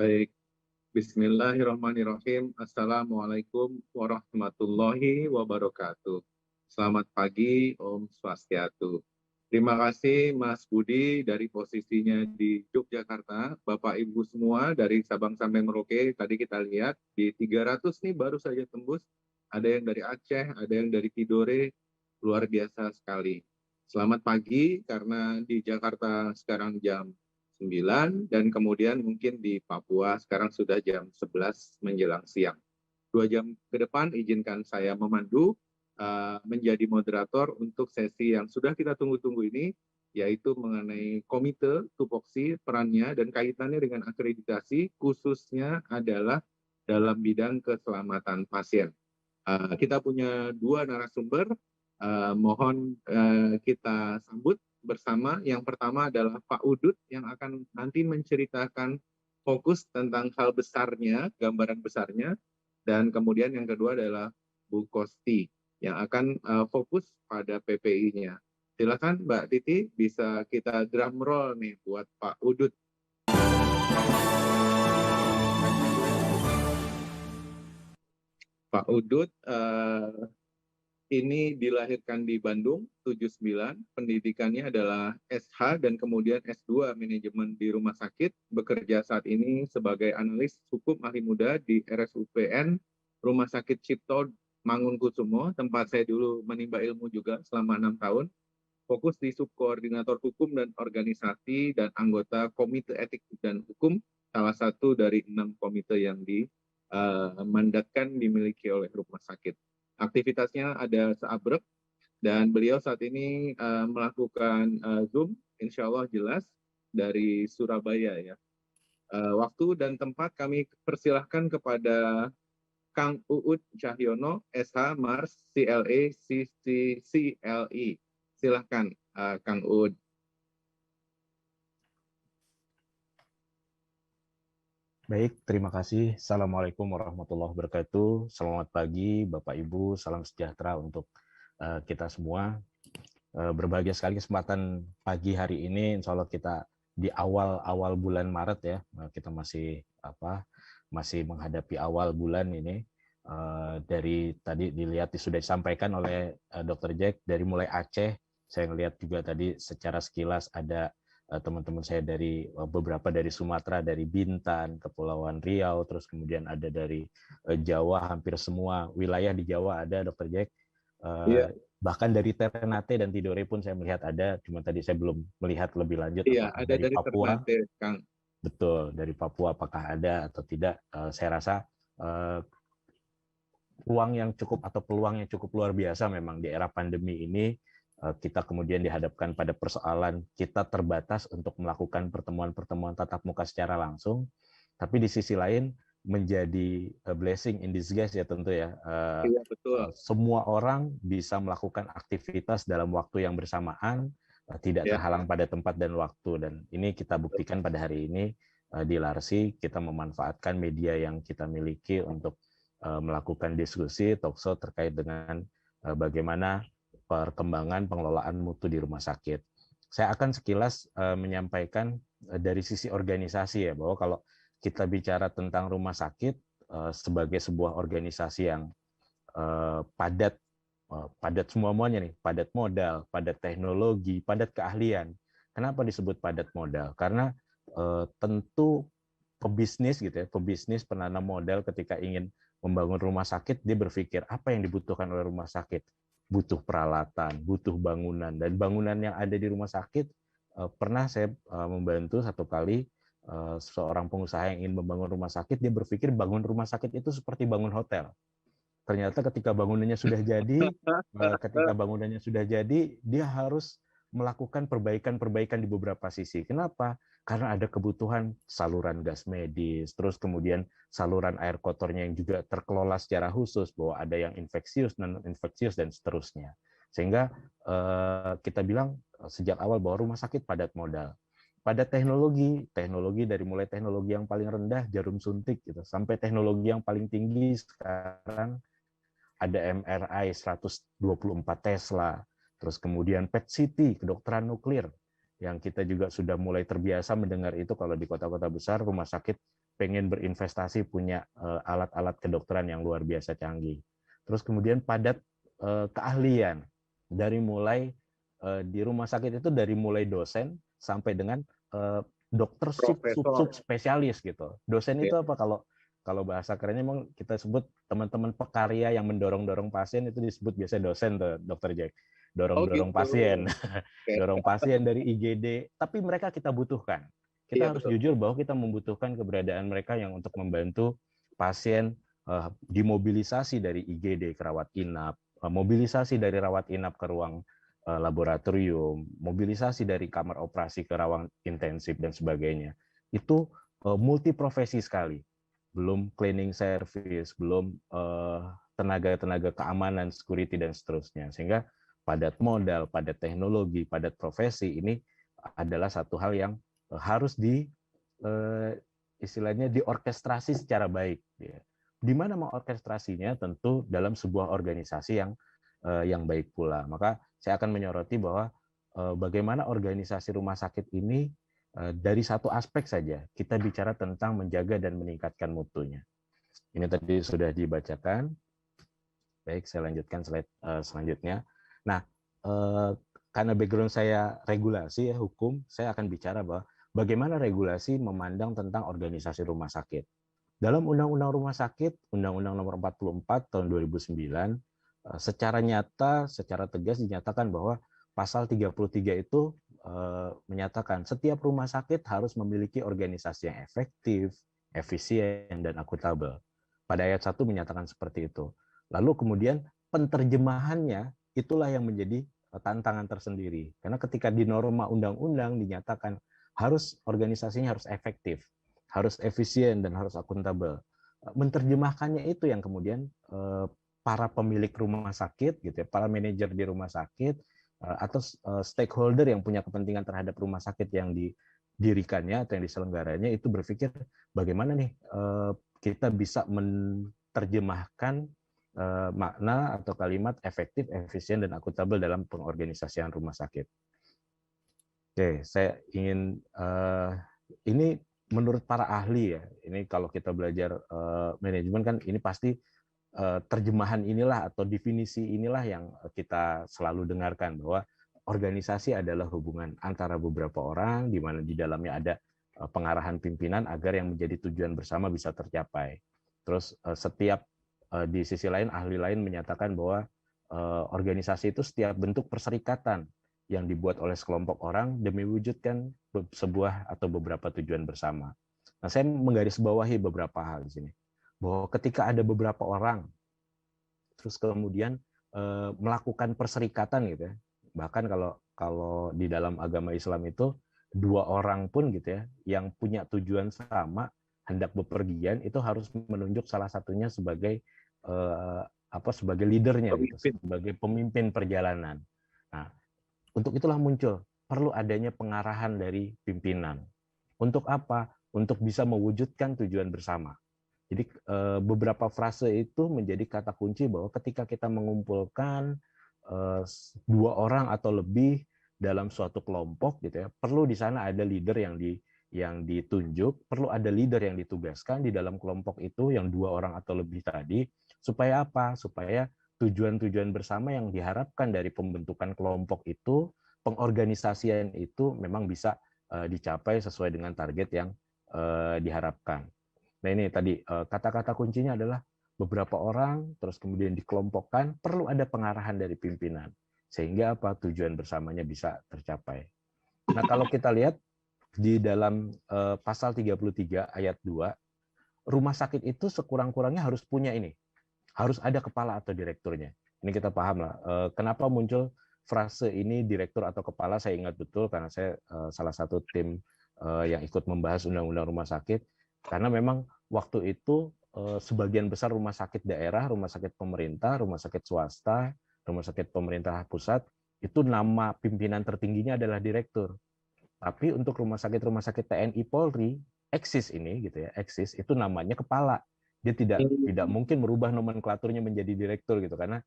Baik, Bismillahirrahmanirrahim. Assalamualaikum warahmatullahi wabarakatuh. Selamat pagi, Om Swastiastu. Terima kasih Mas Budi dari posisinya di Yogyakarta. Bapak Ibu semua dari Sabang sampai Merauke, tadi kita lihat di 300 nih baru saja tembus. Ada yang dari Aceh, ada yang dari Tidore, luar biasa sekali. Selamat pagi karena di Jakarta sekarang jam 9 dan kemudian mungkin di Papua sekarang sudah jam 11 menjelang siang. 2 jam ke depan izinkan saya memandu menjadi moderator untuk sesi yang sudah kita tunggu-tunggu ini, yaitu mengenai komite tupoksi, perannya dan kaitannya dengan akreditasi, khususnya adalah dalam bidang keselamatan pasien. Kita punya 2 narasumber, mohon kita sambut bersama. Yang pertama adalah Pak Udut yang akan nanti menceritakan fokus tentang hal besarnya, gambaran besarnya, dan kemudian yang kedua adalah Bu Kosti yang akan fokus pada PPI-nya. Silakan Mbak Titi, bisa kita drum roll nih buat Pak Udut. Pak Udut ini dilahirkan di Bandung 79, pendidikannya adalah SH dan kemudian S2 manajemen di rumah sakit, bekerja saat ini sebagai analis hukum ahli muda di RSUPN Rumah Sakit Cipto Mangunkusumo, tempat saya dulu menimba ilmu juga selama 6 tahun, fokus di subkoordinator hukum dan organisasi dan anggota Komite Etik dan Hukum, salah satu dari 6 komite yang dimandatkan dimiliki oleh rumah sakit. Aktivitasnya ada seabrek dan beliau saat ini melakukan Zoom, insya Allah jelas, dari Surabaya ya. Waktu dan tempat kami persilahkan kepada Kang Uud Cahyono, SH Mars CLE CCCLE. Silahkan Kang Uud. Baik, terima kasih. Assalamualaikum warahmatullahi wabarakatuh. Selamat pagi, Bapak Ibu. Salam sejahtera untuk kita semua. Berbahagia sekali kesempatan pagi hari ini. Insya Allah kita di awal bulan Maret ya. Kita masih menghadapi awal bulan ini. Dari tadi dilihat sudah disampaikan oleh Dr. Jack dari mulai Aceh. Saya melihat juga tadi secara sekilas ada teman-teman saya dari beberapa dari Sumatera, dari Bintan, Kepulauan Riau, terus kemudian ada dari Jawa, hampir semua wilayah di Jawa ada, Dr. Jack. Bahkan dari Ternate dan Tidore pun saya melihat ada, cuma tadi saya belum melihat lebih lanjut apakah ada dari Papua. Ternate, Kang. Betul, dari Papua apakah ada atau tidak. Saya rasa peluang yang cukup luar biasa memang di era pandemi ini. Kita kemudian dihadapkan pada persoalan kita terbatas untuk melakukan pertemuan-pertemuan tatap muka secara langsung, tapi di sisi lain menjadi blessing in disguise ya tentu ya. Iya, betul. Semua orang bisa melakukan aktivitas dalam waktu yang bersamaan, tidak terhalang pada tempat dan waktu, dan ini kita buktikan pada hari ini di Larsi. Kita memanfaatkan media yang kita miliki untuk melakukan diskusi talkshow terkait dengan bagaimana perkembangan pengelolaan mutu di rumah sakit. Saya akan sekilas menyampaikan dari sisi organisasi ya, bahwa kalau kita bicara tentang rumah sakit sebagai sebuah organisasi yang padat semuanya nih, padat modal, padat teknologi, padat keahlian. Kenapa disebut padat modal? Karena tentu pebisnis gitu ya, pebisnis penanam modal ketika ingin membangun rumah sakit, dia berpikir apa yang dibutuhkan oleh rumah sakit. Butuh peralatan, butuh bangunan, dan bangunan yang ada di rumah sakit, pernah saya membantu satu kali seorang pengusaha yang ingin membangun rumah sakit, dia berpikir bangun rumah sakit itu seperti bangun hotel. Ternyata ketika bangunannya sudah jadi, dia harus melakukan perbaikan di beberapa sisi. Kenapa? Karena ada kebutuhan saluran gas medis, terus kemudian saluran air kotornya yang juga terkelola secara khusus, bahwa ada yang infeksius, non-infeksius, dan seterusnya. Sehingga kita bilang sejak awal bahwa rumah sakit padat modal. Padat teknologi dari mulai teknologi yang paling rendah, jarum suntik, gitu, sampai teknologi yang paling tinggi sekarang ada MRI 124 Tesla, terus kemudian PET-CT, kedokteran nuklir, yang kita juga sudah mulai terbiasa mendengar itu kalau di kota-kota besar rumah sakit pengen berinvestasi punya alat-alat kedokteran yang luar biasa canggih. Terus kemudian padat keahlian dari mulai di rumah sakit itu dari mulai dosen sampai dengan dokter sub spesialis gitu. Dosen itu apa kalau bahasa kerennya memang kita sebut teman-teman pekarya yang mendorong-dorong pasien itu disebut biasa dosen tuh, Dokter Jack. Dorong-dorong pasien. Dorong pasien dari IGD, tapi mereka kita butuhkan. Kita harus jujur bahwa kita membutuhkan keberadaan mereka yang untuk membantu pasien dimobilisasi dari IGD ke rawat inap, mobilisasi dari rawat inap ke ruang laboratorium, mobilisasi dari kamar operasi ke ruang intensif dan sebagainya. Itu multiprofesi sekali. Belum cleaning service, belum tenaga-tenaga keamanan, security dan seterusnya. Sehingga padat modal, padat teknologi, padat profesi ini adalah satu hal yang harus istilahnya diorkestrasi secara baik. Di mana mengorkestrasinya? Tentu dalam sebuah organisasi yang baik pula. Maka saya akan menyoroti bahwa bagaimana organisasi rumah sakit ini dari satu aspek saja kita bicara tentang menjaga dan meningkatkan mutunya. Ini tadi sudah dibacakan. Baik, saya lanjutkan slide selanjutnya. Nah, karena background saya regulasi hukum, saya akan bicara bahwa bagaimana regulasi memandang tentang organisasi rumah sakit. Dalam Undang-Undang Rumah Sakit, Undang-Undang Nomor 44 tahun 2009, secara nyata, secara tegas dinyatakan bahwa pasal 33 itu menyatakan setiap rumah sakit harus memiliki organisasi yang efektif, efisien, dan akuntabel. Pada ayat 1 menyatakan seperti itu. Lalu kemudian penerjemahannya itulah yang menjadi tantangan tersendiri. Karena ketika di norma undang-undang dinyatakan organisasinya harus efektif, harus efisien, dan harus akuntabel. Menerjemahkannya itu yang kemudian para pemilik rumah sakit, gitu ya, para manajer di rumah sakit, atau stakeholder yang punya kepentingan terhadap rumah sakit yang didirikannya atau yang diselenggaranya itu berpikir bagaimana nih kita bisa menerjemahkan makna atau kalimat efektif, efisien, dan akuntabel dalam pengorganisasian rumah sakit. Oke, saya ingin ini menurut para ahli ya. Ini kalau kita belajar manajemen kan ini pasti terjemahan inilah atau definisi inilah yang kita selalu dengarkan bahwa organisasi adalah hubungan antara beberapa orang di mana di dalamnya ada pengarahan pimpinan agar yang menjadi tujuan bersama bisa tercapai. Terus setiap di sisi lain ahli lain menyatakan bahwa organisasi itu setiap bentuk perserikatan yang dibuat oleh sekelompok orang demi mewujudkan sebuah atau beberapa tujuan bersama. Nah, saya menggarisbawahi beberapa hal di sini. Bahwa ketika ada beberapa orang terus kemudian melakukan perserikatan gitu ya. Bahkan kalau di dalam agama Islam itu 2 orang pun gitu ya yang punya tujuan sama hendak bepergian itu harus menunjuk salah satunya sebagai sebagai leadernya gitu, sebagai pemimpin perjalanan. Nah, untuk itulah muncul perlu adanya pengarahan dari pimpinan. Untuk apa? Untuk bisa mewujudkan tujuan bersama. Jadi beberapa frase itu menjadi kata kunci bahwa ketika kita mengumpulkan 2 orang atau lebih dalam suatu kelompok gitu ya, perlu di sana ada leader yang ditunjuk, perlu ada leader yang ditugaskan di dalam kelompok itu yang 2 orang atau lebih tadi, supaya apa? Supaya tujuan-tujuan bersama yang diharapkan dari pembentukan kelompok itu, pengorganisasian itu memang bisa dicapai sesuai dengan target yang diharapkan. Nah ini tadi kata-kata kuncinya adalah beberapa orang, terus kemudian dikelompokkan, perlu ada pengarahan dari pimpinan. Sehingga apa? Tujuan bersamanya bisa tercapai. Nah kalau kita lihat di dalam pasal 33 ayat 2, rumah sakit itu sekurang-kurangnya harus punya ini. Harus ada kepala atau direkturnya. Ini kita paham lah. Kenapa muncul frase ini direktur atau kepala, saya ingat betul karena saya salah satu tim yang ikut membahas undang-undang rumah sakit. Karena memang waktu itu sebagian besar rumah sakit daerah, rumah sakit pemerintah, rumah sakit swasta, rumah sakit pemerintah pusat, itu nama pimpinan tertingginya adalah direktur. Tapi untuk rumah sakit TNI Polri, eksis ini gitu ya, eksis itu namanya kepala. Dia tidak mungkin merubah nomenklaturnya menjadi direktur gitu karena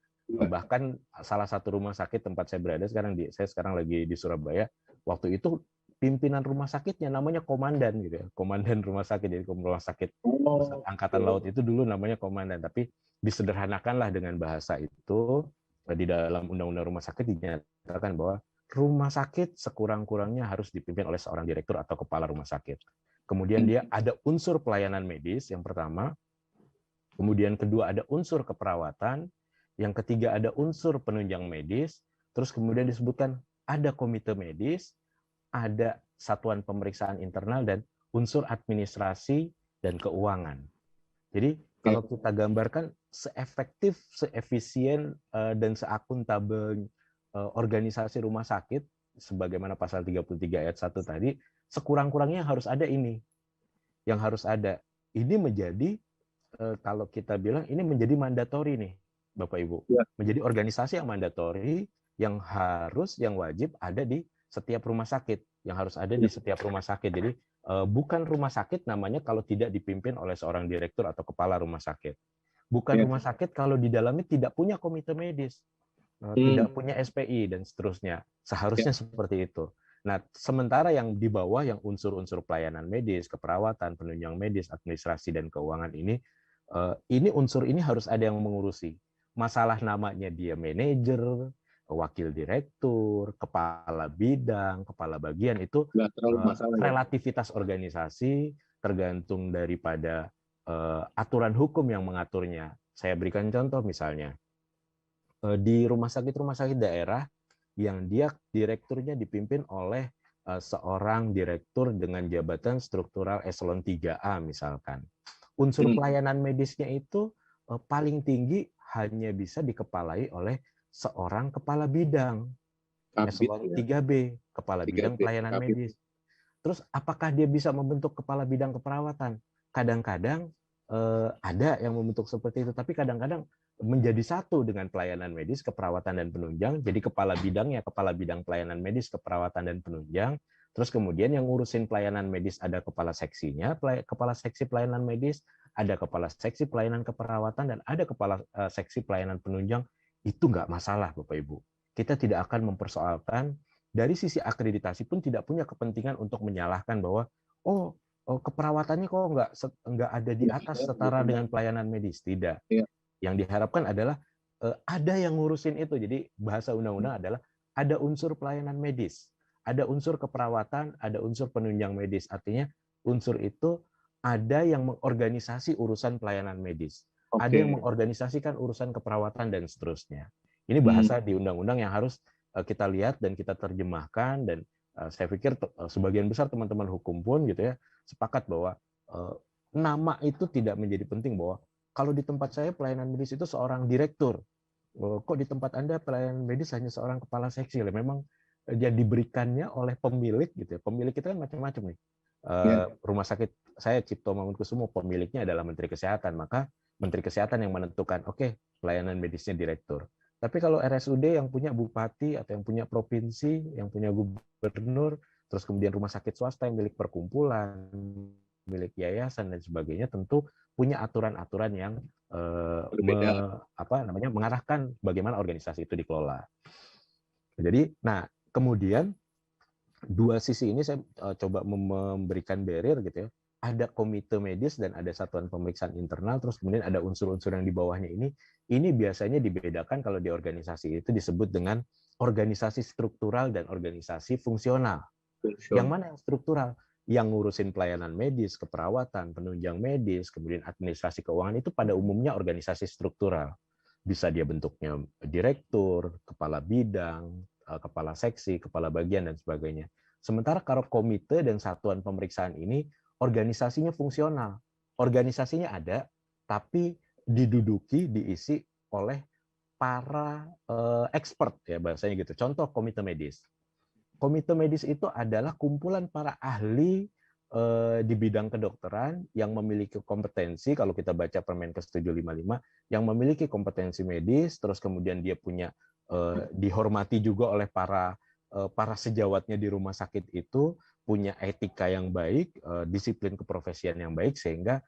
bahkan salah satu rumah sakit tempat saya berada saya sekarang lagi di Surabaya, waktu itu pimpinan rumah sakitnya namanya komandan gitu ya, komandan rumah sakit. Jadi rumah sakit Oh, Angkatan Laut itu dulu namanya komandan, tapi disederhanakanlah dengan bahasa itu. Di dalam Undang-Undang Rumah Sakit dinyatakan bahwa rumah sakit sekurang-kurangnya harus dipimpin oleh seorang direktur atau kepala rumah sakit. Kemudian dia ada unsur pelayanan medis yang pertama, kemudian kedua ada unsur keperawatan, yang ketiga ada unsur penunjang medis, terus kemudian disebutkan ada komite medis, ada satuan pemeriksaan internal, dan unsur administrasi dan keuangan. Jadi kalau kita gambarkan seefektif, seefisien, dan seakuntabel organisasi rumah sakit, sebagaimana pasal 33 ayat 1 tadi, sekurang-kurangnya harus ada ini. Yang harus ada. Ini menjadi, kalau kita bilang, ini menjadi mandatori nih, Bapak Ibu. ya. Menjadi organisasi yang mandatori, yang harus, yang wajib ada di setiap rumah sakit. Yang harus ada di setiap rumah sakit. Jadi bukan rumah sakit namanya kalau tidak dipimpin oleh seorang direktur atau kepala rumah sakit. Bukan rumah sakit kalau di dalamnya tidak punya komite medis, tidak punya SPI, dan seterusnya. Seharusnya seperti itu. Nah, sementara yang di bawah, yang unsur-unsur pelayanan medis, keperawatan, penunjang medis, administrasi, dan keuangan ini unsur ini harus ada yang mengurusi. Masalah namanya dia manajer, wakil direktur, kepala bidang, kepala bagian, itu relativitas organisasi tergantung daripada aturan hukum yang mengaturnya. Saya berikan contoh misalnya, di rumah sakit daerah yang dia direkturnya dipimpin oleh seorang direktur dengan jabatan struktural eselon 3A misalkan. Unsur pelayanan medisnya itu paling tinggi hanya bisa dikepalai oleh seorang kepala bidang, eselon 3B, kepala bidang pelayanan medis. Terus apakah dia bisa membentuk kepala bidang keperawatan? Kadang-kadang ada yang membentuk seperti itu, tapi kadang-kadang menjadi satu dengan pelayanan medis, keperawatan, dan penunjang. Jadi kepala bidangnya kepala bidang pelayanan medis, keperawatan, dan penunjang. Terus kemudian yang ngurusin pelayanan medis ada kepala seksinya, kepala seksi pelayanan medis, ada kepala seksi pelayanan keperawatan, dan ada kepala seksi pelayanan penunjang. Itu nggak masalah, Bapak Ibu. Kita tidak akan mempersoalkan. Dari sisi akreditasi pun tidak punya kepentingan untuk menyalahkan bahwa keperawatannya kok nggak ada di atas setara dengan pelayanan medis. Tidak. Yang diharapkan adalah ada yang ngurusin itu. Jadi bahasa undang-undang adalah ada unsur pelayanan medis, ada unsur keperawatan, ada unsur penunjang medis. Artinya unsur itu ada yang mengorganisasi urusan pelayanan medis, ada yang mengorganisasikan urusan keperawatan, dan seterusnya. Ini bahasa di undang-undang yang harus kita lihat dan kita terjemahkan, dan saya pikir sebagian besar teman-teman hukum pun gitu ya sepakat bahwa nama itu tidak menjadi penting, bahwa kalau di tempat saya pelayanan medis itu seorang direktur, kok di tempat Anda pelayanan medis hanya seorang kepala seksi. Memang dia diberikannya oleh pemilik gitu ya. Pemilik itu kan macam-macam nih. Rumah sakit saya Cipto Mangunkusumo, pemiliknya adalah Menteri Kesehatan, maka Menteri Kesehatan yang menentukan pelayanan medisnya direktur. Tapi kalau RSUD yang punya bupati atau yang punya provinsi, yang punya gubernur, terus kemudian rumah sakit swasta yang milik perkumpulan, milik yayasan, dan sebagainya, tentu punya aturan-aturan yang mengarahkan bagaimana organisasi itu dikelola. Jadi, nah kemudian dua sisi ini saya coba memberikan barrier gitu ya. Ada komite medis dan ada satuan pemeriksaan internal, terus kemudian ada unsur-unsur yang di bawahnya ini. Ini biasanya dibedakan kalau di organisasi itu disebut dengan organisasi struktural dan organisasi fungsional. Yang mana yang struktural? Yang ngurusin pelayanan medis, keperawatan, penunjang medis, kemudian administrasi keuangan, itu pada umumnya organisasi struktural. Bisa dia bentuknya direktur, kepala bidang, kepala seksi, kepala bagian, dan sebagainya. Sementara kalau komite dan satuan pemeriksaan ini organisasinya fungsional. Organisasinya ada, tapi diduduki, diisi oleh para expert ya bahasanya gitu. Contoh komite medis. Komite medis itu adalah kumpulan para ahli di bidang kedokteran yang memiliki kompetensi, kalau kita baca Permenkes 755, yang memiliki kompetensi medis, terus kemudian dia punya dihormati juga oleh para sejawatnya di rumah sakit itu, punya etika yang baik, disiplin keprofesian yang baik, sehingga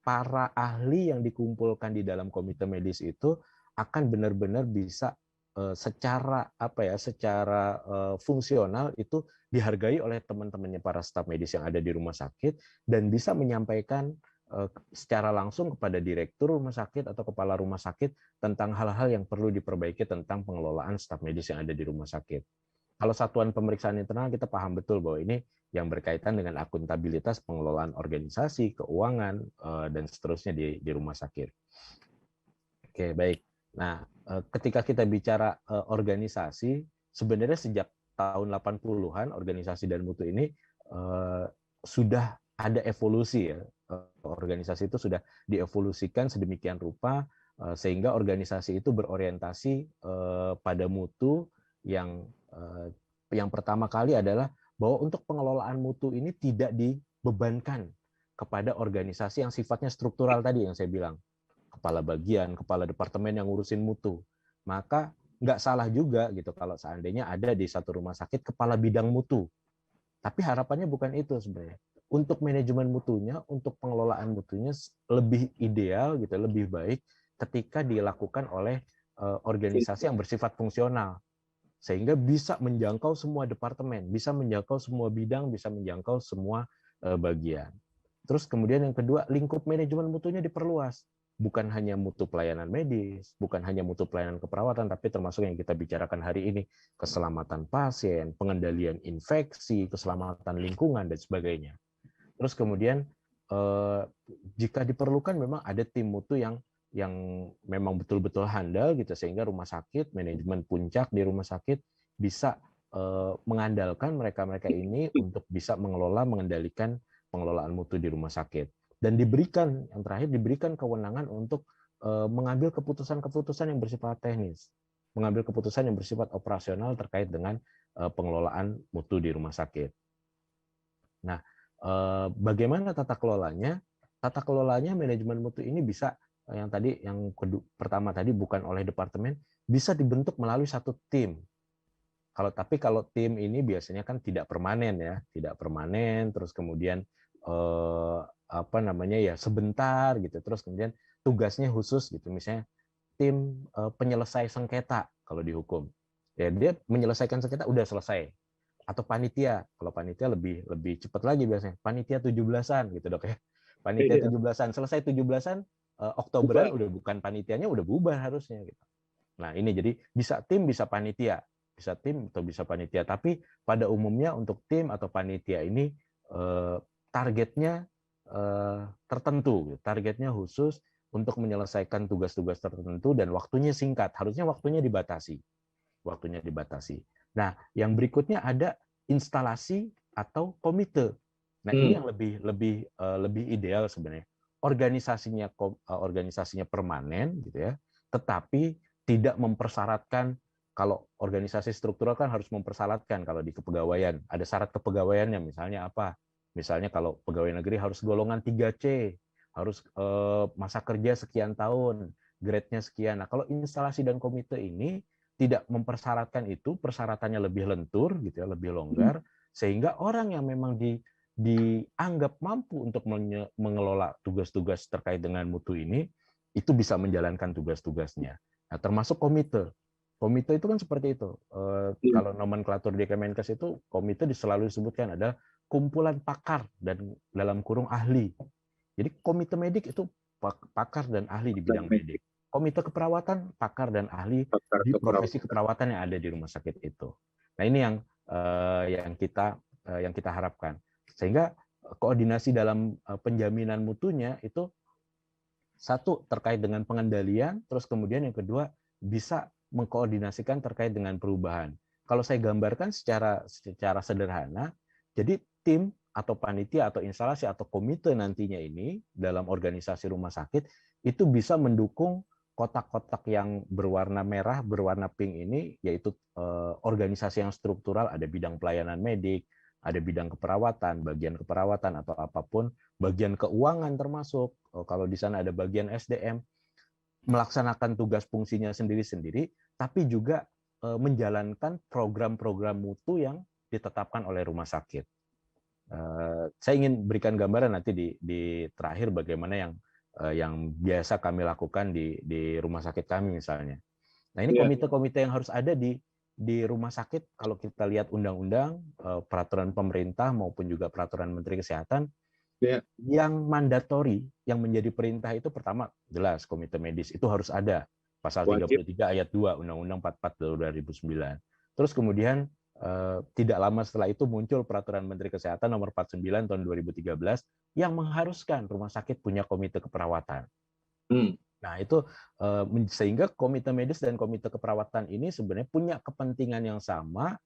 para ahli yang dikumpulkan di dalam komite medis itu akan benar-benar bisa secara apa ya, secara fungsional itu dihargai oleh teman-temannya para staf medis yang ada di rumah sakit dan bisa menyampaikan secara langsung kepada direktur rumah sakit atau kepala rumah sakit tentang hal-hal yang perlu diperbaiki tentang pengelolaan staf medis yang ada di rumah sakit. Kalau satuan pemeriksaan internal kita paham betul bahwa ini yang berkaitan dengan akuntabilitas pengelolaan organisasi, keuangan, dan seterusnya di rumah sakit. Oke, baik. Nah, ketika kita bicara organisasi, sebenarnya sejak tahun 80-an organisasi dan mutu ini sudah ada evolusi ya. Organisasi itu sudah dievolusikan sedemikian rupa sehingga organisasi itu berorientasi pada mutu yang pertama kali adalah bahwa untuk pengelolaan mutu ini tidak dibebankan kepada organisasi yang sifatnya struktural tadi yang saya bilang. Kepala bagian, kepala departemen yang ngurusin mutu. Maka nggak salah juga gitu kalau seandainya ada di satu rumah sakit kepala bidang mutu. Tapi harapannya bukan itu sebenarnya. Untuk manajemen mutunya, untuk pengelolaan mutunya lebih ideal gitu, lebih baik ketika dilakukan oleh organisasi yang bersifat fungsional. Sehingga bisa menjangkau semua departemen, bisa menjangkau semua bidang, bisa menjangkau semua bagian. Terus kemudian yang kedua, lingkup manajemen mutunya diperluas. Bukan hanya mutu pelayanan medis, bukan hanya mutu pelayanan keperawatan, tapi termasuk yang kita bicarakan hari ini, keselamatan pasien, pengendalian infeksi, keselamatan lingkungan, dan sebagainya. Terus kemudian, jika diperlukan memang ada tim mutu yang memang betul-betul handal gitu, sehingga rumah sakit, manajemen puncak di rumah sakit bisa mengandalkan mereka-mereka ini untuk bisa mengelola, mengendalikan pengelolaan mutu di rumah sakit. Dan diberikan, yang terakhir diberikan kewenangan untuk mengambil keputusan-keputusan yang bersifat teknis, mengambil keputusan yang bersifat operasional terkait dengan pengelolaan mutu di rumah sakit. Nah, bagaimana tata kelolanya? Tata kelolanya manajemen mutu ini bisa yang pertama tadi bukan oleh departemen, bisa dibentuk melalui satu tim. Tapi kalau tim ini biasanya kan tidak permanen ya, tidak permanen, terus kemudian sebentar gitu, terus kemudian tugasnya khusus gitu, misalnya tim penyelesai sengketa kalau dihukum, ya dia menyelesaikan sengketa udah selesai, atau panitia, kalau panitia lebih cepat lagi biasanya, panitia 17-an gitu dok ya, panitia 17-an selesai 17-an Oktoberan udah bukan panitianya, udah bubar harusnya gitu. Nah ini jadi bisa tim bisa panitia, bisa tim atau bisa panitia, tapi pada umumnya untuk tim atau panitia ini targetnya tertentu, targetnya khusus untuk menyelesaikan tugas-tugas tertentu dan waktunya singkat, harusnya waktunya dibatasi. Nah, yang berikutnya ada instalasi atau komite. Nah, ini yang lebih ideal sebenarnya. Organisasinya permanen gitu ya, tetapi tidak mempersyaratkan. Kalau organisasi struktural kan harus mempersyaratkan, kalau di kepegawaian ada syarat kepegawaiannya, misalnya apa? Misalnya kalau pegawai negeri harus golongan 3C, harus masa kerja sekian tahun, grade-nya sekian. Nah, kalau instalasi dan komite ini tidak mempersyaratkan itu, persyaratannya lebih lentur gitu ya, lebih longgar, sehingga orang yang memang dianggap mampu untuk mengelola tugas-tugas terkait dengan mutu ini itu bisa menjalankan tugas-tugasnya. Nah, termasuk komite. Komite itu kan seperti itu. Kalau nomenklatur di Kemenkes itu komite selalu disebutkan ada kumpulan pakar dan dalam kurung ahli. Jadi komite medik itu pakar dan ahli di bidang medik. Komite keperawatan pakar dan ahli di profesi keperawatan yang ada di rumah sakit itu. Nah ini yang kita harapkan, sehingga koordinasi dalam penjaminan mutunya itu satu terkait dengan pengendalian, terus kemudian yang kedua bisa mengkoordinasikan terkait dengan perubahan. Kalau saya gambarkan secara sederhana, jadi tim atau panitia atau instalasi atau komite nantinya ini dalam organisasi rumah sakit itu bisa mendukung kotak-kotak yang berwarna merah, berwarna pink ini, yaitu organisasi yang struktural, ada bidang pelayanan medik, ada bidang keperawatan, bagian keperawatan atau apapun, bagian keuangan termasuk, kalau di sana ada bagian SDM, melaksanakan tugas fungsinya sendiri-sendiri, tapi juga menjalankan program-program mutu yang ditetapkan oleh rumah sakit. Saya ingin berikan gambaran nanti di terakhir bagaimana yang biasa kami lakukan di rumah sakit kami misalnya. Nah, ini Iya, komite-komite yang harus ada di rumah sakit. Kalau kita lihat undang-undang, peraturan pemerintah maupun juga peraturan Menteri Kesehatan, iya, yang mandatori, yang menjadi perintah itu pertama jelas komite medis itu harus ada. Pasal wajib. 33 ayat 2 Undang-Undang 44 tahun 2009. Terus kemudian tidak lama setelah itu muncul peraturan Menteri Kesehatan nomor 49 tahun 2013 yang mengharuskan rumah sakit punya komite keperawatan. Hmm. Nah, itu sehingga komite medis dan komite keperawatan ini sebenarnya punya kepentingan yang sama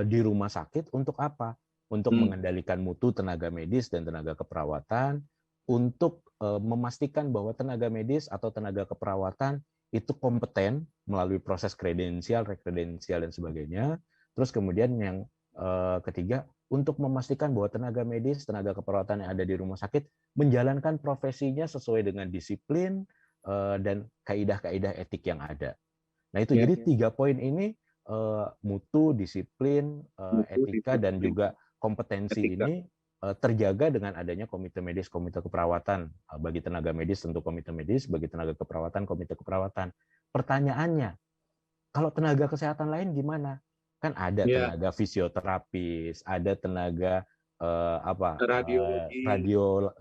di rumah sakit untuk apa? Untuk Hmm. mengendalikan mutu tenaga medis dan tenaga keperawatan, untuk memastikan bahwa tenaga medis atau tenaga keperawatan itu kompeten melalui proses kredensial, rekredensial, dan sebagainya. Terus kemudian yang ketiga, untuk memastikan bahwa tenaga medis, tenaga keperawatan yang ada di rumah sakit menjalankan profesinya sesuai dengan disiplin, dan kaidah-kaidah etik yang ada. Nah, itu Ya, jadi 3 poin ini, mutu, disiplin, butuh etika, dan disiplin, juga kompetensi etika. ini terjaga dengan adanya komite medis, komite keperawatan. Bagi tenaga medis tentu komite medis, bagi tenaga keperawatan komite keperawatan. Pertanyaannya, kalau tenaga kesehatan lain gimana? Kan ada Ya, tenaga fisioterapis, ada tenaga radiologi.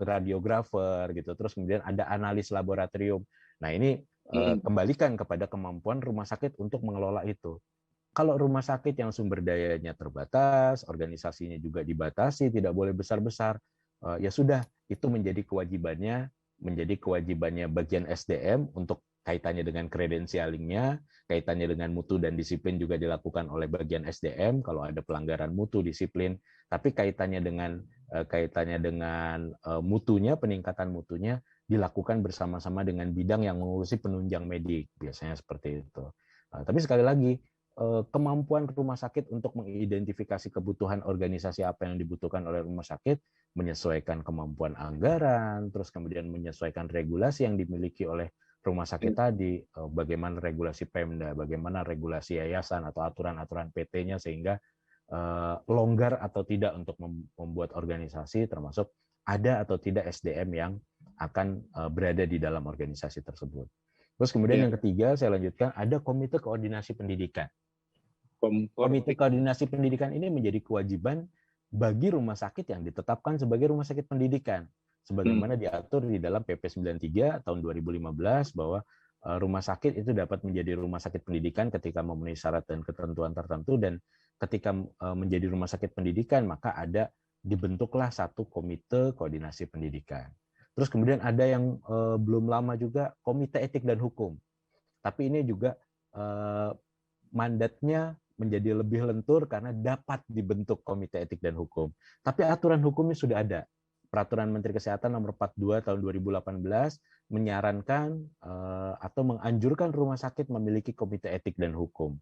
radiografer gitu. Terus kemudian ada analis laboratorium. Nah, ini Hmm. kembalikan kepada kemampuan rumah sakit untuk mengelola itu. Kalau rumah sakit yang sumber dayanya terbatas, organisasinya juga dibatasi, tidak boleh besar-besar, ya sudah, itu menjadi kewajibannya bagian SDM untuk kaitannya dengan kredensialingnya, kaitannya dengan mutu dan disiplin juga dilakukan oleh bagian SDM kalau ada pelanggaran mutu disiplin, tapi kaitannya dengan mutunya, peningkatan mutunya dilakukan bersama-sama dengan bidang yang mengurusi penunjang medik, biasanya seperti itu. Tapi sekali lagi, kemampuan rumah sakit untuk mengidentifikasi kebutuhan organisasi apa yang dibutuhkan oleh rumah sakit, menyesuaikan kemampuan anggaran, terus kemudian menyesuaikan regulasi yang dimiliki oleh rumah sakit tadi, bagaimana regulasi Pemda, bagaimana regulasi yayasan atau aturan-aturan PT-nya sehingga longgar atau tidak untuk membuat organisasi, termasuk ada atau tidak SDM yang akan berada di dalam organisasi tersebut. Terus kemudian Ya, yang ketiga, saya lanjutkan, ada komite koordinasi pendidikan. Komite komfortik. koordinasi pendidikan ini menjadi kewajiban bagi rumah sakit yang ditetapkan sebagai rumah sakit pendidikan. Sebagaimana diatur di dalam PP 93 tahun 2015 bahwa rumah sakit itu dapat menjadi rumah sakit pendidikan ketika memenuhi syarat dan ketentuan tertentu, dan ketika menjadi rumah sakit pendidikan maka dibentuklah satu komite koordinasi pendidikan. Terus kemudian ada yang belum lama juga komite etik dan hukum. Tapi ini juga mandatnya menjadi lebih lentur karena dapat dibentuk komite etik dan hukum. Tapi aturan hukumnya sudah ada. Peraturan Menteri Kesehatan nomor 42 tahun 2018 menyarankan atau menganjurkan rumah sakit memiliki komite etik dan hukum.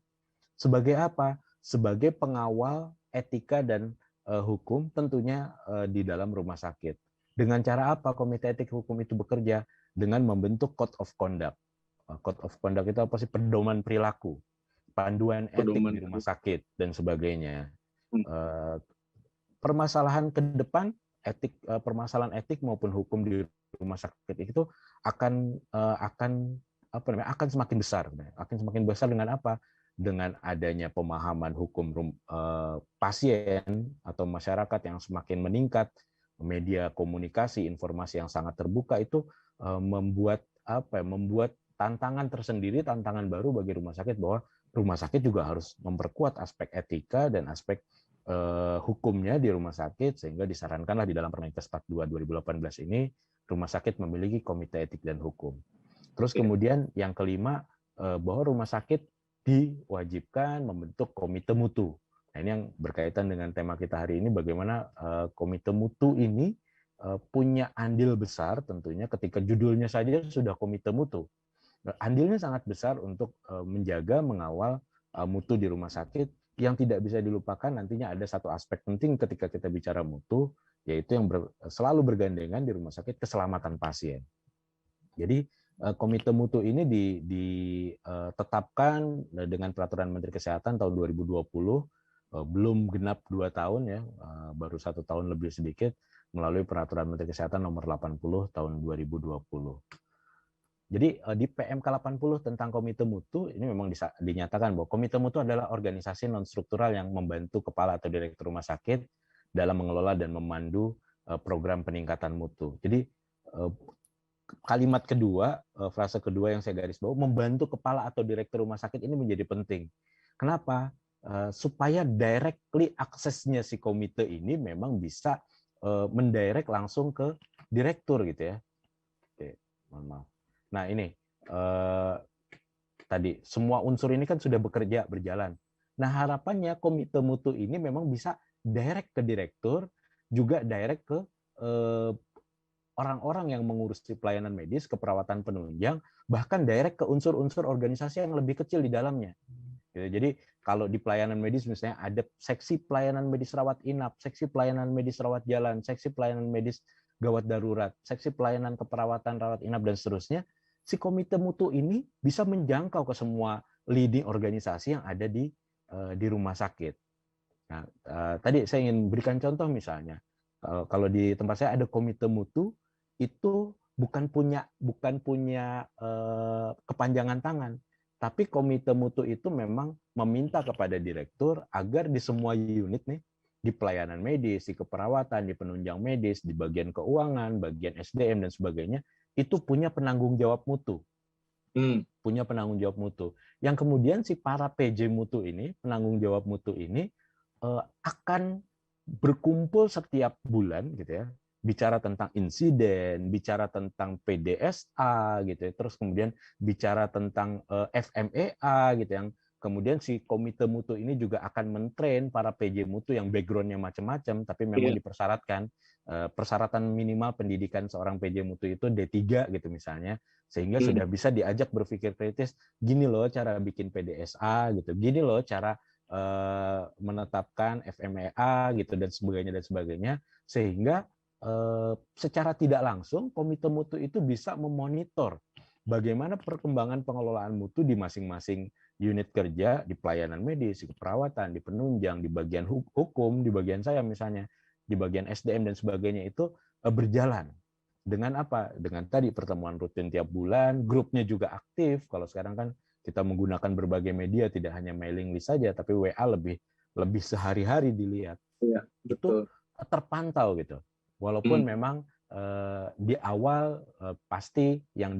Sebagai apa? Sebagai pengawal etika dan hukum tentunya di dalam rumah sakit. Dengan cara apa komite etik hukum itu bekerja? Dengan membentuk code of conduct. Code of conduct itu apa sih? Pedoman perilaku, panduan etik Pedoman. di rumah sakit, dan sebagainya. Hmm. Permasalahan ke depan, permasalahan etik maupun hukum di rumah sakit itu akan semakin besar. Akan semakin besar dengan apa? Dengan adanya pemahaman hukum pasien atau masyarakat yang semakin meningkat, media komunikasi, informasi yang sangat terbuka itu membuat tantangan tersendiri, tantangan baru bagi rumah sakit, bahwa rumah sakit juga harus memperkuat aspek etika dan aspek hukumnya di rumah sakit, sehingga disarankanlah di dalam Permenkes 42 2018 ini rumah sakit memiliki komite etik dan hukum. Terus kemudian yang kelima, bahwa rumah sakit diwajibkan membentuk komite mutu. Nah, ini yang berkaitan dengan tema kita hari ini, bagaimana komite mutu ini punya andil besar tentunya ketika judulnya saja sudah komite mutu. Andilnya sangat besar untuk menjaga, mengawal mutu di rumah sakit. Yang tidak bisa dilupakan nantinya ada satu aspek penting ketika kita bicara mutu, yaitu yang selalu bergandengan di rumah sakit, keselamatan pasien. Jadi komite mutu ini ditetapkan dengan peraturan Menteri Kesehatan tahun 2020, belum genap 2 tahun ya, baru 1 tahun lebih sedikit, melalui peraturan Menteri Kesehatan nomor 80 tahun 2020. Jadi di PMK 80 tentang Komite Mutu ini memang dinyatakan bahwa Komite Mutu adalah organisasi non struktural yang membantu kepala atau direktur rumah sakit dalam mengelola dan memandu program peningkatan mutu. Jadi kalimat kedua, frase kedua yang saya garis bawahi, membantu kepala atau direktur rumah sakit ini menjadi penting. Kenapa? Supaya directly aksesnya si komite ini memang bisa mendirect langsung ke direktur gitu ya. Oke, mohon maaf. Nah ini tadi semua unsur ini kan sudah bekerja berjalan. Nah harapannya komite mutu ini memang bisa direct ke direktur, juga direct ke orang-orang yang mengurusi pelayanan medis, keperawatan penunjang, bahkan direct ke unsur-unsur organisasi yang lebih kecil di dalamnya. Jadi kalau di pelayanan medis misalnya ada seksi pelayanan medis rawat inap, seksi pelayanan medis rawat jalan, seksi pelayanan medis gawat darurat, seksi pelayanan keperawatan rawat inap dan seterusnya, si komite mutu ini bisa menjangkau ke semua leading organisasi yang ada di rumah sakit. Nah, tadi saya ingin berikan contoh misalnya, kalau di tempat saya ada komite mutu itu bukan punya kepanjangan tangan, tapi komite mutu itu memang meminta kepada direktur agar di semua unit nih, di pelayanan medis, di keperawatan, di penunjang medis, di bagian keuangan, bagian SDM dan sebagainya, itu punya penanggung jawab mutu. Punya penanggung jawab mutu. Yang kemudian si para PJ mutu ini, penanggung jawab mutu ini akan berkumpul setiap bulan gitu ya, bicara tentang insiden, bicara tentang PDSA gitu ya, terus kemudian bicara tentang FMEA gitu, yang kemudian si komite mutu ini juga akan mentrain para PJ mutu yang backgroundnya macam-macam, tapi memang dipersyaratkan persyaratan minimal pendidikan seorang PJ mutu itu D3 gitu misalnya, sehingga sudah bisa diajak berpikir kritis, gini loh cara bikin PDSA gitu, gini loh cara menetapkan FMEA gitu dan sebagainya, sehingga secara tidak langsung komite mutu itu bisa memonitor bagaimana perkembangan pengelolaan mutu di masing-masing unit kerja, di pelayanan medis, di keperawatan, di penunjang, di bagian hukum, di bagian saya misalnya, di bagian SDM dan sebagainya itu berjalan. Dengan apa? Dengan tadi pertemuan rutin tiap bulan, grupnya juga aktif. Kalau sekarang kan kita menggunakan berbagai media, tidak hanya mailing list saja, tapi WA lebih sehari-hari dilihat. Iya, betul. Itu terpantau gitu. Walaupun memang di awal pasti yang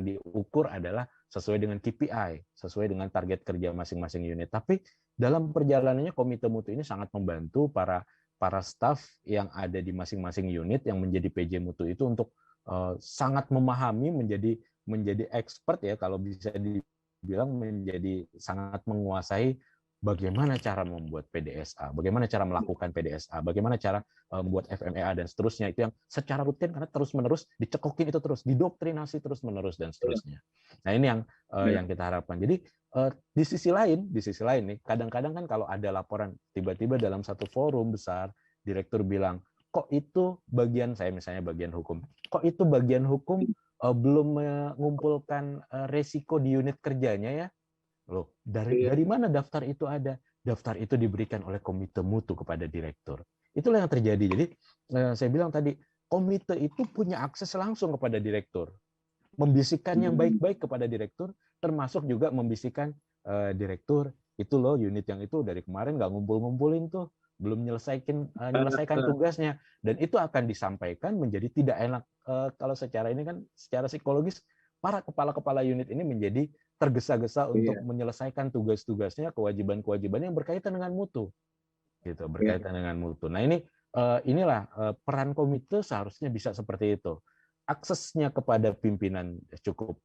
diukur adalah sesuai dengan KPI, sesuai dengan target kerja masing-masing unit. Tapi dalam perjalanannya komite mutu ini sangat membantu para staf yang ada di masing-masing unit yang menjadi PJ mutu itu untuk sangat memahami, menjadi expert ya, kalau bisa dibilang menjadi sangat menguasai bagaimana cara membuat PDSA, bagaimana cara melakukan PDSA, bagaimana cara membuat FMEA dan seterusnya, itu yang secara rutin karena terus-menerus dicekokin itu terus, didoktrinasi terus-menerus dan seterusnya. Nah, ini yang kita harapkan. Jadi di sisi lain nih, kadang-kadang kan kalau ada laporan tiba-tiba dalam satu forum besar, direktur bilang, kok itu bagian saya misalnya bagian hukum, kok itu bagian hukum belum mengumpulkan resiko di unit kerjanya ya. Loh, dari mana daftar itu ada? Daftar itu diberikan oleh komite mutu kepada direktur. Itulah yang terjadi. Jadi saya bilang tadi, komite itu punya akses langsung kepada direktur. Membisikkan yang baik-baik kepada direktur, termasuk juga membisikkan direktur, itu loh unit yang itu dari kemarin nggak ngumpul-ngumpulin tuh, belum menyelesaikan tugasnya. Dan itu akan disampaikan menjadi tidak enak. Kalau secara ini kan, secara psikologis, para kepala-kepala unit ini menjadi tergesa-gesa untuk menyelesaikan tugas-tugasnya, kewajiban-kewajiban yang berkaitan dengan mutu, gitu, berkaitan dengan mutu. Nah inilah peran komite seharusnya bisa seperti itu. Aksesnya kepada pimpinan cukup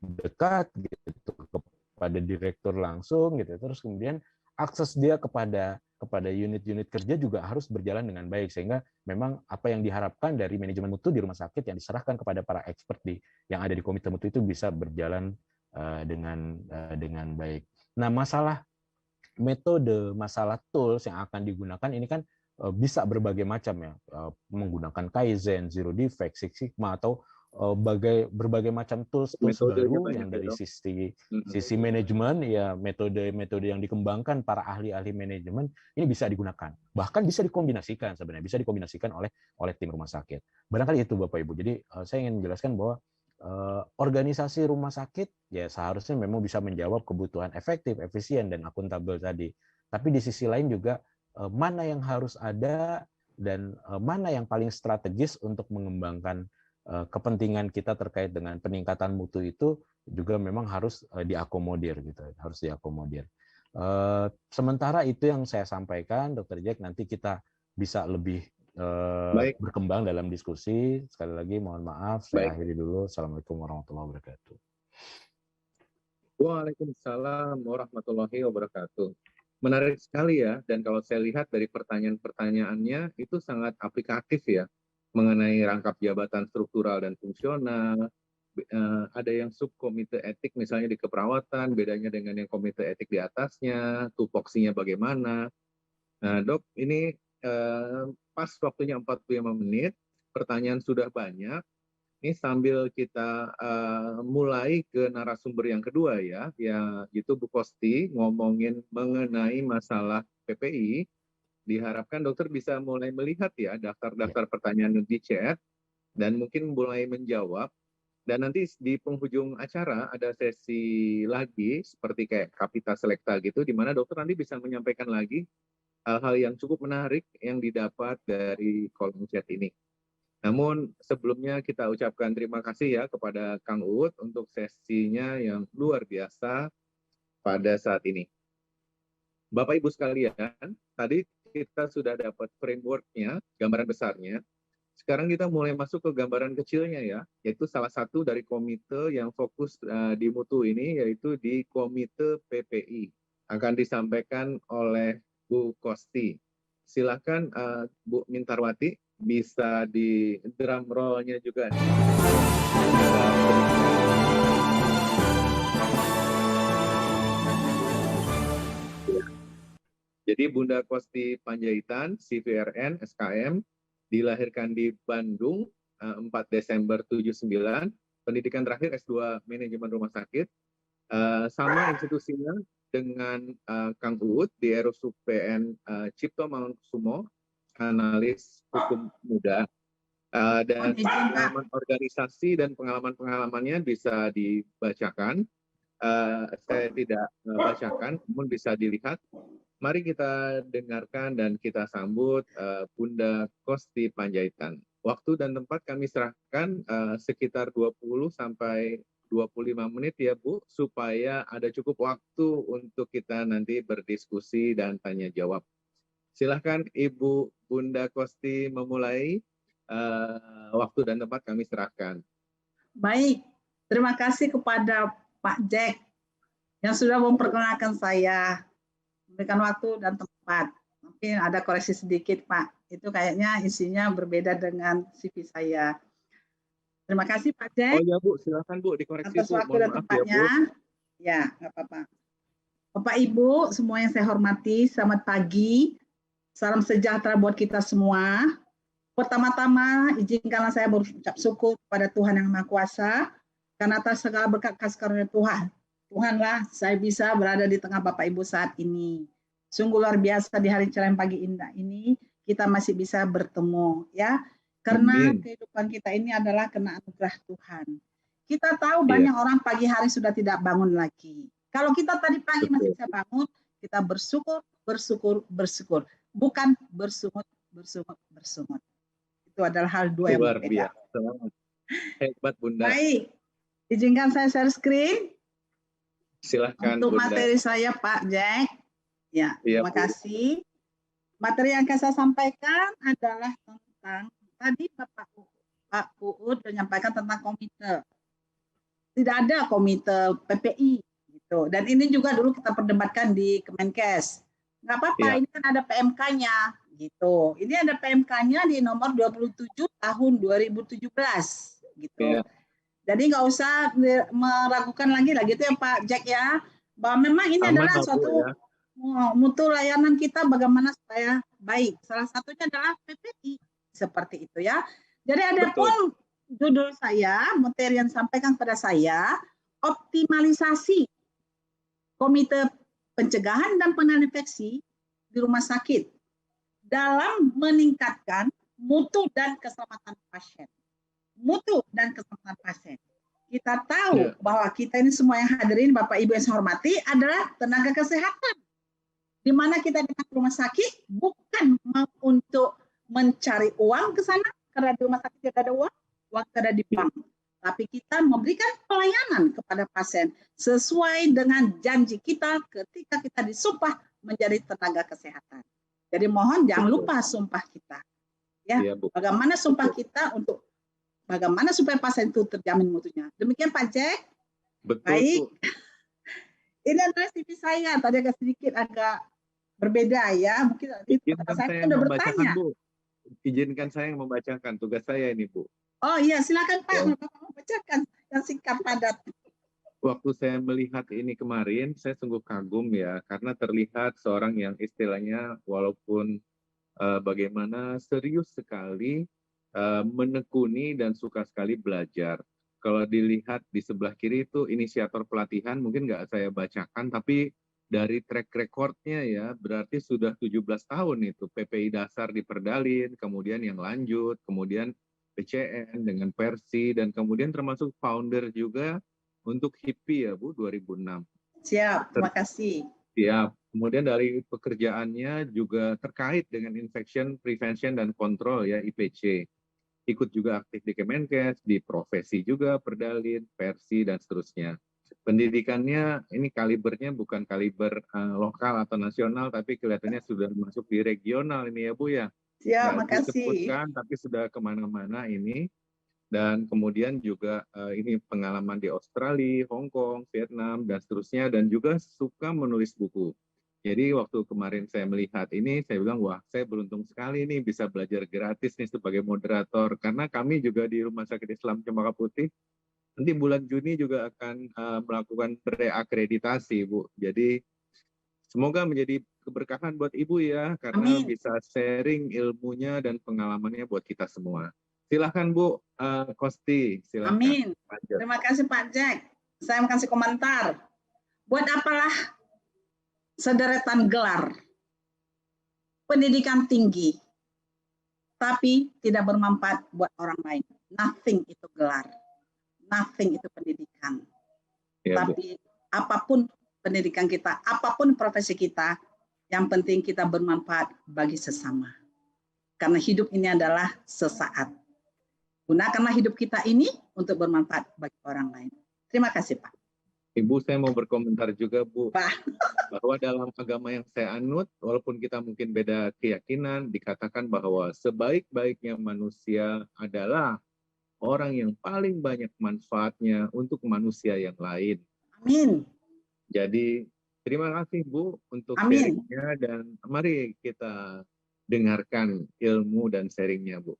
dekat, gitu, kepada direktur langsung, gitu. Terus kemudian akses dia kepada unit-unit kerja juga harus berjalan dengan baik, sehingga memang apa yang diharapkan dari manajemen mutu di rumah sakit yang diserahkan kepada para expert yang ada di komite mutu itu bisa berjalan dengan baik. Nah, masalah metode, masalah tools yang akan digunakan ini kan bisa berbagai macam ya, menggunakan Kaizen, Zero Defect, Six Sigma, atau berbagai macam tools baru yang dari sisi manajemen ya, metode yang dikembangkan para ahli-ahli manajemen ini bisa digunakan, bahkan bisa dikombinasikan sebenarnya, bisa dikombinasikan oleh tim rumah sakit. Barangkali itu Bapak Ibu. Jadi saya ingin menjelaskan bahwa organisasi rumah sakit ya seharusnya memang bisa menjawab kebutuhan efektif, efisien, dan akuntabel tadi. Tapi di sisi lain juga mana yang harus ada dan mana yang paling strategis untuk mengembangkan kepentingan kita terkait dengan peningkatan mutu itu juga memang harus diakomodir gitu, harus diakomodir. Sementara itu yang saya sampaikan, Dr. Jack, nanti kita bisa lebih berkembang dalam diskusi. Sekali lagi mohon maaf, saya akhiri dulu. Assalamualaikum warahmatullahi wabarakatuh. Waalaikumsalam warahmatullahi wabarakatuh. Menarik sekali ya, dan kalau saya lihat dari pertanyaan-pertanyaannya itu sangat aplikatif ya, mengenai rangkap jabatan struktural dan fungsional. Ada yang subkomite etik misalnya di keperawatan, bedanya dengan yang komite etik di atasnya, tupoksinya bagaimana. Nah dok, ini pas waktunya 45 menit, pertanyaan sudah banyak. Ini sambil kita mulai ke narasumber yang kedua ya itu Bu Kosti ngomongin mengenai masalah PPI. Diharapkan dokter bisa mulai melihat ya daftar-daftar pertanyaan di chat dan mungkin mulai menjawab. Dan nanti di penghujung acara ada sesi lagi seperti kayak Kapita Selekta gitu, di mana dokter nanti bisa menyampaikan lagi hal-hal yang cukup menarik yang didapat dari kolom chat ini. Namun sebelumnya kita ucapkan terima kasih ya kepada Kang Uut untuk sesinya yang luar biasa pada saat ini. Bapak Ibu sekalian, tadi kita sudah dapat framework-nya, gambaran besarnya. Sekarang kita mulai masuk ke gambaran kecilnya ya, yaitu salah satu dari komite yang fokus di mutu ini, yaitu di komite PPI. Akan disampaikan oleh Bu Kosti. Silakan Bu Mintarwati, bisa di drum roll-nya juga nih. Jadi Bunda Kosti Panjaitan, CVRN, SKM, dilahirkan di Bandung 4 Desember 79, pendidikan terakhir S2 Manajemen Rumah Sakit, sama institusinya dengan Kang Uut di RSUPN Cipto Mangunkusumo, analis hukum muda, dan pengalaman organisasi dan pengalaman-pengalamannya bisa dibacakan. Saya tidak bacakan, namun bisa dilihat. Mari kita dengarkan dan kita sambut Bunda Kosti Panjaitan. Waktu dan tempat kami serahkan sekitar 20 sampai 25 menit ya Bu, supaya ada cukup waktu untuk kita nanti berdiskusi dan tanya jawab. Silahkan Ibu Bunda Kosti memulai, waktu dan tempat kami serahkan. Baik, terima kasih kepada Pak Jack yang sudah memperkenalkan saya, memberikan waktu dan tempat. Mungkin ada koreksi sedikit Pak, itu kayaknya isinya berbeda dengan CV saya. Terima kasih Pak Jack. Oh ya Bu, silakan Bu dikoreksi atas Bu. waktu dan tempatnya. Ya, nggak apa-apa. Bapak Ibu, semua yang saya hormati, selamat pagi. Salam sejahtera buat kita semua. Pertama-tama, izinkanlah saya berucap syukur kepada Tuhan Yang Maha Kuasa, karena atas segala berkat kasih karunia Tuhan. Tuhanlah saya bisa berada di tengah Bapak Ibu saat ini. Sungguh luar biasa di hari cerah pagi indah ini, kita masih bisa bertemu. Ya, karena kehidupan kita ini adalah kena anugerah Tuhan. Kita tahu banyak orang pagi hari sudah tidak bangun lagi. Kalau kita tadi pagi masih bisa bangun, kita bersyukur, bersyukur, bersyukur. Bukan bersungut, bersungut, bersungut. Itu adalah hal dua yang berbeda. Hebat Bunda. Baik, izinkan saya share screen. Silahkan untuk Bunda. Materi saya Pak Jack. Ya, terima kasih. Materi yang akan saya sampaikan adalah tentang, tadi Pak Uut menyampaikan tentang komite. Tidak ada komite PPI gitu. Dan ini juga dulu kita perdebatkan di Kemenkes. Nggak apa-apa, ini kan ada PMK-nya gitu. Ini ada PMK-nya di nomor 27 tahun 2017 gitu. Jadi nggak usah meragukan lagi gitu ya Pak Jack ya, bahwa memang ini adalah suatu mutu layanan kita bagaimana supaya baik. Salah satunya adalah PPI seperti itu ya. Jadi ada pun judul saya, materi yang disampaikan pada saya, optimalisasi Komite Pencegahan dan Penanganan Infeksi di rumah sakit dalam meningkatkan mutu dan keselamatan pasien. Mutu dan keselamatan pasien. kita tahu bahwa kita ini semua yang hadirin, Bapak Ibu yang saya hormati, adalah tenaga kesehatan. Di mana kita datang ke rumah sakit bukan untuk mencari uang ke sana, karena di rumah sakit tidak ada uang ada di bank. Tapi kita memberikan pelayanan kepada pasien sesuai dengan janji kita ketika kita disumpah menjadi tenaga kesehatan. Jadi mohon jangan lupa sumpah kita. Ya, bagaimana sumpah kita untuk bagaimana supaya pasien itu terjamin mutunya. Demikian Pak Jack. Betul. Baik. Ini adalah CV saya, tadi agak berbeda ya. Mungkin izinkan saya membacakan, Bu. Izinkan saya membacakan tugas saya ini, Bu. Oh iya, silakan Pak. Bapak membacakan yang singkat padat. Waktu saya melihat ini kemarin, saya sungguh kagum ya, karena terlihat seorang yang istilahnya walaupun bagaimana serius sekali menekuni dan suka sekali belajar. Kalau dilihat di sebelah kiri itu inisiator pelatihan, mungkin nggak saya bacakan, tapi dari track recordnya ya, berarti sudah 17 tahun itu PPI dasar di Perdalin, kemudian yang lanjut, kemudian PCN dengan Persi, dan kemudian termasuk founder juga untuk HIPI ya Bu, 2006. Siap, terima kasih. Siap. Kemudian dari pekerjaannya juga terkait dengan infection prevention dan control ya, IPC. Ikut juga aktif di Kemenkes, di profesi juga, Perdalin, Persi, dan seterusnya. Pendidikannya ini kalibernya bukan kaliber lokal atau nasional, tapi kelihatannya sudah masuk di regional ini ya Bu ya. Siap, makasih. Disebutkan, tapi sudah kemana-mana ini. Dan kemudian juga ini pengalaman di Australia, Hong Kong, Vietnam, dan seterusnya. Dan juga suka menulis buku. Jadi waktu kemarin saya melihat ini, saya bilang, wah saya beruntung sekali nih bisa belajar gratis nih sebagai moderator. Karena kami juga di Rumah Sakit Islam Cempaka Putih, nanti bulan Juni juga akan melakukan reakreditasi, Bu. Jadi semoga menjadi keberkahan buat Ibu ya, karena bisa sharing ilmunya dan pengalamannya buat kita semua. Silahkan Bu, Kosti. Silahkan. Amin. Terima kasih Pak Jack. Saya mau kasih komentar. Buat apalah sederetan gelar pendidikan tinggi, tapi tidak bermanfaat buat orang lain. Nothing itu gelar, nothing itu pendidikan. Ya, tapi Bu, apapun pendidikan kita, apapun profesi kita, yang penting kita bermanfaat bagi sesama. Karena hidup ini adalah sesaat. Gunakanlah hidup kita ini untuk bermanfaat bagi orang lain. Terima kasih Pak. Ibu, saya mau berkomentar juga, Bu. Pak. Bahwa dalam agama yang saya anut, walaupun kita mungkin beda keyakinan, dikatakan bahwa sebaik-baiknya manusia adalah orang yang paling banyak manfaatnya untuk manusia yang lain. Amin. Jadi, terima kasih, Bu, untuk sharingnya, dan mari kita dengarkan ilmu dan sharingnya, Bu.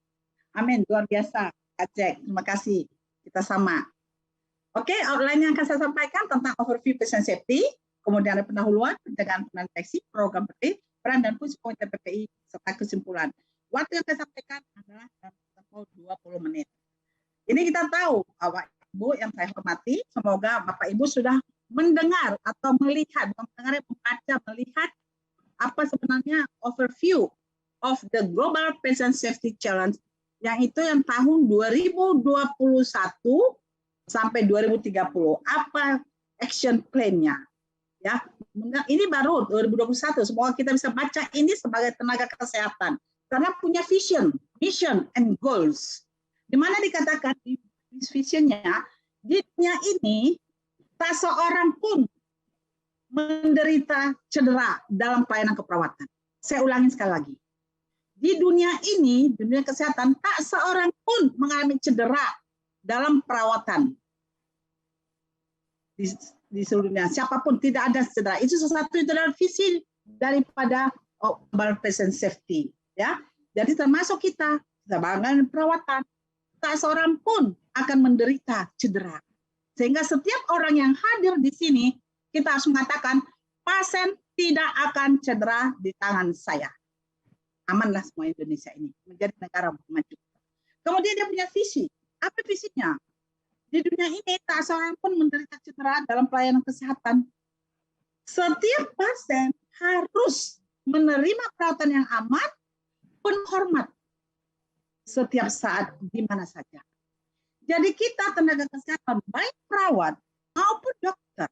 Amin, luar biasa, Kak Jack. Terima kasih. Kita sama. Oke, outline yang akan saya sampaikan tentang overview patient safety, kemudian ada pendahuluan, pencegahan infeksi, program PPI, peran dan fungsi komite PPI, serta kesimpulan. Waktu yang saya sampaikan adalah dalam tempo 20 menit. Ini kita tahu, Bapak Ibu yang saya hormati, semoga Bapak Ibu sudah mendengar atau melihat, membaca, melihat apa sebenarnya overview of the Global Patient Safety Challenge, yang itu yang tahun 2021 sampai 2030. Apa action plan-nya? Ya, ini baru 2021. Semoga kita bisa baca ini sebagai tenaga kesehatan karena punya vision, mission, and goals. Di mana dikatakan di visionnya, di dunia ini tak seorang pun menderita cedera dalam pelayanan keperawatan. Saya ulangi sekali lagi. Di dunia ini, dunia kesehatan, tak seorang pun mengalami cedera dalam perawatan di seluruh dunia. Siapapun tidak ada cedera. Itu sesuatu itu adalah visi daripada Global Patient Safety. Ya, jadi termasuk kita sebagai perawatan, tak seorang pun akan menderita cedera. Sehingga setiap orang yang hadir di sini kita harus mengatakan pasien tidak akan cedera di tangan saya. Amanlah semua Indonesia ini menjadi negara maju. Kemudian dia punya visi. Apa visinya? Di dunia ini tak seorang pun menderita cedera dalam pelayanan kesehatan. Setiap pasien harus menerima perawatan yang aman, penuh hormat setiap saat di mana saja. Jadi kita tenaga kesehatan, baik perawat maupun dokter,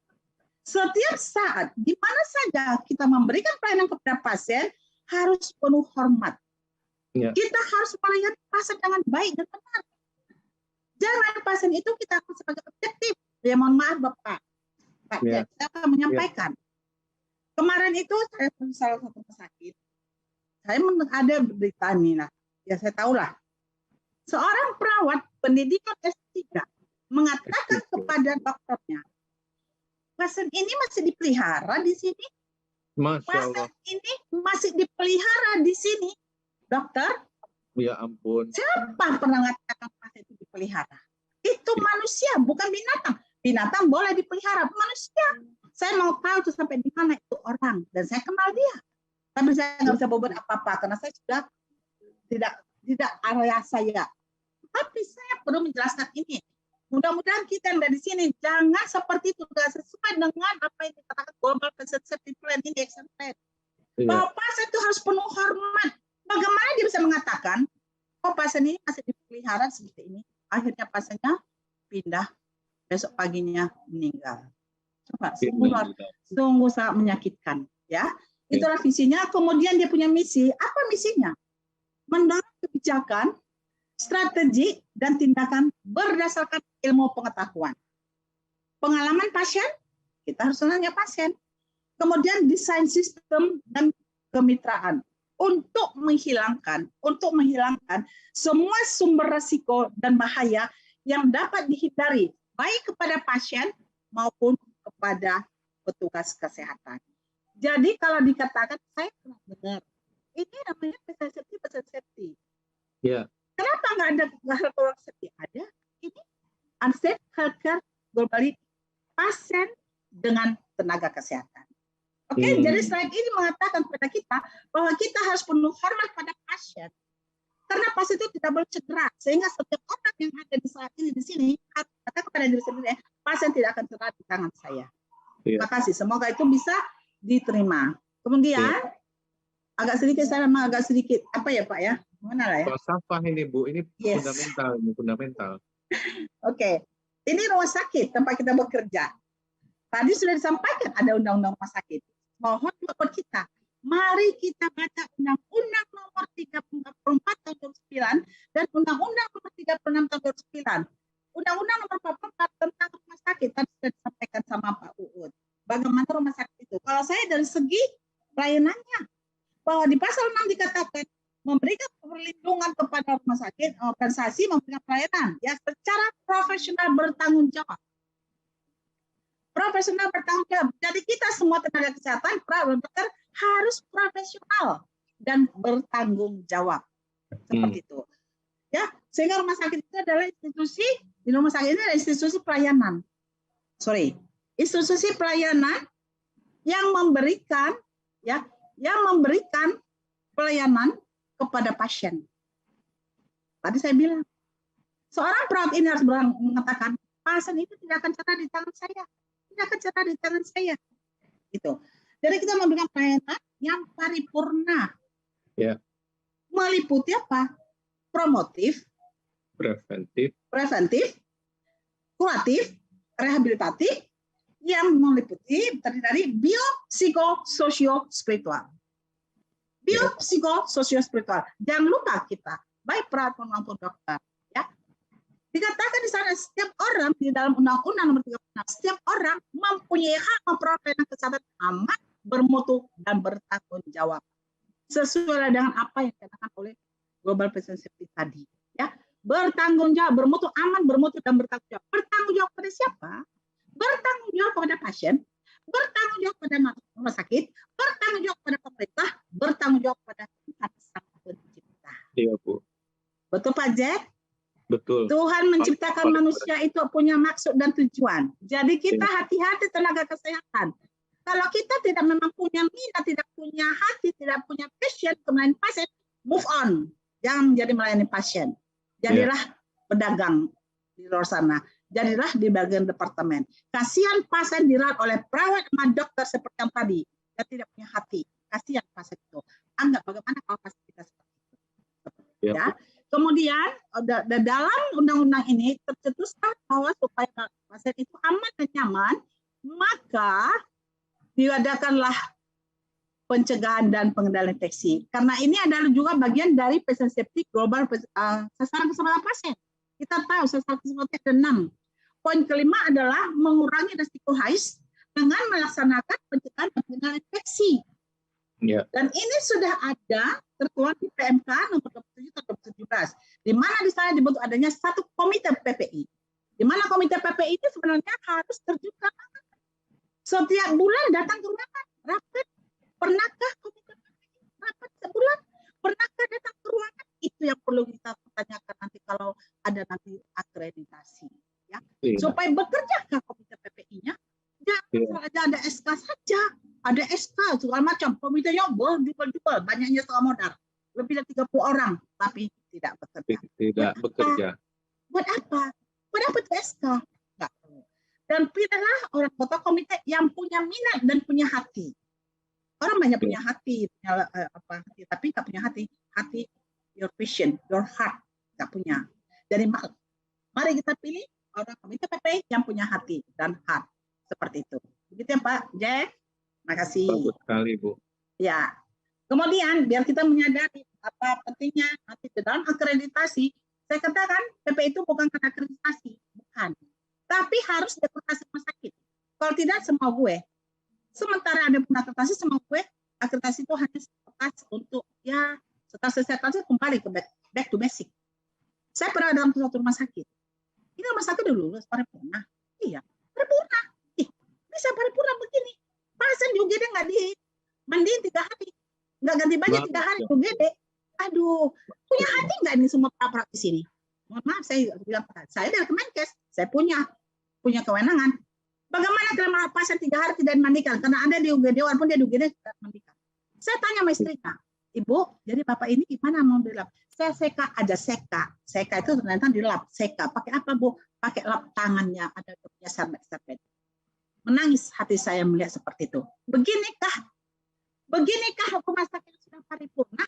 setiap saat, di mana saja kita memberikan pelayanan kepada pasien, harus penuh hormat. Kita harus melayani pasien dengan baik dan benar. Jangan pasien itu kita akan sebagai objektif. Ya mohon maaf Bapak, Pak, saya akan menyampaikan. Kemarin itu saya pergi salah satu rumah sakit. Saya ada berita nih lah. Ya saya tahu lah. Seorang perawat pendidikan S3 mengatakan kepada dokternya, pasien ini masih dipelihara di sini. Pasien ini masih dipelihara di sini, dokter. Ya ampun. Siapa pernah mengatakan pasien itu dipelihara? Itu manusia, bukan binatang. Binatang boleh dipelihara, manusia. Saya mau tahu tuh sampai di mana itu orang, dan saya kenal dia. Tapi saya nggak bisa berbuat apa-apa karena saya sudah tidak area saya. Tapi saya perlu menjelaskan ini. Mudah-mudahan kita yang dari sini jangan seperti itu, tidak sesuai dengan apa yang dikatakan Global Patient Safety Plan ini, Action Plan. Bahwa pasien itu harus penuh hormat. Bagaimana dia bisa mengatakan, oh pasien ini masih dipelihara seperti ini, akhirnya pasiennya pindah, besok paginya meninggal. Coba, sungguh sangat menyakitkan, ya. Itulah visinya. Kemudian dia punya misi. Apa misinya? Mendorong kebijakan, strategi, dan tindakan berdasarkan ilmu pengetahuan. Pengalaman pasien, kita harus nanya pasien. Kemudian desain sistem dan kemitraan untuk menghilangkan semua sumber risiko dan bahaya yang dapat dihindari baik kepada pasien maupun kepada petugas kesehatan. Jadi kalau dikatakan, saya pernah dengar, ini namanya patient safety. Ya. Kenapa nggak ada global safety? Ada. Ini unsafe healthcare globally, pasien dengan tenaga kesehatan. Oke, jadi slide ini mengatakan kepada kita bahwa kita harus penuh hormat pada pasien. Karena pasien itu tidak boleh cedera, sehingga setiap orang yang ada di saat ini di sini, kata kepada diri sendiri, pasien tidak akan cedera di tangan saya. Terima kasih. Semoga itu bisa diterima. Kemudian agak sedikit apa ya Pak ya? Mana lah ya? Falsafah ini Bu, ini fundamental. Oke. Ini rumah sakit tempat kita bekerja. Tadi sudah disampaikan ada undang-undang rumah sakit. Mohon buat kita, mari kita baca Undang-Undang Nomor 34 Tahun 2009 dan Undang-Undang Nomor 36 Tahun 2009. Undang-Undang Nomor 44 tentang rumah sakit tadi sudah disampaikan sama Pak Uud. Bagaimana rumah sakit itu? Kalau saya dari segi pelayanannya, bahwa di pasal 6 dikatakan memberikan perlindungan kepada rumah sakit, organisasi memberikan pelayanan ya secara profesional bertanggung jawab. Profesional bertanggung jawab. Jadi kita semua tenaga kesehatan, perawat, dokter harus profesional dan bertanggung jawab. Seperti itu. Ya, sehingga rumah sakit itu adalah institusi, di rumah sakit ini adalah institusi pelayanan. Institusi pelayanan yang memberikan pelayanan kepada pasien. Tadi saya bilang, seorang perawat ini harus mengatakan, pasien itu tidak akan cedera di tangan saya. Tidak akan cedera di tangan saya. Gitu. Jadi kita memberikan pelayanan yang paripurna. Ya. Meliputi apa? Promotif, preventif, kuratif, rehabilitatif, yang meliputi terdiri dari biopsikososio-spiritual. Biopsikososio-spiritual. Jangan lupa kita, baik perawat maupun dokter. Ya. Dikatakan di sana setiap orang di dalam Undang-Undang Nomor 36, setiap orang mempunyai hak memperoleh pelayanan kesehatan aman, bermutu, dan bertanggung jawab. Sesuai dengan apa yang dikatakan oleh Global Patient Safety tadi. Ya. Bertanggung jawab, bermutu, aman, bermutu, dan bertanggung jawab. Bertanggung jawab pada siapa? Bertanggung jawab kepada pasien, bertanggung jawab pada rumah sakit, bertanggung jawab pada pemerintah, bertanggung jawab pada Tuhan Sang Pencipta. Iya, Bu. Betul Pak Jack? Betul. Tuhan menciptakan manusia itu punya maksud dan tujuan. Jadi kita hati-hati tenaga kesehatan. Kalau kita tidak memang punya minat, tidak punya hati, tidak punya passion melayani pasien, move on. Jangan menjadi melayani pasien. Jadilah pedagang di luar sana. Jadilah di bagian departemen. Kasihan pasien dirawat oleh perawat sama dokter seperti yang tadi. Yang tidak punya hati. Kasihan pasien itu. Anggap bagaimana kalau pasien kita seperti itu. Ya. kemudian dalam undang-undang ini tercetuskan bahwa supaya pasien itu aman dan nyaman, maka diadakanlah pencegahan dan pengendalian infeksi. Karena ini adalah juga bagian dari patient safety global, sasaran keselamatan pasien. Kita tahu sasaran keselamatan ada 6. Poin kelima adalah mengurangi risiko HAIS dengan melaksanakan pencegahan dan pengendalian infeksi. Ya. Dan ini sudah ada tertuang di PMK nomor 27 tahun 2017, di mana di sana dibentuk adanya satu komite PPI. Di mana komite PPI itu sebenarnya harus terjun ke lapangan. Setiap bulan datang ke ruangan, rapat. Pernahkah komite PPI rapat sebulan? Pernahkah datang ke ruangan? Itu yang perlu kita tanyakan nanti kalau ada nanti akreditasi. Ya. Supaya bekerjakah komite PPI-nya? Jangan saja ada SK saja. Ada SK segala macam, komitenya berjual-jual, banyaknya soal modal, lebih dari 30 orang, tapi tidak bekerja. Tidak bekerja. Buat apa? Buat apa itu SK? Enggak perlu. Dan pilihlah orang kota komite yang punya minat dan punya hati. Orang banyak punya hati, punya hati, tapi nggak punya hati. Hati, your vision, your heart, nggak punya. Jadi mari kita pilih orang komite PPI yang punya hati dan heart, seperti itu. Begitu ya Pak Jack. Terima kasih. Bagus sekali, Bu. Ya. Kemudian biar kita menyadari apa pentingnya nanti dalam akreditasi, saya katakan PPI itu bukan karena akreditasi, bukan. Tapi harus akreditasi rumah sakit. Kalau tidak semua gue. Sementara ada pun akreditasi semua gue, akreditasi itu hanya sebatas untuk ya setelah selesai akreditasi kembali ke back to basic. Saya pernah dalam suatu rumah sakit. Ini rumah sakit dulu lulus paripurna. Iya, paripurna. Bisa paripurna begini. Pasien di UGD nggak dimandiin 3 hari, nggak ganti baju 3 hari di UGD. Aduh, punya hati nggak ini semua praktis ini? Mohon maaf, saya bilang saya dari Kemenkes, saya punya kewenangan. Bagaimana kalau pasien 3 hari tidak dimandikan? Karena ada di UGD, walaupun dia di UGD tidak dimandikan. Saya tanya sama istrinya, Ibu, jadi Bapak ini gimana mau di lab? Saya seka aja, seka itu ternyata di lab, seka. Pakai apa Bu? Pakai lap tangannya, ada punya serbet. Menangis hati saya melihat seperti itu. Beginikah rumah sakit sudah paripurna?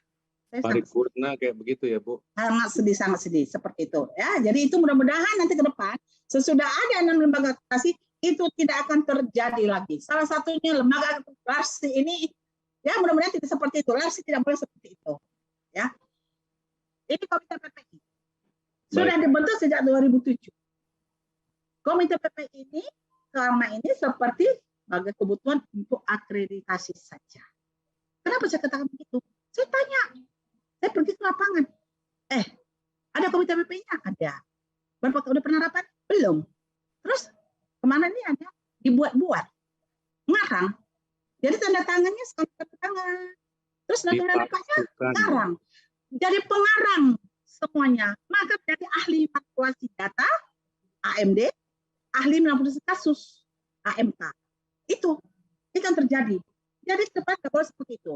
Paripurna kayak begitu ya, Bu? Sangat sedih seperti itu. Ya, jadi itu mudah-mudahan nanti ke depan sesudah ada 6 lembaga akreditasi itu tidak akan terjadi lagi. Salah satunya lembaga LARSI ini, ya mudah-mudahan tidak seperti itu. LARSI tidak boleh seperti itu. Ya, ini komite PPI sudah dibentuk sejak 2007. Komite PPI ini selama ini seperti sebagai kebutuhan untuk akreditasi saja. Kenapa saya katakan begitu? Saya tanya, saya pergi ke lapangan. Ada komite PPI-nya? Ada. Udah pernah rapat? Belum. Terus kemana nih ada? Dibuat-buat. Ngarang. Jadi tanda tangannya sekali tanda tangan. Terus nanti rapatnya ngarang. Jadi pengarang semuanya. Maka jadi ahli manipulasi data, AMD, ahli menangani kasus AMK. Itu yang terjadi. Jadi cepat nggak boleh seperti itu.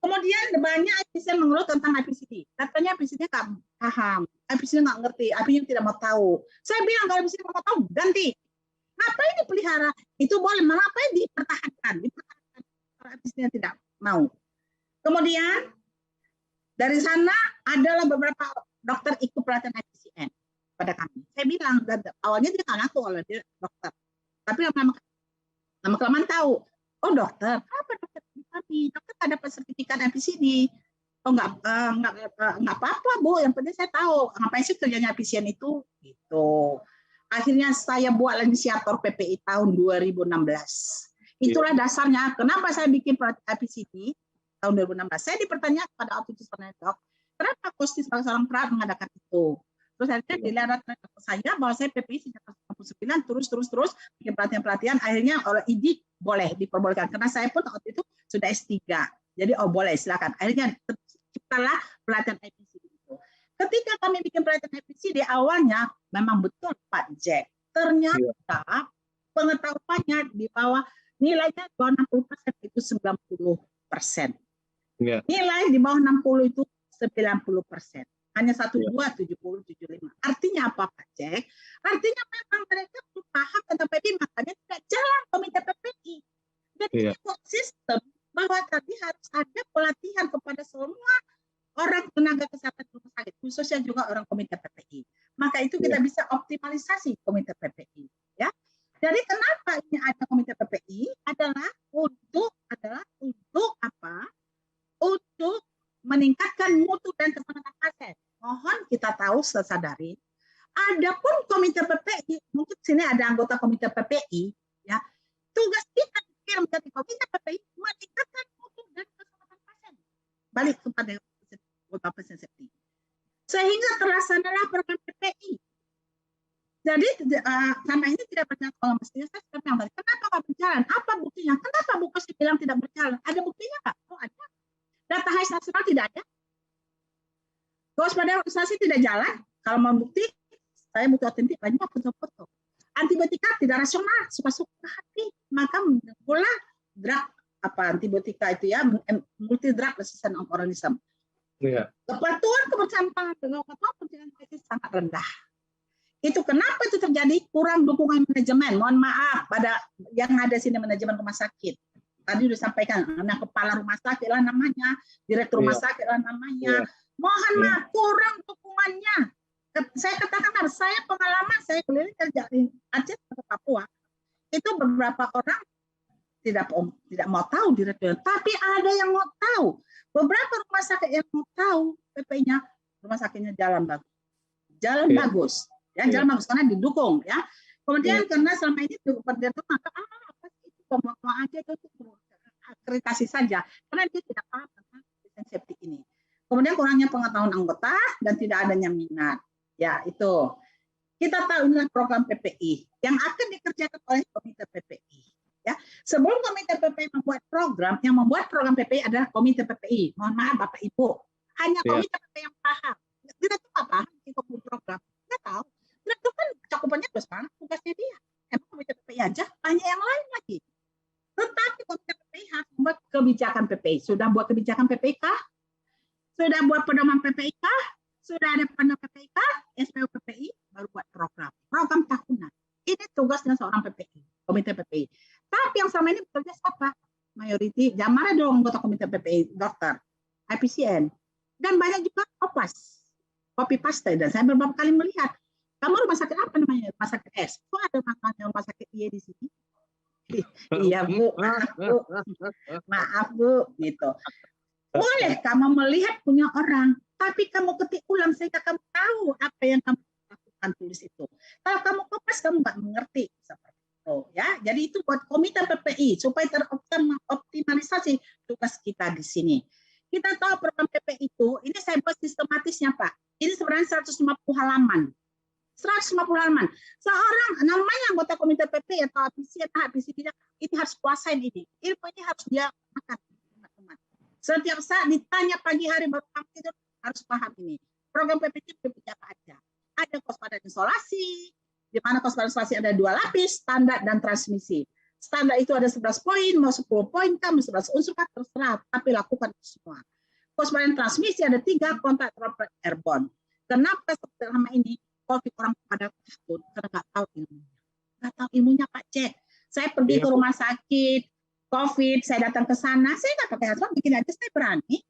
Kemudian banyak IPC mengeluh tentang IPCD. Katanya IPCD nggak paham, IPCD nggak ngerti, IPCD tidak mau tahu. Saya bilang kalau IPCD mau tahu, ganti. Ngapain dipelihara? Itu boleh, ngapain dipertahankan? Kalau IPCD tidak mau. Kemudian dari sana adalah beberapa dokter ikut pelatihan IPCN pada kami. Saya bilang, awalnya dia nggak ngaku kalau dia dokter. Tapi lama-kelamaan tahu, oh dokter, apa dokter kami? Dokter ada sertifikat IPCD. Oh nggak apa-apa Bu, yang penting saya tahu ngapain sih kerjanya IPCN itu. Gitu. Akhirnya saya buat inisiator PPI tahun 2016. Itulah dasarnya. Kenapa saya bikin IPCD tahun 2016? Saya dipertanya pada waktu itu dok, kenapa Kosti sebagai seorang perawat mengadakan itu? Terus akhirnya dilihat saya bahwa saya PPI sejak tahun 1999 terus bikin pelatihan. Akhirnya oleh ID boleh diperbolehkan karena saya pun waktu itu sudah S3. Jadi boleh silakan. Akhirnya terciptalah pelatihan IPCD itu. Ketika kami bikin pelatihan IPCD awalnya memang betul Pak Jack. Ternyata pengetahuannya di bawah nilainya di bawah 60% itu 90%. Nilai di bawah 60 itu 90%. Hanya 12, 70, 75. Artinya apa Pak Jack? Artinya memang mereka belum paham tentang PPI, makanya tidak jalan komite PPI. Jadi sistem bahwa tadi harus ada pelatihan kepada semua orang tenaga kesehatan rumah sakit, khususnya juga orang komite PPI. Maka itu kita bisa optimalisasi komite PPI. Ya, jadi kenapa ini ada komite PPI adalah untuk apa? Untuk meningkatkan mutu dan keselamatan pasien. Mohon kita tahu sadari. Adapun komite PPI, mungkin sini ada anggota komite PPI, ya. Tugas kita menjadi komite PPI meningkatkan mutu dan keselamatan pasien. Balik kepada Bapak Safety. Sehingga terlaksanalah program PPI. Jadi karena ini tidak berjalan kalau mestinya saya sudah bilang tadi, kenapa nggak berjalan? Apa buktinya? Kenapa Bu Kosi bilang tidak berjalan? Ada buktinya nggak? Oh ada. Data HIS nasional tidak ada. Kewaspadaan organisasi tidak jalan. Kalau mau bukti, saya butuh otentik banyak foto-foto. Antibiotika tidak rasional, suka-suka hati. Maka mulai drug antibiotika itu ya, multi drug resistant organism. Ya. Kepatuhan kepercayaan pencegahan infeksi sangat rendah. Itu kenapa itu terjadi? Kurang dukungan manajemen. Mohon maaf pada yang ada sini manajemen rumah sakit. Tadi sudah sampaikan, kepala rumah sakit lah namanya, direktur rumah sakit lah namanya. Mohon maaf, kurang dukungannya. Saya katakan, saya pengalaman saya keliling kerja di Aceh ke Papua, itu beberapa orang tidak mau tahu direktur, tapi ada yang mau tahu. Beberapa rumah sakit yang mau tahu PP-nya, rumah sakitnya jalan bagus. Jalan bagus. Ya, jalan bagus karena didukung ya. Kemudian karena selama ini itu maka apa sih itu mau aja itu akreditasi saja karena dia tidak paham tentang safety ini. Kemudian kurangnya pengetahuan anggota dan tidak adanya minat. Ya, itu. Kita tahu inilah program PPI yang akan dikerjakan oleh komite PPI. Ya, sebelum komite PPI membuat program, yang membuat program PPI adalah komite PPI. Mohon maaf Bapak Ibu, hanya komite PPI yang paham. Kita tuh apa? Kita program, nggak tahu. Itu kan cakupannya terus mana tugasnya dia. Emang komite PPI aja, banyak yang lain lagi. Tetapi komite PPI harus membuat kebijakan PPI. Sudah buat kebijakan PPI kah? Sudah buat pedoman PPI kah? Sudah ada pedoman PPI kah? SPO PPI baru buat program tahunan. Ini tugasnya seorang PPI, komite PPI. Tapi yang selama ini bekerja siapa? Mayoriti, jangan dong anggota komite PPI, dokter, IPCN, dan banyak juga OPAS, copy paste. Dan saya beberapa kali melihat, kamu rumah sakit apa namanya? Rumah sakit S. Kok ada makanya rumah sakit Y di sini? Iya Bu, maaf Bu, gitu. Boleh kamu melihat punya orang, tapi kamu ketik ulang sehingga kamu tahu apa yang kamu lakukan tulis itu. Kalau kamu kopas kamu nggak mengerti seperti itu, ya. Jadi itu buat komite PPI supaya teroptimalisasi tugas kita di sini. Kita tahu program PPI itu, ini saya buat sistematisnya Pak. Ini sebenarnya 150 halaman. 150 halaman. Seorang namanya anggota komite PPI atau APC tidak, ini harus kuasain ini. Ilmu ini harus dia makan. Setiap saat ditanya pagi hari baru kamu itu harus paham ini. Program PPI itu apa aja? Ada kewaspadaan isolasi, di mana kewaspadaan isolasi ada 2 lapis, standar dan transmisi. Standar itu ada 11 poin, mau 10 poin, kamu 11 unsur, terserah, tapi lakukan itu semua. Kewaspadaan transmisi ada 3, kontak droplet airborne. Kenapa selama ini COVID orang pada takut? Karena nggak tahu ilmunya. Nggak tahu ilmunya Pak Cek. Saya pergi ke rumah sakit, COVID, saya datang ke sana, saya nggak pakai hazmat, bikin aja saya berani.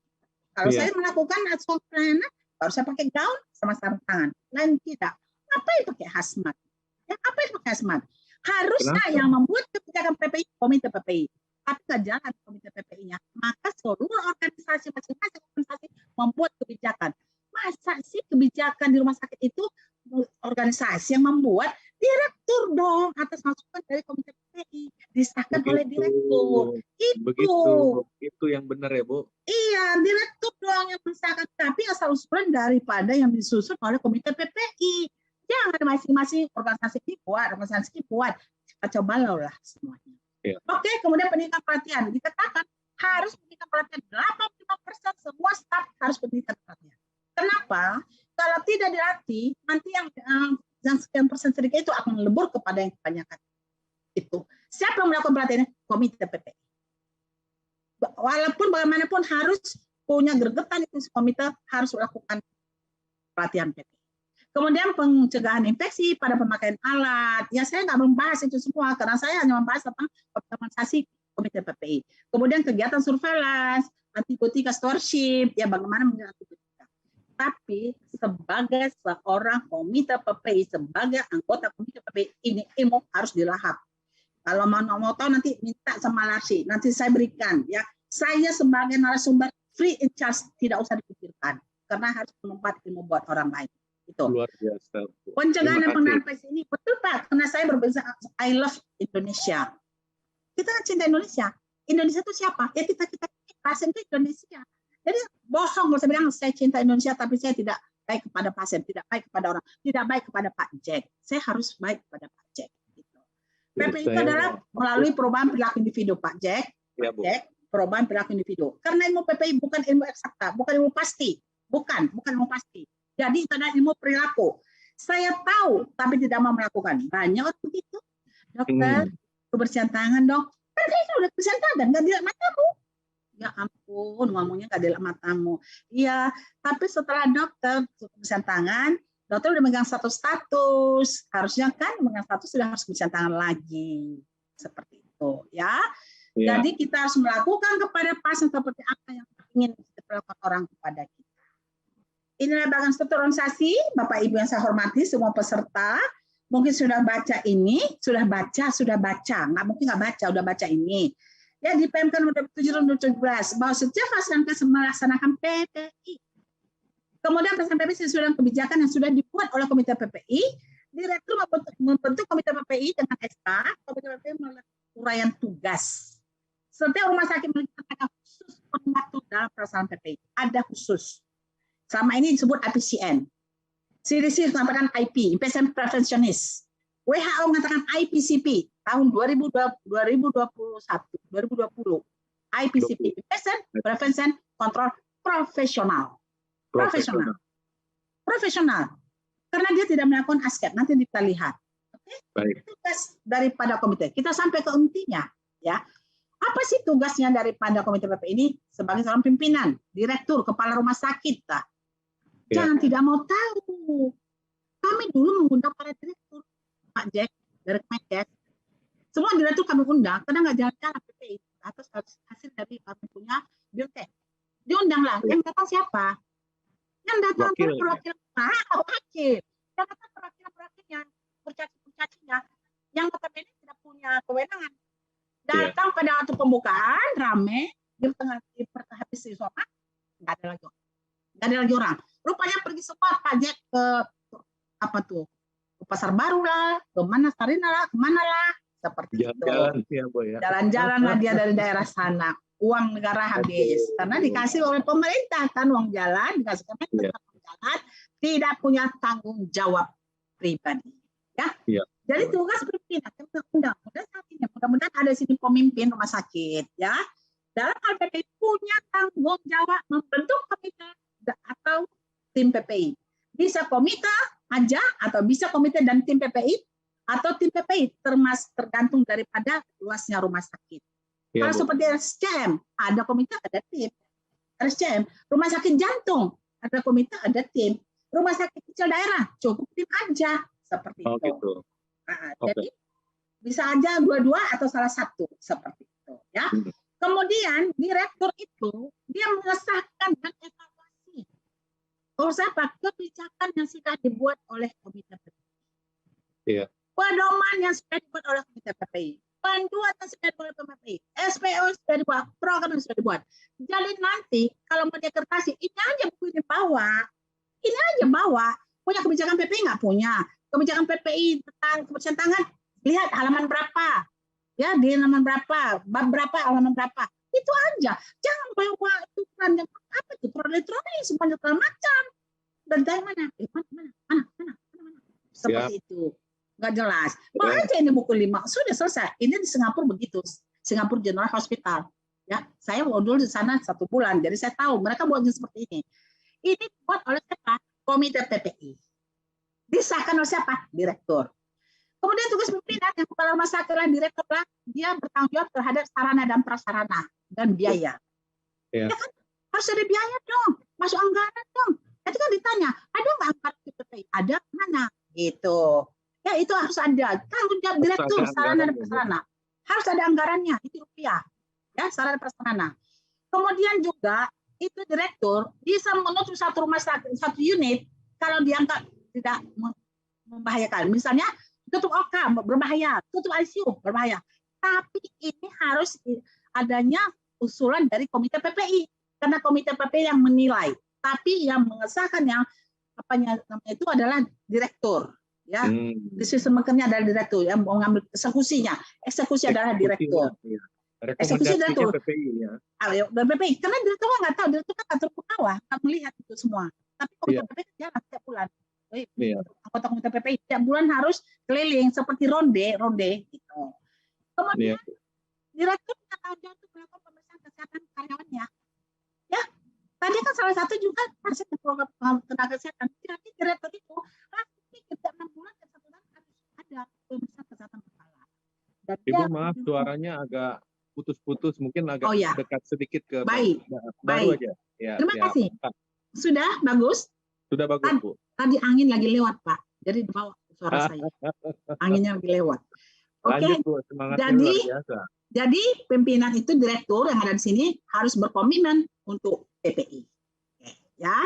Kalau saya melakukan hazmat pelayanan, baru saya pakai gaun sama sarung tangan. Lain tidak. Ngapain pakai hazmat? Ya, apa yang pakai hazmat? Harusnya yang membuat kebijakan PPI, komite PPI. Tapi nggak jalan komite PPI-nya. Maka seluruh organisasi, masing-masing organisasi membuat kebijakan. Masa sih kebijakan di rumah sakit itu organisasi yang membuat? Direktur dong, atas masukan dari komite PPI, disahkan oleh direktur. Itu yang benar ya Bu? Iya, direktur dong yang disahkan, tapi asal usulan daripada yang disusun oleh komite PPI. Jangan masing-masing organisasi buat, kacau balau lah semuanya. Ya. Oke, kemudian pendidikan pelatihan. Dikatakan harus pendidikan pelatihan, 85% semua staf harus pendidikan pelatihan. Kenapa? Kalau tidak dilatih, nanti yang sekian persen sedikit itu akan lebur kepada yang kebanyakan. Itu. Siapa yang melakukan pelatihan? Komite PPI. Walaupun bagaimanapun harus punya gregetan itu komite harus melakukan pelatihan PPI. Kemudian pencegahan infeksi pada pemakaian alat. Ya saya nggak membahas itu semua karena saya hanya membahas tentang optimalisasi Komite PPI. Kemudian kegiatan surveillance, antibiotika stewardship, ya bagaimana menjaga antibiotika. Tapi sebagai seorang komite PPI, sebagai anggota komite PPI, ini ilmu harus dilahap. Kalau mau tahu nanti minta sama Larsi, nanti saya berikan. Ya, saya sebagai narasumber free in charge, tidak usah dipikirkan, karena harus mengempat ilmu buat orang lain. Itu. Luar biasa. Pencegahan dan penanganan pes ini betul Pak, karena saya berbeza. I love Indonesia. Kita cinta Indonesia. Indonesia itu siapa? Ya kita pasien itu Indonesia. Jadi bohong kalau saya bilang saya cinta Indonesia, tapi saya tidak baik kepada pasien, tidak baik kepada orang, tidak baik kepada Pak Jack. Saya harus baik kepada Pak Jack. Gitu. PPI itu adalah melalui perubahan perilaku individu, Pak Jack. Ya, Pak Jack, perubahan perilaku individu. Karena ilmu PPI bukan ilmu eksakta, bukan ilmu pasti, bukan ilmu pasti. Jadi itu adalah ilmu perilaku. Saya tahu, tapi tidak mau melakukan. Banyak orang begitu. Dokter, kebersihan tangan dong. Kan saya sudah kebersihan tangan, nggak dilihat matamu. Ya ampun, ngomongnya nggak dilihat matamu. Iya, tapi setelah dokter kebersihan tangan, dokter udah megang status. Harusnya kan megang status sudah harus kebersihan tangan lagi. Seperti itu, ya. Jadi kita harus melakukan kepada pasien seperti apa yang ingin diperlakukan orang kepada kita. Inilah bagian struktur organisasi, Bapak Ibu yang saya hormati, semua peserta. Mungkin sudah baca ini, sudah baca, nggak mungkin nggak baca, udah baca ini. Ya di PMK nomor 7/2017 bahwa setiap fasilitas melaksanakan PPI. Kemudian pelaksanaan PPI sesuai dengan kebijakan yang sudah dibuat oleh Komite PPI. Direktur membentuk Komite PPI dengan SK. Komite PPI melakukan uraian tugas. Setiap rumah sakit memiliki tenaga khusus pembantu dalam pelaksanaan PPI. Ada khusus. Selama ini disebut IPCN. CDC mengatakan IP, Patient Preventionist. WHO mengatakan IPCP tahun 2020. IPCP, Patient Prevention Control Profesional. Karena dia tidak melakukan ASKEP, nanti kita lihat. Oke? Baik. Tugas daripada komite. Kita sampai ke intinya, ya. Apa sih tugasnya daripada komite PPI ini sebagai seorang pimpinan, direktur, kepala rumah sakit, tak? Jangan tidak mau tahu. Kami dulu mengundang para direktur, Pak Jack dari Kemenkes. Semua direktur kami undang, karena nggak jalan-jalan PPI atas hasil dari kami punya biotek. Diundanglah. Yang datang siapa? Yang datang perwakilan wakil. Yang datang perwakilan-perwakilannya, kurcaci-kurcacinya, yang notabene tidak punya kewenangan. Datang pada waktu pembukaan, rame, di tengah habis isoman, nggak ada lagi orang. Rupanya pergi semua pajak ke ke Pasar Baru lah, ke mana Sarina lah, kemana lah, seperti itu. Jalan-jalan lah dia dari daerah sana. Uang negara habis karena dikasih oleh pemerintah kan uang jalan, dikasih uang jalan, tidak punya tanggung jawab pribadi. Ya. Jadi tugas pimpinan mudah-mudahan ada sini pemimpin rumah sakit ya. Dalam hal PPI punya tanggung jawab membentuk komite atau tim PPI. Bisa komite aja atau bisa komite dan tim PPI atau tim PPI tergantung daripada luasnya rumah sakit. Kalau seperti RSCM ada komite ada tim. RSCM rumah sakit jantung ada komite ada tim. Rumah sakit kecil daerah cukup tim aja seperti itu. Gitu. Nah, jadi bisa aja dua-dua atau salah satu seperti itu ya. Kemudian direktur itu dia mengesahkan dan evaluasi kebijakan yang sudah dibuat oleh komite PPI. Pedoman yang sudah dibuat oleh komite PPI. Panduan yang sudah dibuat oleh PPI. SPO sudah dibuat, program yang sudah dibuat. Jadi nanti kalau mau dikertasi, ini aja buku ini bawa. Ini aja bawa. Punya kebijakan PPI nggak punya. Kebijakan PPI tentang kebersihan tangan, lihat halaman berapa. Ya, di halaman berapa, bab berapa, halaman berapa. Itu aja. Jangan bawa aturan yang apa itu, elektronik, semuanya segala macam. Dan dari mana? Mana? Seperti itu. Nggak jelas. Mau aja ini buku 5. Sudah selesai. Ini di Singapura begitu. Singapura General Hospital. Ya, saya dulu di sana 1 bulan. Jadi saya tahu mereka buatnya seperti ini. Ini dibuat oleh siapa? Komite PPI. Disahkan oleh siapa? Direktur. Kemudian tugas pimpinan yang kepala rumah sakit lah, direktur lah, dia bertanggung jawab terhadap sarana dan prasarana dan biaya. Ya kan? Harus ada biaya dong, masuk anggaran dong. Itu kan ditanya, ada nggak anggaran PPI? Ada mana? Gitu. Ya itu harus ada tanggung jawab direktur sarana dan prasarana. Harus ada anggarannya, itu rupiah. Ya, sarana prasarana. Kemudian juga itu direktur bisa menutup satu rumah sakit, satu unit kalau dianggap tidak membahayakan. Misalnya tutup OK berbahaya, tutup ICU berbahaya. Tapi ini harus adanya usulan dari komite PPI karena komite PPI yang menilai. Tapi yang mengesahkan yang namanya itu adalah direktur. Ya, decision maker-nya adalah direktur yang mengambil eksekusinya. Eksekusi adalah direktur. Ya. Eksekusi direktur. PPI ya. PPI karena direktur nggak tahu, direktur kan kantor pengawas nggak melihat itu semua. Tapi komite PPI jalan setiap bulan. Anggota komite PPI setiap bulan harus keliling seperti ronde gitu. Kemudian direktur punya tanggung jawab untuk melakukan pemeriksaan kesehatan karyawannya. Ya, tadi kan salah satu juga aset program tenaga kesehatan. Jadi direktur itu setiap 6 bulan dan 1 tahun harus ada pemeriksaan kesehatan kepala. Ibu maaf suaranya agak putus-putus, mungkin agak dekat sedikit ke baru aja. Ya, terima kasih. Sudah bagus? Sudah bagus, Bu. Tadi angin lagi lewat, Pak. Jadi di bawah suara saya. Anginnya lagi lewat. Oke. Jadi pimpinan itu direktur yang ada di sini harus berkomitmen untuk PPI. Ya,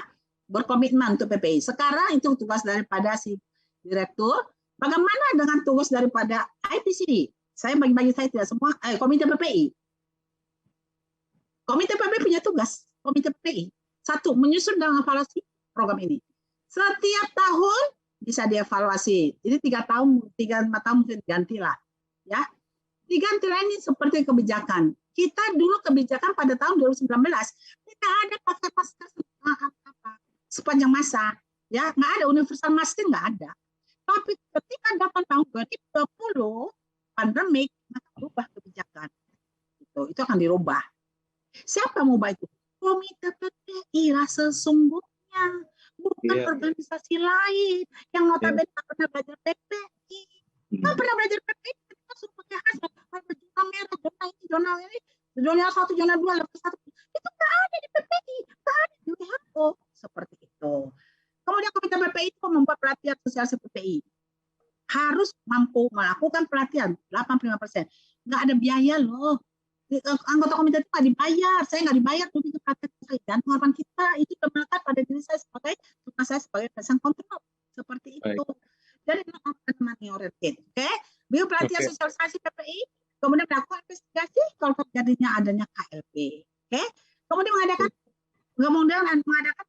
berkomitmen untuk PPI. Sekarang itu tugas daripada si direktur. Bagaimana dengan tugas daripada IPCD? Saya bagi-bagi saya tidak semua. Komite PPI. Komite PPI punya tugas. Komite PPI. 1, menyusun dan evaluasi program ini. Setiap tahun bisa dievaluasi. Jadi 3 tahun, 3-4 tahun mungkin digantilah. Ya, diganti lagi seperti kebijakan. Kita dulu kebijakan pada tahun 2019 tidak ada pakai masker sepanjang masa. Ya, nggak ada universal masker, nggak ada. Tapi ketika datang tahun 2020 pandemik, maka berubah kebijakan. Itu akan dirubah. Siapa mau ubah itu? Komite PPI lah sesungguhnya, bukan organisasi lain yang notabene tak pernah belajar PPI. Nggak pernah belajar PPI, kita suruh pakai hashtag zona merah, zona ini, zona 1, zona 2, level 1. Itu nggak ada di PPI, nggak ada di WHO. Seperti itu. Kemudian komite PPI itu membuat pelatihan sosialisasi PPI. Harus mampu melakukan pelatihan 85%. Nggak ada biaya loh. Anggota komite itu nggak dibayar. Saya nggak dibayar untuk itu pelatihan saya. Dan pengorbanan kita itu melekat pada diri saya sebagai tugas saya sebagai pasang kontrol. Seperti itu. Jadi money oriented. Oke. Beliau pelatihan sosialisasi PPI. Kemudian melakukan investigasi kalau terjadinya adanya KLP. Oke. Kemudian mengadakan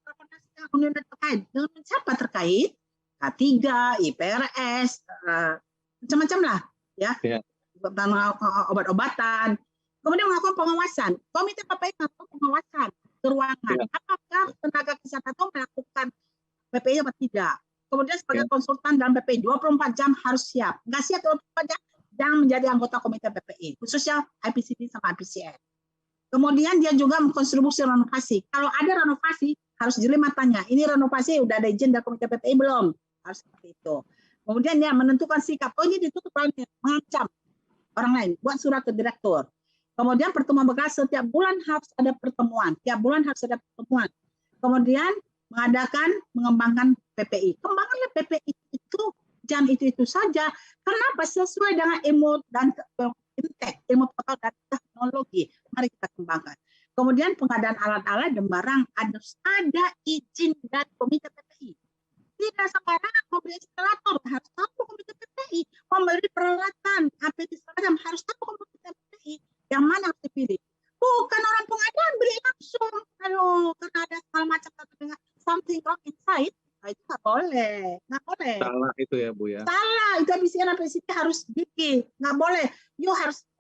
rakornas unit terkait. Dengan siapa terkait? K3, IPRS, macam-macam lah, ya. Obat-obatan. Kemudian melakukan pengawasan. Komite PPI melakukan pengawasan ke ruangan. Apakah tenaga kesehatan itu melakukan PPI atau tidak? Kemudian sebagai konsultan dalam PPI 24 jam harus siap. Nggak siap 24 jam, jangan menjadi anggota komite PPI, khususnya IPCD sama IPCN. Kemudian dia juga mengkontribusi renovasi. Kalau ada renovasi, harus jeli matanya. Ini renovasi udah ada izin dari komite PPI belum? Harus seperti itu. Kemudian dia menentukan sikap. Oh, ini ditutup mengancam orang lain. Buat surat ke direktur. Kemudian pertemuan berkala setiap bulan harus ada pertemuan. Tiap bulan harus ada pertemuan. Kemudian mengembangkan PPI. Kembangkanlah PPI itu, jangan itu saja. Kenapa? Sesuai dengan ilmu dan ilmu pengetahuan dan teknologi. Mari kita kembangkan. Kemudian pengadaan alat-alat dan barang harus ada izin dari komite PPI. Tidak sembarangan membeli instalator, harus tahu komite PPI. Membeli peralatan, APD seragam, harus tahu komite PPI. Yang mana harus dipilih? Bukan orang pengadaan beli langsung. Kalau karena ada segala macam dengan something wrong inside, itu nggak boleh. Nggak boleh. Salah itu ya, Bu ya? Salah, itu IPCN harus dikit. Nggak boleh.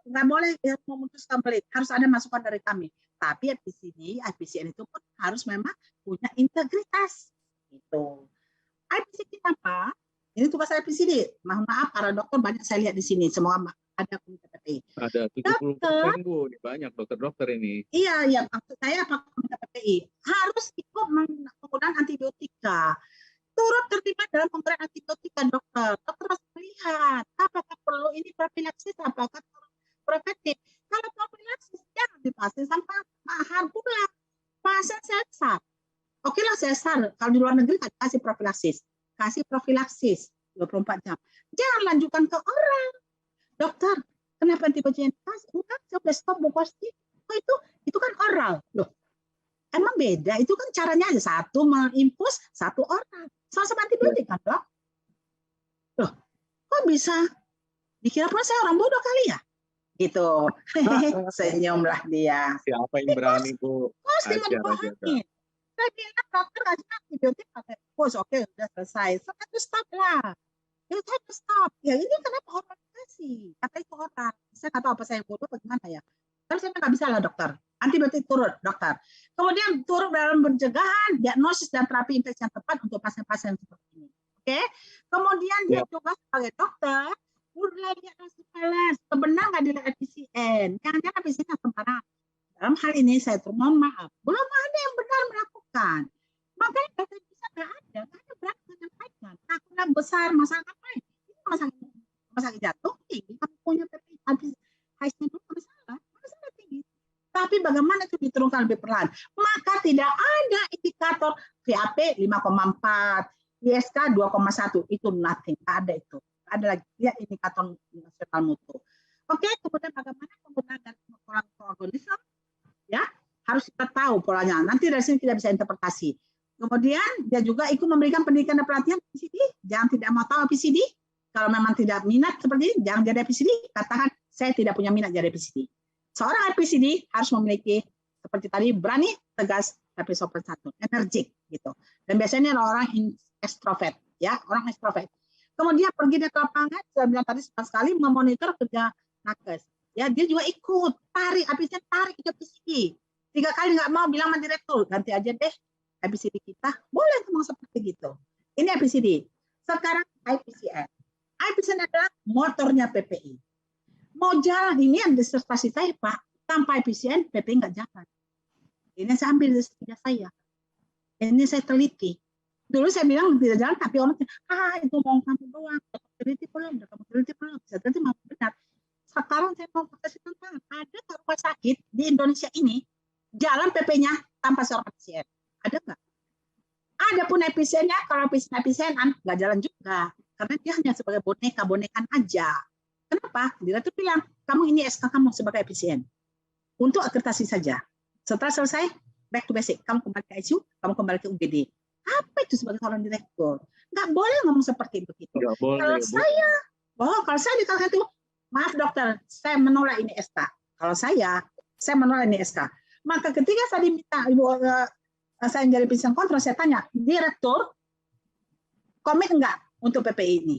Nggak boleh memutuskan beli. Harus ada masukan dari kami. Tapi di sini IPCN itu pun harus memang punya integritas. Itu. IPCD apa? Ini tugas IPCD. Maaf, para dokter banyak saya lihat di sini. Semua ada komite PPI. Ada 70%, Bu. Ini banyak dokter-dokter ini. Iya, maksud saya Pak komite PPI harus ikut penggunaan antibiotika. Turut terlibat dalam penggunaan antibiotika dokter. Dokter harus melihat apakah perlu ini profilaksis, apakah preventif. Kalau profilaksis jangan dipasang sampai mahal pula. Pasien sesar. Oke lah sesar. Kalau di luar negeri kasih profilaksis. Kasih profilaksis 24 jam. Jangan lanjutkan ke orang. Dokter, Kenapa tiba-tiba enggak, saya udah stop Bocosti. Oh itu kan oral. Loh, emang beda? Itu kan caranya aja, satu menginfus, satu oral. Sama-sama antibiotik kan, Dok? Loh, kok bisa? Dikira pun saya orang bodoh kali ya? Gitu. Senyumlah dia. Siapa yang berani, Bu? Mesti membohongi. Saya bilang dokter kasih antibiotik pakai infus, oke udah selesai. So, itu stop lah. Ya saya stop. Ya ini kenapa oral dikasih? Kata itu oral. Saya nggak tahu apa saya bodoh bagaimana ya. Terus saya nggak bisa lah dokter. Antibiotik turun dokter. Kemudian turun dalam pencegahan, diagnosis dan terapi infeksi yang tepat untuk pasien-pasien seperti ini. Oke. Kemudian dia juga sebagai dokter, udah diagnosis pelas. Benar nggak dilihat FPCN? Jangan-jangan FPCN sembarang. Dalam hal ini saya mohon maaf, belum ada yang benar melakukan. Makanya data bisa nggak ada, karena berarti menyampaikan. Takutnya besar masalah apa? Ini masalah jantung tinggi, kamu punya PPI habis haisnya dulu masalah tinggi. Tapi bagaimana itu diturunkan lebih perlahan? Maka tidak ada indikator VAP 5,4, ISK 2,1, itu nothing, ada itu. Ada lagi ya indikator nasional mutu. Oke, kemudian bagaimana penggunaan dari mikroorganisme? Ya, harus kita tahu polanya. Nanti dari sini kita bisa interpretasi. Kemudian dia juga ikut memberikan pendidikan dan pelatihan PCD. Jangan tidak mau tahu PCD. Kalau memang tidak minat seperti ini, jangan jadi PCD. Katakan saya tidak punya minat jadi PCD. Seorang PCD harus memiliki seperti tadi berani, tegas, tapi sopan santun, energik gitu. Dan biasanya orang extrovert, ya orang extrovert. Kemudian pergi ke lapangan, saya bilang tadi sekali memonitor kerja nakes. Ya, dia juga ikut tarik, habisnya tarik ke PCD. 3 kali nggak mau bilang sama direktur, ganti aja deh IPCD kita. Boleh ngomong seperti gitu. Ini IPCD. Sekarang IPCN. IPCN adalah motornya PPI. Mau jalan, ini yang disertasi saya, Pak. Tanpa IPCN, PPI nggak jalan. Ini saya ambil dari saya. Ini saya teliti. Dulu saya bilang tidak jalan, tapi orang itu mau kamu doang. Teliti belum, kamu teliti belum. Saya teliti mau benar. Sekarang saya mau kasih tentang ada rumah sakit di Indonesia ini jalan PP-nya tanpa seorang pasien. Ada nggak? Ada pun efisiennya, kalau efisienan nggak jalan juga. Karena dia hanya sebagai boneka-bonekan aja. Kenapa? Dia tuh bilang, kamu ini SK kamu sebagai efisien. Untuk akreditasi saja. Setelah selesai, back to basic. Kamu kembali ke ICU, kamu kembali ke UGD. Apa itu sebagai seorang direktur? Nggak boleh ngomong seperti begitu. Kalau saya dikatakan itu, maaf dokter, saya menolak ini SK. Kalau saya menolak ini SK. Maka ketika saya diminta saya menjadi pimpinan kontrol, saya tanya, direktur, komit enggak untuk PPI ini?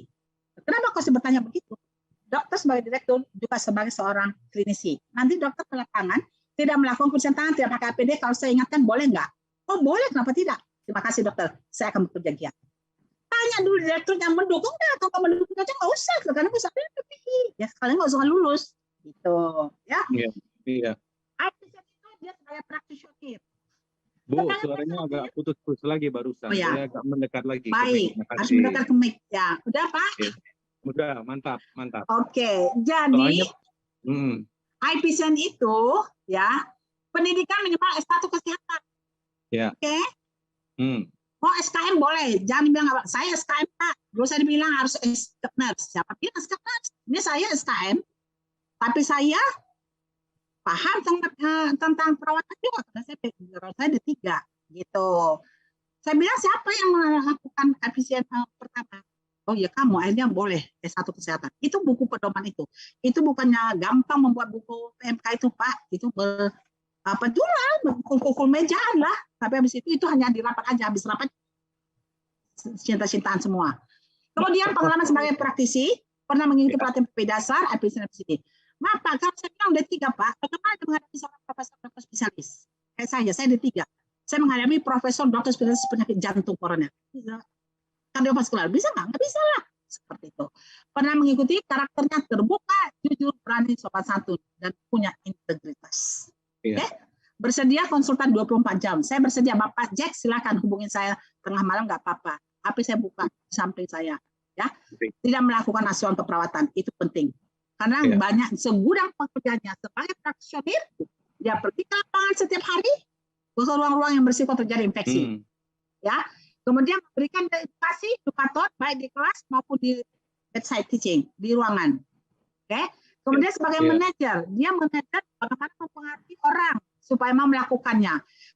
Kenapa kau bertanya begitu? Dokter sebagai direktur juga sebagai seorang klinisi. Nanti dokter ke lapangan tidak melakukan cucian tangan, tidak pakai APD. Kalau saya ingatkan, boleh enggak? Oh boleh, kenapa tidak? Terima kasih dokter, saya akan bekerja giat. Tanya dulu direktur yang mendukung enggak? Kalau kamu mendukung aja nggak usah, karena nggak usah PPI. Ya sekalian nggak usah lulus, gitu. Ya. Iya. Dia sebagai praktisier. Bu, suaranya agak putus-putus lagi barusan. Saya agak mendekat lagi. Baik, harus mendekat ke mic. Ya, udah Pak? Ya. Udah, mantap. Oke, jadi IPCN itu ya pendidikan minimal S1 kesehatan. Ya. Oke. Mau SKM boleh, jangan bilang saya SKM Pak. Dulu saya dibilang harus SKM. Siapa bilang SKM? Ini saya SKM, tapi saya paham tentang perawatan juga karena saya ada 3 gitu. Saya bilang siapa yang melakukan IPCN pertama? Oh ya kamu, akhirnya boleh S1 kesehatan. Itu buku pedoman itu. Itu bukannya gampang membuat buku PMK itu Pak. Itu kukul mejaan lah. Tapi habis itu hanya di rapat aja. Habis rapat cinta-cintaan semua. Kemudian pengalaman sebagai praktisi, pernah mengikuti pelatihan PP dasar, IPCN. Maaf Pak, kalau saya bilang D3 Pak, bagaimana menghadapi seorang profesor dokter spesialis? Kayak saya D3. Saya menghadapi profesor dokter spesialis penyakit jantung koroner. Kardiovaskular, bisa nggak? Nggak bisa lah. Seperti itu. Pernah mengikuti karakternya terbuka, jujur, berani, sopan santun, dan punya integritas. Oke? Bersedia konsultan 24 jam. Saya bersedia, Bapak Jack, silakan hubungin saya tengah malam, nggak apa-apa. HP saya buka di samping saya. Ya, tidak melakukan asuhan keperawatan, itu penting. Karena banyak segudang pekerjaannya sebagai praktisier, dia pergi ke lapangan setiap hari ke ruang-ruang yang berisiko terjadi infeksi. Ya, kemudian memberikan edukasi edukator baik di kelas maupun di bedside teaching di ruangan. Oke, Kemudian sebagai manajer, dia manajer bagaimana mempengaruhi orang supaya mau melakukannya.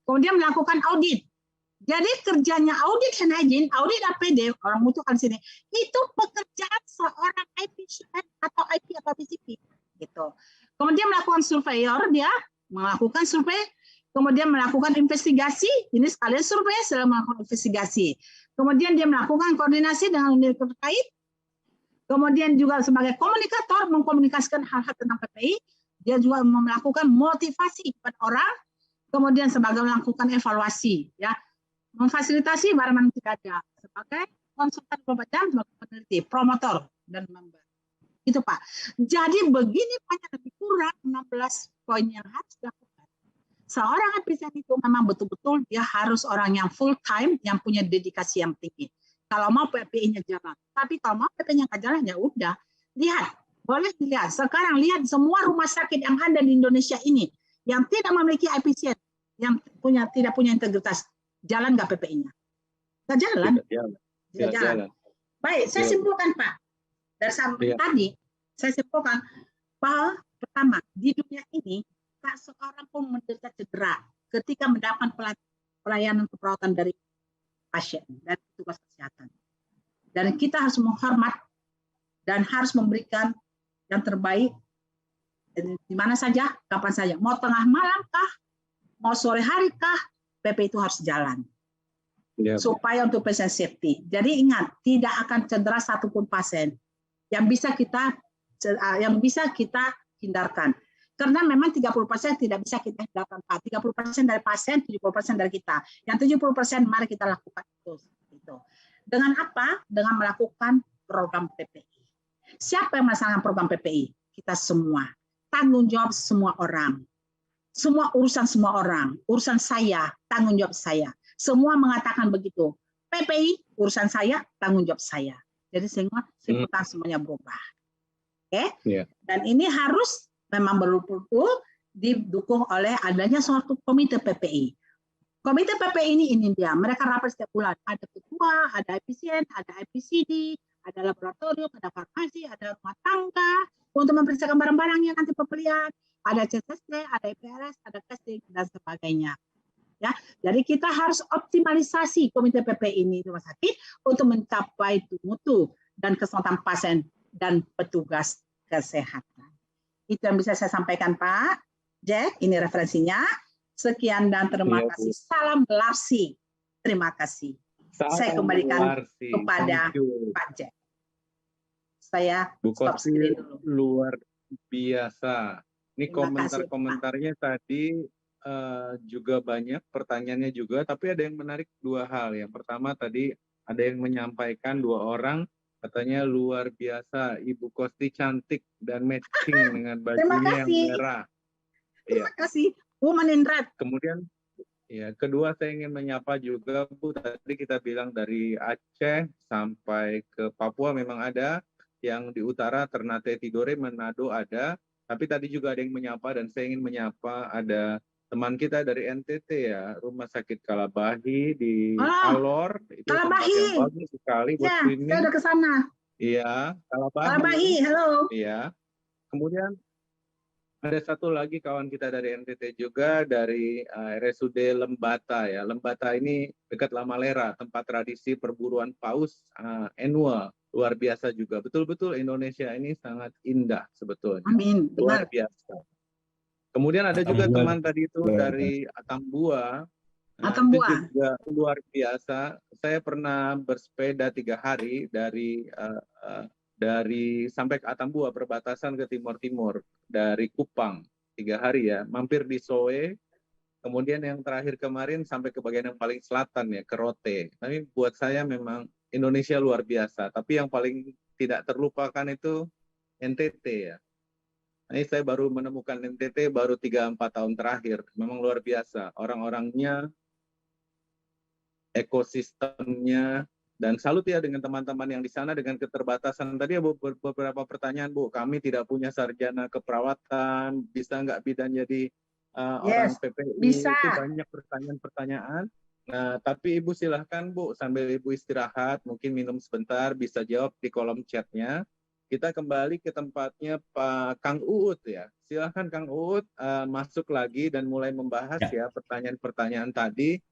Kemudian melakukan audit. Jadi kerjanya audit and hygiene, audit APD, orang butuhkan sini, itu pekerjaan seorang IPCN atau IP atau PCP. Gitu. Kemudian melakukan surveyor, dia melakukan survei, kemudian melakukan investigasi, ini sekalian survei, sedang melakukan investigasi. Kemudian dia melakukan koordinasi dengan unit terkait, kemudian juga sebagai komunikator, mengkomunikasikan hal-hal tentang PPI, dia juga melakukan motivasi kepada orang, kemudian sebagai melakukan evaluasi, ya, memfasilitasi barang tidak ada, sebagai konsultan 24 jam, sebagai peneliti, promotor, dan member. Itu Pak. Jadi begini banyak lebih kurang 16 poin yang harus dilakukan. Seorang APCN itu memang betul-betul dia harus orang yang full time, yang punya dedikasi yang tinggi. Kalau mau PPI-nya jalan. Tapi kalau mau PPI-nya nggak jalan, ya udah. Lihat, boleh dilihat. Sekarang lihat semua rumah sakit yang ada di Indonesia ini, yang tidak memiliki IPCN, yang tidak punya integritas, jalan nggak PPI-nya? Nggak jalan. Tidak jalan. Baik, saya simpulkan Pak. Dari tadi, saya simpulkan bahwa pertama, di dunia ini, tak seorang pun menderita cedera ketika mendapatkan pelayanan keperawatan dari pasien, dari petugas kesehatan. Dan kita harus menghormat dan harus memberikan yang terbaik di mana saja, kapan saja. Mau tengah malam kah, mau sore hari kah, PP itu harus jalan. Supaya untuk patient safety. Jadi ingat, tidak akan cedera satupun pasien yang bisa kita hindarkan. Karena memang 30% tidak bisa kita hindarkan, Pak. 30% dari pasien, 70% dari kita. Yang 70% mari kita lakukan itu. Dengan apa? Dengan melakukan program PPI. Siapa yang melaksanakan program PPI? Kita semua. Tanggung jawab semua orang. Semua urusan semua orang. Urusan saya, tanggung jawab saya. Semua mengatakan begitu. PPI, urusan saya, tanggung jawab saya. Jadi simultan semuanya berubah. Oke? Dan ini harus memang betul-betul didukung oleh adanya suatu komite PPI. Komite PPI ini dia, mereka rapat setiap bulan. Ada ketua, ada IPCN, ada IPCD, ada laboratorium, ada farmasi, ada rumah tangga, untuk memeriksakan barang-barangnya nanti pembelian, ada CSSD, ada IPRS, ada testing, dan sebagainya. Ya, jadi kita harus optimalisasi komite PPI ini di rumah sakit untuk mencapai mutu dan keselamatan pasien dan petugas kesehatan. Itu yang bisa saya sampaikan Pak Jack, ini referensinya. Sekian dan terima kasih. Salam Larsi. Terima kasih. Saya kembalikan kepada Pak Jack. Saya stop screen dulu. Luar biasa. Ini komentar-komentarnya tadi juga banyak, pertanyaannya juga, tapi ada yang menarik dua hal. Yang pertama tadi ada yang menyampaikan dua orang, katanya luar biasa, Ibu Kosti cantik dan matching dengan bajunya yang merah. Terima kasih, Woman in Red. Kemudian, ya, kedua saya ingin menyapa juga Bu, tadi kita bilang dari Aceh sampai ke Papua memang ada, yang di utara Ternate Tidore, Manado ada, tapi tadi juga ada yang menyapa dan saya ingin menyapa ada teman kita dari NTT ya, Rumah Sakit Kalabahi di Alor. Itu tempat yang bagus sekali buat screening. Saya udah ke sana. Iya, Kalabahi, halo. Iya. Kemudian ada satu lagi kawan kita dari NTT juga, dari RSUD Lembata ya. Lembata ini dekat Lamalera, tempat tradisi perburuan paus annual. Luar biasa juga. Betul-betul Indonesia ini sangat indah sebetulnya. Amin. Luar biasa. Kemudian ada juga teman tadi itu dari Atambua. Itu juga luar biasa. Saya pernah bersepeda 3 hari dari sampai ke Atambua, perbatasan ke timur-timur dari Kupang 3 hari ya, mampir di Soe. Kemudian yang terakhir kemarin sampai ke bagian yang paling selatan ya, ke Rote. Tapi buat saya memang Indonesia luar biasa. Tapi yang paling tidak terlupakan itu NTT ya. Ini saya baru menemukan NTT baru 3-4 tahun terakhir. Memang luar biasa. Orang-orangnya, ekosistemnya, dan salut ya dengan teman-teman yang di sana dengan keterbatasan. Tadi ada beberapa pertanyaan, Bu. Kami tidak punya sarjana keperawatan, bisa nggak bidan jadi orang PPI? Bisa. Itu banyak pertanyaan-pertanyaan. Nah, tapi Ibu silahkan Bu, sambil Ibu istirahat, mungkin minum sebentar, bisa jawab di kolom chatnya. kita kembali ke tempatnya Pak Kang Uut ya. Silakan Kang Uut masuk lagi dan mulai membahas ya pertanyaan-pertanyaan tadi.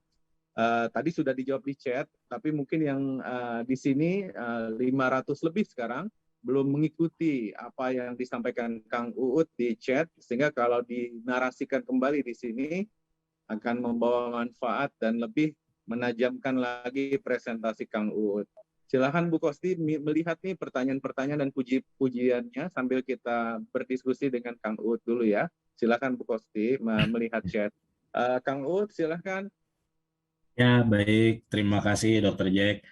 Tadi sudah dijawab di chat, tapi mungkin yang di sini 500 lebih sekarang belum mengikuti apa yang disampaikan Kang Uut di chat, sehingga kalau dinarasikan kembali di sini akan membawa manfaat dan lebih menajamkan lagi presentasi Kang Uut. Silakan Bu Kosti melihat nih pertanyaan-pertanyaan dan puji-pujiannya sambil kita berdiskusi dengan Kang Uut dulu ya. Silakan Bu Kosti melihat chat. Kang Uut, silakan. Ya, baik. Terima kasih, Dr. Jack.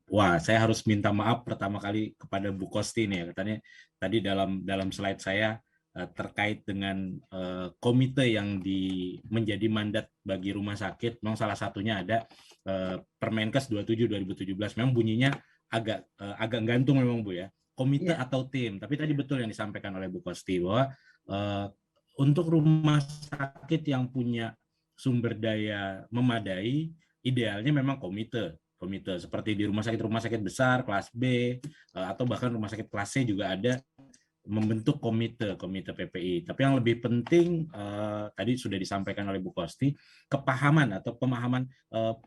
Wah, saya harus minta maaf pertama kali kepada Bu Kosti nih. Katanya tadi dalam slide saya terkait dengan komite yang menjadi mandat bagi rumah sakit. Memang salah satunya ada Permenkes 27 2017. Memang bunyinya agak gantung memang Bu ya. Komite atau tim. Tapi tadi betul yang disampaikan oleh Bu Kosti bahwa untuk rumah sakit yang punya sumber daya memadai, idealnya memang komite seperti di rumah sakit besar kelas B atau bahkan rumah sakit kelas C juga ada membentuk komite PPI. Tapi yang lebih penting tadi sudah disampaikan oleh Bu Kosti, kepahaman atau pemahaman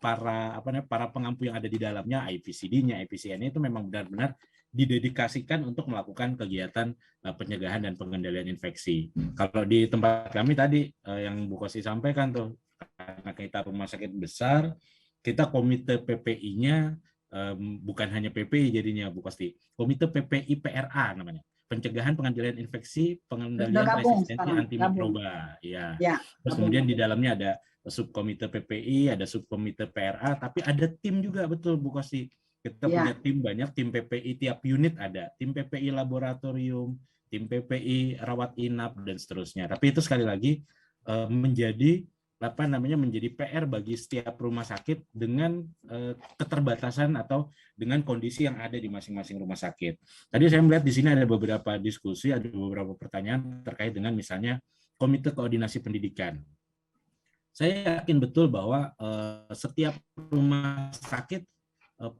para pengampu yang ada di dalamnya, IPCD-nya, IPCN-nya itu memang benar-benar didedikasikan untuk melakukan kegiatan pencegahan dan pengendalian infeksi. Kalau di tempat kami tadi yang Bu Kosti sampaikan tuh, karena kita rumah sakit besar, kita komite PPI-nya bukan hanya PPI jadinya Bu Kosti, komite PPI PRA namanya. Pencegahan pengendalian infeksi, pengendalian resistensi antimikroba. Ya. Terus kemudian di dalamnya ada subkomite PPI, ada subkomite PRA, tapi ada tim juga, betul Bu Kosti. Kita punya tim banyak, tim PPI tiap unit ada, tim PPI laboratorium, tim PPI rawat inap dan seterusnya. Tapi itu sekali lagi menjadi PR bagi setiap rumah sakit dengan keterbatasan atau dengan kondisi yang ada di masing-masing rumah sakit. Tadi saya melihat di sini ada beberapa diskusi, ada beberapa pertanyaan terkait dengan misalnya Komite Koordinasi Pendidikan. Saya yakin betul bahwa setiap rumah sakit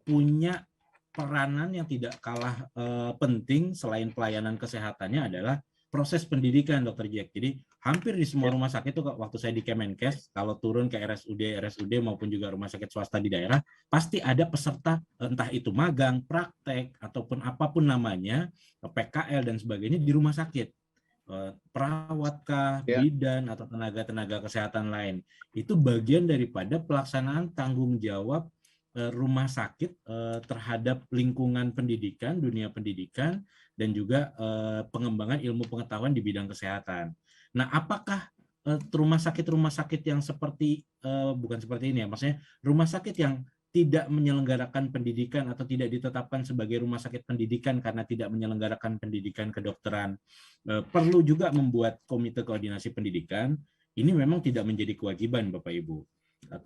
punya peranan yang tidak kalah penting selain pelayanan kesehatannya adalah proses pendidikan, Dr. Jack. Jadi hampir di semua rumah sakit itu waktu saya di Kemenkes, kalau turun ke RSUD maupun juga rumah sakit swasta di daerah, pasti ada peserta, entah itu magang, praktek, ataupun apapun namanya, PKL dan sebagainya di rumah sakit. Perawatkah, bidan, atau tenaga-tenaga kesehatan lain. Itu bagian daripada pelaksanaan tanggung jawab rumah sakit terhadap lingkungan pendidikan, dunia pendidikan, dan juga pengembangan ilmu pengetahuan di bidang kesehatan. Nah, apakah rumah sakit yang bukan seperti ini ya, maksudnya rumah sakit yang tidak menyelenggarakan pendidikan atau tidak ditetapkan sebagai rumah sakit pendidikan karena tidak menyelenggarakan pendidikan kedokteran, perlu juga membuat komite koordinasi pendidikan. Ini memang tidak menjadi kewajiban Bapak Ibu.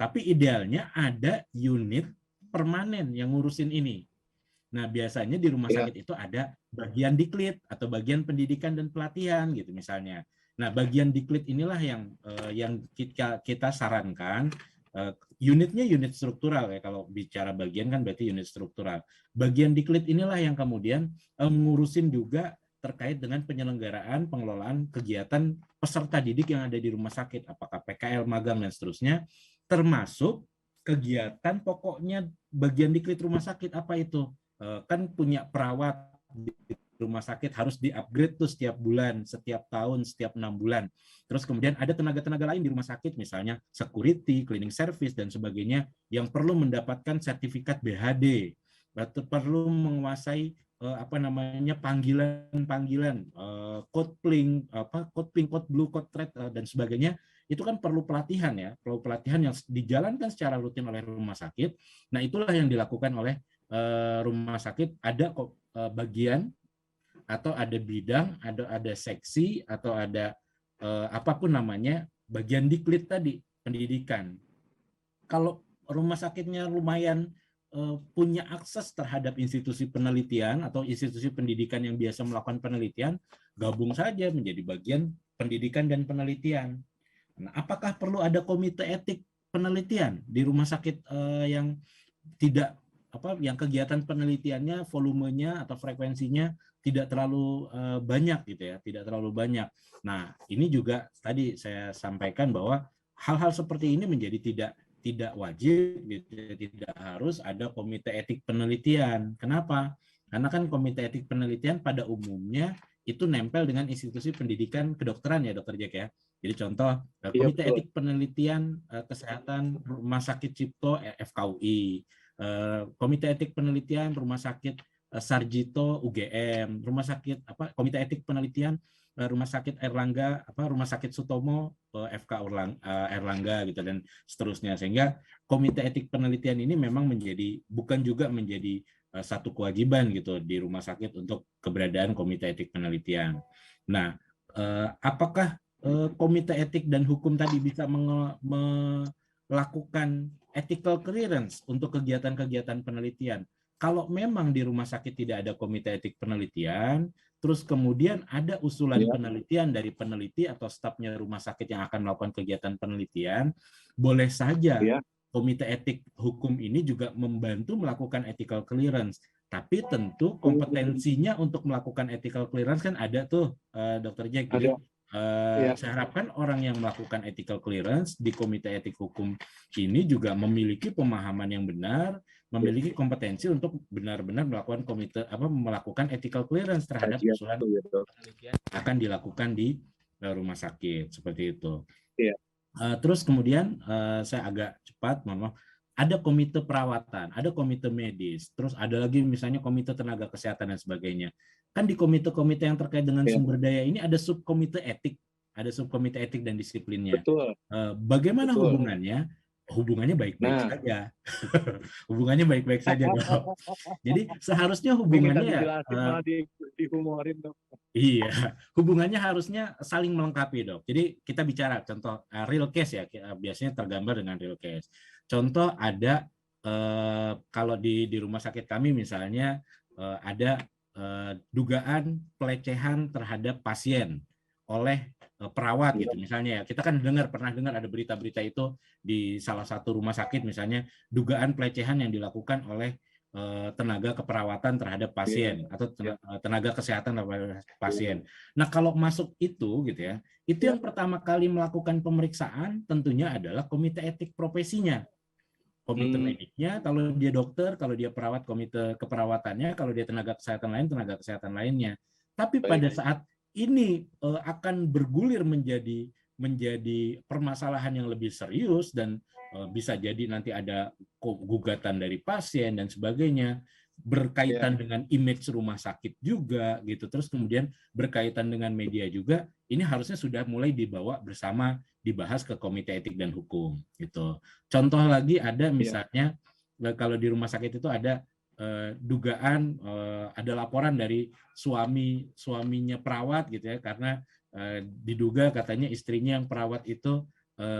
Tapi idealnya ada unit permanen yang ngurusin ini. Nah, biasanya di rumah sakit itu ada bagian diklit atau bagian pendidikan dan pelatihan gitu misalnya. Nah, bagian diklit inilah yang kita sarankan, unitnya unit struktural ya, kalau bicara bagian kan berarti unit struktural. Bagian diklit inilah yang kemudian ngurusin juga terkait dengan penyelenggaraan pengelolaan kegiatan peserta didik yang ada di rumah sakit, apakah PKL, magang dan seterusnya, termasuk kegiatan pokoknya bagian diklit rumah sakit apa itu? Kan punya perawat di rumah sakit harus di-upgrade tuh setiap bulan, setiap tahun, setiap 6 bulan. Terus kemudian ada tenaga-tenaga lain di rumah sakit, misalnya security, cleaning service, dan sebagainya, yang perlu mendapatkan sertifikat BHD, perlu menguasai panggilan-panggilan, code pling, code blue, code red, dan sebagainya. Itu kan perlu pelatihan ya, perlu pelatihan yang dijalankan secara rutin oleh rumah sakit. Nah, itulah yang dilakukan oleh rumah sakit. Ada bagian atau ada bidang, ada seksi atau ada apapun namanya, bagian diklit tadi, pendidikan. Kalau rumah sakitnya lumayan punya akses terhadap institusi penelitian atau institusi pendidikan yang biasa melakukan penelitian, gabung saja menjadi bagian pendidikan dan penelitian. Nah, apakah perlu ada komite etik penelitian di rumah sakit yang tidak yang kegiatan penelitiannya volumenya atau frekuensinya tidak terlalu banyak gitu ya, tidak terlalu banyak. Nah, ini juga tadi saya sampaikan bahwa hal-hal seperti ini menjadi tidak wajib, gitu, tidak harus ada komite etik penelitian. Kenapa? Karena kan komite etik penelitian pada umumnya itu nempel dengan institusi pendidikan kedokteran ya, Dokter Jack ya. Jadi contoh komite etik penelitian kesehatan Rumah Sakit Cipto FKUI, komite etik penelitian Rumah Sakit Sarjito UGM, rumah sakit komite etik penelitian Rumah Sakit Erlangga Rumah Sakit Sutomo FK Erlangga gitu dan seterusnya, sehingga komite etik penelitian ini memang bukan juga menjadi satu kewajiban gitu di rumah sakit untuk keberadaan komite etik penelitian. Nah, apakah komite etik dan hukum tadi bisa melakukan ethical clearance untuk kegiatan-kegiatan penelitian? Kalau memang di rumah sakit tidak ada komite etik penelitian, terus kemudian ada usulan penelitian dari peneliti atau stafnya rumah sakit yang akan melakukan kegiatan penelitian, boleh saja komite etik hukum ini juga membantu melakukan ethical clearance. Tapi tentu kompetensinya untuk melakukan ethical clearance kan ada tuh, Dr. Jack. Jadi saya harapkan orang yang melakukan ethical clearance di komite etik hukum ini juga memiliki pemahaman yang benar, memiliki kompetensi untuk benar-benar melakukan ethical clearance terhadap usulan penelitian yang akan dilakukan di rumah sakit, seperti itu. Terus kemudian saya agak cepat, mohon maaf. Ada komite perawatan, ada komite medis, terus ada lagi misalnya komite tenaga kesehatan dan sebagainya. Kan di komite-komite yang terkait dengan sumber daya ini ada subkomite etik, ada subkomite etik dan disiplinnya. Bagaimana hubungannya? Hubungannya baik-baik saja. Hubungannya baik-baik saja, Dok. Jadi seharusnya hubungannya dihumorin, Dok. Iya, hubungannya harusnya saling melengkapi, Dok. Jadi kita bicara contoh real case ya, biasanya tergambar dengan real case. Contoh ada kalau di rumah sakit kami misalnya ada dugaan pelecehan terhadap pasien oleh perawat gitu misalnya ya. Kita kan pernah dengar ada berita-berita itu di salah satu rumah sakit misalnya dugaan pelecehan yang dilakukan oleh tenaga keperawatan terhadap pasien atau tenaga kesehatan terhadap pasien. Nah, kalau masuk itu gitu ya, itu yang pertama kali melakukan pemeriksaan tentunya adalah komite etik profesinya. Komite mediknya, kalau dia dokter, kalau dia perawat, komite keperawatannya, kalau dia tenaga kesehatan lainnya. Tapi pada saat ini akan bergulir menjadi permasalahan yang lebih serius dan bisa jadi nanti ada gugatan dari pasien dan sebagainya, berkaitan dengan image rumah sakit juga gitu, terus kemudian berkaitan dengan media juga, ini harusnya sudah mulai dibawa bersama, dibahas ke komite etik dan hukum gitu. Contoh lagi ada misalnya kalau di rumah sakit itu ada dugaan ada laporan dari suaminya perawat gitu ya, karena diduga katanya istrinya yang perawat itu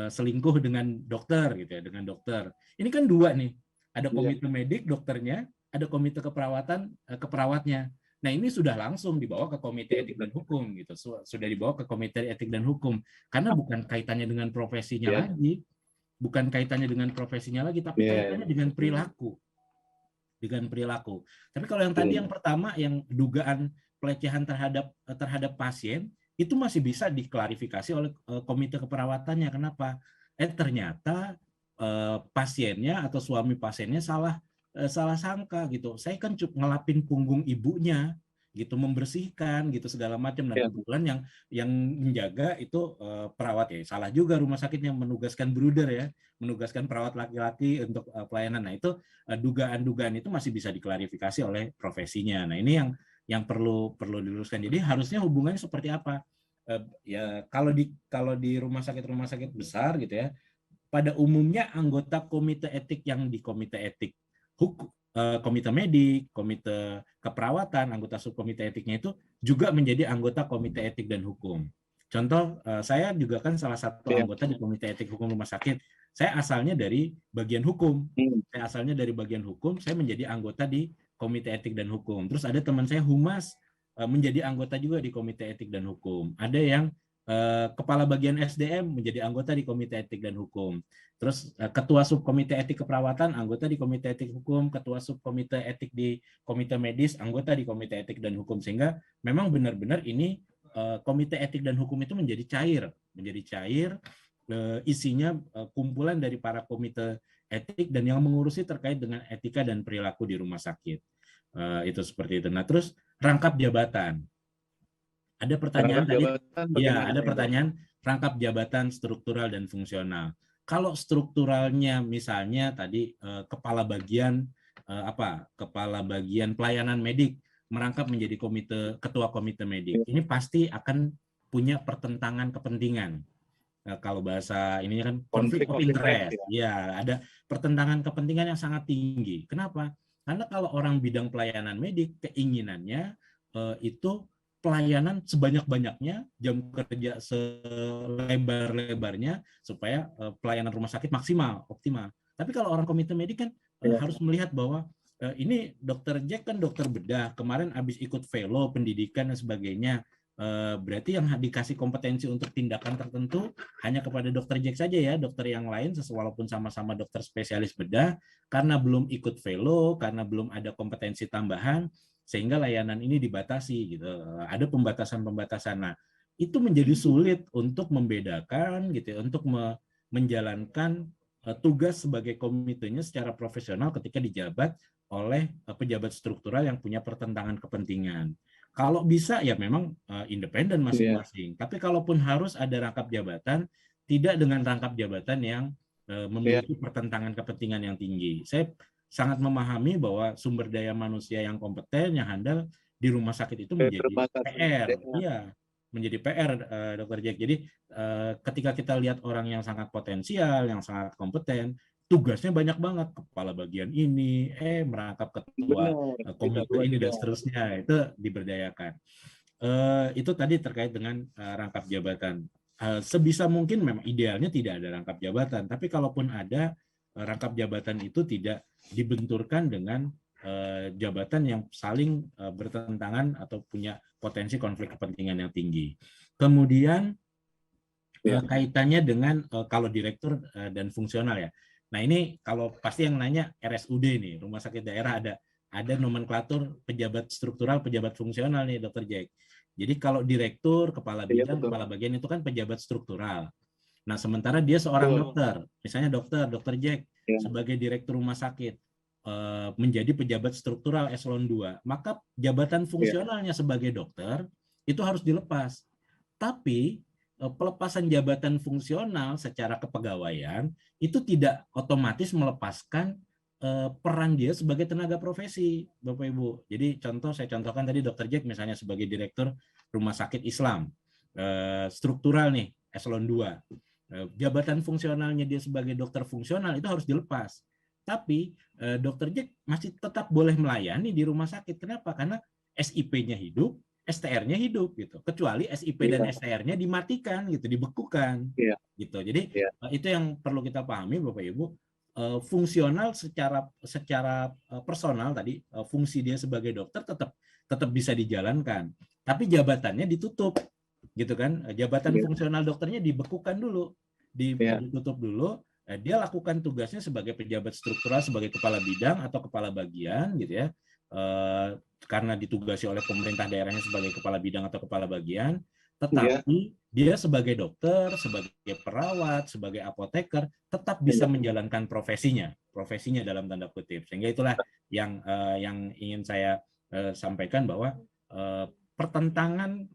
selingkuh dengan dokter gitu ya, dengan dokter. Ini kan dua nih, ada komite medik dokternya, ada komite keperawatan keperawatnya. Nah, ini sudah langsung dibawa ke komite etik dan hukum gitu. Sudah dibawa ke komite etik dan hukum karena bukan kaitannya dengan profesinya lagi. Bukan kaitannya dengan profesinya lagi, tapi kaitannya dengan perilaku. Dengan perilaku. Tapi kalau yang tadi yang pertama yang dugaan pelecehan terhadap pasien itu masih bisa diklarifikasi oleh komite keperawatannya. Kenapa? Ternyata pasiennya atau suami pasiennya salah sangka gitu. Saya kan cuma ngelapin punggung ibunya gitu, membersihkan gitu segala macam, dan kebetulan yang menjaga itu perawat ya. Salah juga rumah sakit yang menugaskan brooder ya, menugaskan perawat laki-laki untuk pelayanan. Nah, itu dugaan-dugaan itu masih bisa diklarifikasi oleh profesinya. Nah, ini yang perlu diluruskan. Jadi harusnya hubungannya seperti apa? Ya kalau di rumah sakit besar gitu ya, pada umumnya anggota komite etik yang di komite etik hukum, komite medik, komite keperawatan, anggota subkomite etiknya itu juga menjadi anggota komite etik dan hukum. Contoh, saya juga kan salah satu anggota di komite etik hukum rumah sakit. Saya asalnya dari bagian hukum. Saya menjadi anggota di komite etik dan hukum. Terus ada teman saya humas menjadi anggota juga di komite etik dan hukum. Ada yang kepala bagian SDM menjadi anggota di Komite Etik dan Hukum. Terus ketua subkomite etik keperawatan anggota di Komite Etik Hukum, ketua subkomite etik di Komite Medis anggota di Komite Etik dan Hukum, sehingga memang benar-benar ini Komite Etik dan Hukum itu menjadi cair, isinya kumpulan dari para komite etik dan yang mengurusi terkait dengan etika dan perilaku di rumah sakit. Itu seperti itu. Nah, terus rangkap jabatan. Ada pertanyaan tadi, ya ada pertanyaan rangkap jabatan struktural dan fungsional. Kalau strukturalnya misalnya tadi kepala bagian kepala bagian pelayanan medik merangkap menjadi ketua komite medik, ini pasti akan punya pertentangan kepentingan. Kalau bahasa ini kan konflik of interest, ya ada pertentangan kepentingan yang sangat tinggi. Kenapa? Karena kalau orang bidang pelayanan medik keinginannya itu pelayanan sebanyak-banyaknya, jam kerja selebar-lebarnya supaya pelayanan rumah sakit maksimal, optimal. Tapi kalau orang komite medik kan harus melihat bahwa ini dokter Jack kan dokter bedah, kemarin habis ikut fellow pendidikan dan sebagainya. Berarti yang dikasih kompetensi untuk tindakan tertentu hanya kepada dokter Jack saja ya, dokter yang lain walaupun sama-sama dokter spesialis bedah, karena belum ikut fellow, karena belum ada kompetensi tambahan, sehingga layanan ini dibatasi gitu. Ada pembatasan-pembatasan. Nah, itu menjadi sulit untuk membedakan gitu, untuk menjalankan tugas sebagai komitenya secara profesional ketika dijabat oleh pejabat struktural yang punya pertentangan kepentingan. Kalau bisa ya memang independen masing-masing. Tapi kalaupun harus ada rangkap jabatan, tidak dengan rangkap jabatan yang memiliki pertentangan kepentingan yang tinggi. Saya sangat memahami bahwa sumber daya manusia yang kompeten, yang handal di rumah sakit itu menjadi PR. Iya, menjadi PR, Dr. Jack. Jadi ketika kita lihat orang yang sangat potensial, yang sangat kompeten, tugasnya banyak banget, kepala bagian ini, merangkap ketua komite ini dan seterusnya, itu diberdayakan. Itu tadi terkait dengan rangkap jabatan. Sebisa mungkin memang idealnya tidak ada rangkap jabatan, tapi kalaupun ada, rangkap jabatan itu tidak dibenturkan dengan jabatan yang saling bertentangan atau punya potensi konflik kepentingan yang tinggi. Kemudian kaitannya dengan kalau direktur dan fungsional ya. Nah ini kalau pasti yang nanya RSUD nih, rumah sakit daerah ada nomenklatur pejabat struktural, pejabat fungsional nih, Dr. Jack. Jadi kalau direktur, kepala bidang, kepala bagian itu kan pejabat struktural. Nah, sementara dia seorang dokter, misalnya dokter Jack sebagai direktur rumah sakit menjadi pejabat struktural eselon 2, maka jabatan fungsionalnya sebagai dokter itu harus dilepas. Tapi pelepasan jabatan fungsional secara kepegawaian itu tidak otomatis melepaskan peran dia sebagai tenaga profesi, Bapak Ibu. Jadi saya contohkan tadi Dr. Jack misalnya sebagai direktur rumah sakit Islam struktural nih eselon 2. Jabatan fungsionalnya dia sebagai dokter fungsional itu harus dilepas. Tapi Dr. Jack masih tetap boleh melayani di rumah sakit. Kenapa? Karena SIP-nya hidup, STR-nya hidup gitu. Kecuali SIP dan STR-nya dimatikan gitu, dibekukan gitu. Jadi itu yang perlu kita pahami Bapak Ibu. Fungsional secara personal tadi, fungsi dia sebagai dokter tetap bisa dijalankan. Tapi jabatannya ditutup gitu kan, jabatan fungsional dokternya dibekukan dulu, ditutup dulu, dia lakukan tugasnya sebagai pejabat struktural, sebagai kepala bidang atau kepala bagian gitu ya, karena ditugasi oleh pemerintah daerahnya sebagai kepala bidang atau kepala bagian, tetapi dia sebagai dokter, sebagai perawat, sebagai apoteker tetap bisa menjalankan profesinya dalam tanda kutip. Sehingga itulah yang ingin saya sampaikan bahwa pertentangan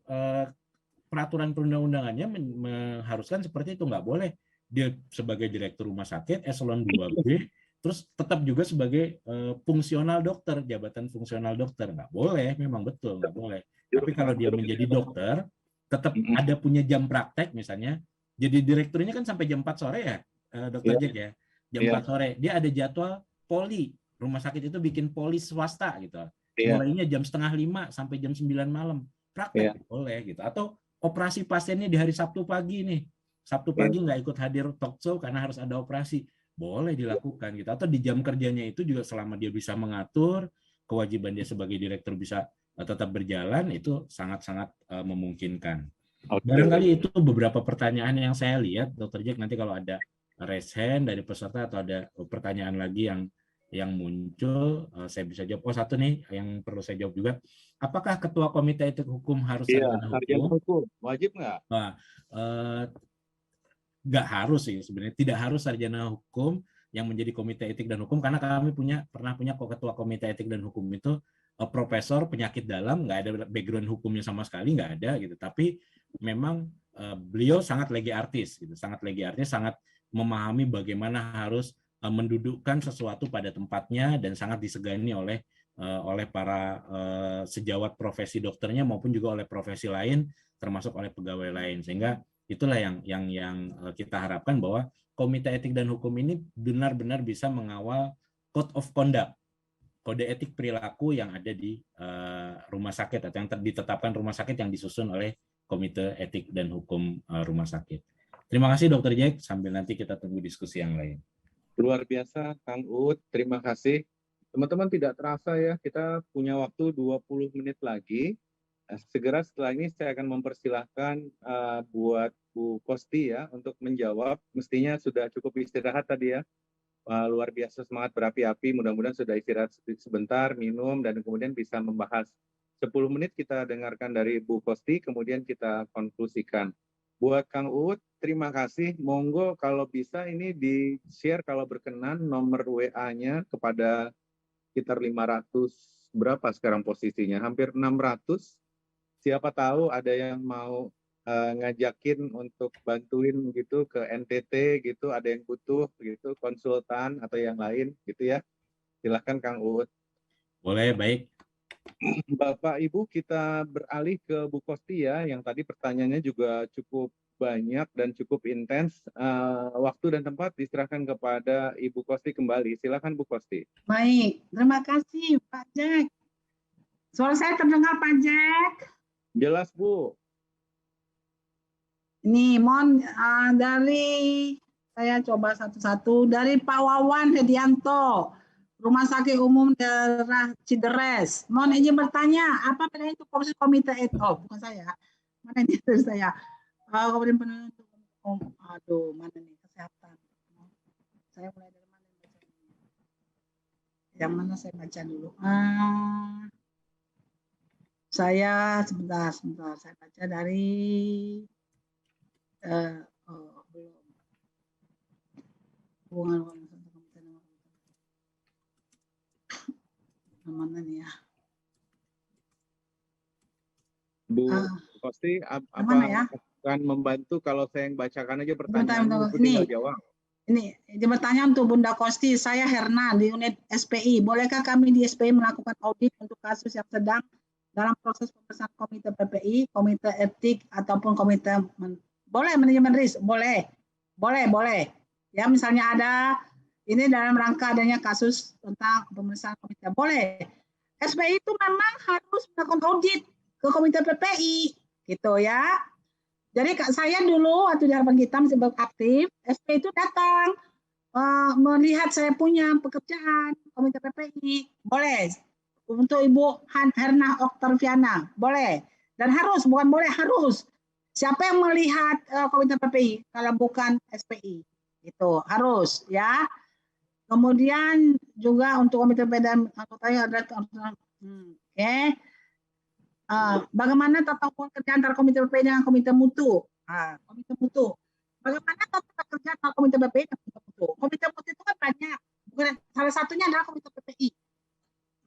peraturan perundang-undangannya mengharuskan seperti itu, nggak boleh dia sebagai direktur rumah sakit eselon 2B terus tetap juga sebagai fungsional dokter, jabatan fungsional dokter, nggak boleh, memang betul nggak boleh. Tapi kalau dia menjadi dokter tetap ada punya jam praktek misalnya, jadi direkturnya kan sampai jam 4 sore ya, Dr. Jack ya, jam 4 sore dia ada jadwal poli, rumah sakit itu bikin poli swasta gitu, mulainya jam 4:30 sampai jam 9 malam praktek boleh gitu, atau operasi pasiennya di hari Sabtu pagi nih, Sabtu pagi nggak ikut hadir talk show karena harus ada operasi, boleh dilakukan gitu. Atau di jam kerjanya itu juga selama dia bisa mengatur, kewajiban dia sebagai direktur bisa tetap berjalan, itu sangat-sangat memungkinkan. Barangkali itu beberapa pertanyaan yang saya lihat, Dr. Jack, nanti kalau ada raise hand dari peserta atau ada pertanyaan lagi yang muncul, saya bisa jawab. Oh, satu nih yang perlu saya jawab juga. Apakah Ketua Komite Etik Hukum harus sarjana hukum? Wajib nggak? Nah, nggak harus sih sebenarnya, tidak harus sarjana hukum yang menjadi komite etik dan hukum, karena kami pernah punya ketua komite etik dan hukum itu profesor penyakit dalam, nggak ada background hukumnya sama sekali, nggak ada gitu, tapi memang beliau sangat legi artis gitu, sangat memahami bagaimana harus mendudukkan sesuatu pada tempatnya dan sangat disegani oleh para sejawat profesi dokternya maupun juga oleh profesi lain, termasuk oleh pegawai lain, sehingga itulah yang kita harapkan bahwa Komite Etik dan Hukum ini benar-benar bisa mengawal Code of Conduct, kode etik perilaku yang ada di rumah sakit atau yang ditetapkan rumah sakit yang disusun oleh Komite Etik dan Hukum rumah sakit. Terima kasih Dr. Jack, sambil nanti kita tunggu diskusi yang lain. Luar biasa Kang Uut, terima kasih. Teman-teman, tidak terasa ya, kita punya waktu 20 menit lagi. Segera setelah ini saya akan mempersilahkan buat Bu Kosti ya untuk menjawab. Mestinya sudah cukup istirahat tadi ya. Luar biasa semangat berapi-api. Mudah-mudahan sudah istirahat sebentar, minum, dan kemudian bisa membahas. 10 menit kita dengarkan dari Bu Kosti, kemudian kita konklusikan. Buat Kang Uut, terima kasih. Monggo kalau bisa ini di-share kalau berkenan nomor WA-nya kepada sekitar 500, berapa sekarang posisinya? Hampir 600. Siapa tahu ada yang mau ngajakin untuk bantuin gitu ke NTT gitu, ada yang butuh gitu, konsultan atau yang lain gitu ya. Silahkan Kang Uut. Boleh, baik. Bapak Ibu, kita beralih ke Bu Kosti ya, yang tadi pertanyaannya juga cukup banyak dan cukup intens. Waktu dan tempat diserahkan kepada Ibu Kosti kembali. Silakan Bu Kosti. Baik, terima kasih Pak Jack. Suara saya terdengar Pak Jack? Jelas Bu. Ini mohon dari saya coba satu-satu, dari Pak Wawan Hedianto, Rumah Sakit Umum Daerah Cideres. Mohon izin bertanya, apa bedanya itu komite etik? Oh, bukan saya. Mana ini dari saya? Kemudian penuntut, aduh, mana nih kesehatan? Saya mulai dari mana? Yang mana saya baca dulu? Saya sebentar, saya baca dari belum mana nih ya, Bu Kosti, apa ya? akan membantu kalau saya yang bacakan aja pertanyaan ini jawab. Ini bertanya untuk Bunda Kosti, saya Herna di unit SPI. Bolehkah kami di SPI melakukan audit untuk kasus yang sedang dalam proses pemeriksaan komite PPI, komite etik ataupun komite boleh manajemen risk, boleh. Ya misalnya ada ini dalam rangka adanya kasus tentang pemeriksaan komite, boleh. SPI itu memang harus melakukan audit ke komite PPI, gitu ya. Jadi saya dulu waktu di Harapan Kita masih aktif, SPI itu datang melihat saya punya pekerjaan komite PPI, boleh. Untuk Ibu Herna Oktaviana, boleh. Dan harus, bukan boleh, harus. Siapa yang melihat komite PPI kalau bukan SPI? Itu harus ya. Kemudian juga untuk komite PPI dan anggotanya ada bagaimana tata kerja antara komite PPI dengan komite mutu? Komite mutu. Bagaimana tata kerja antara komite PPI dan komite mutu? Komite mutu itu kan banyak. Bukan, salah satunya adalah komite PPI.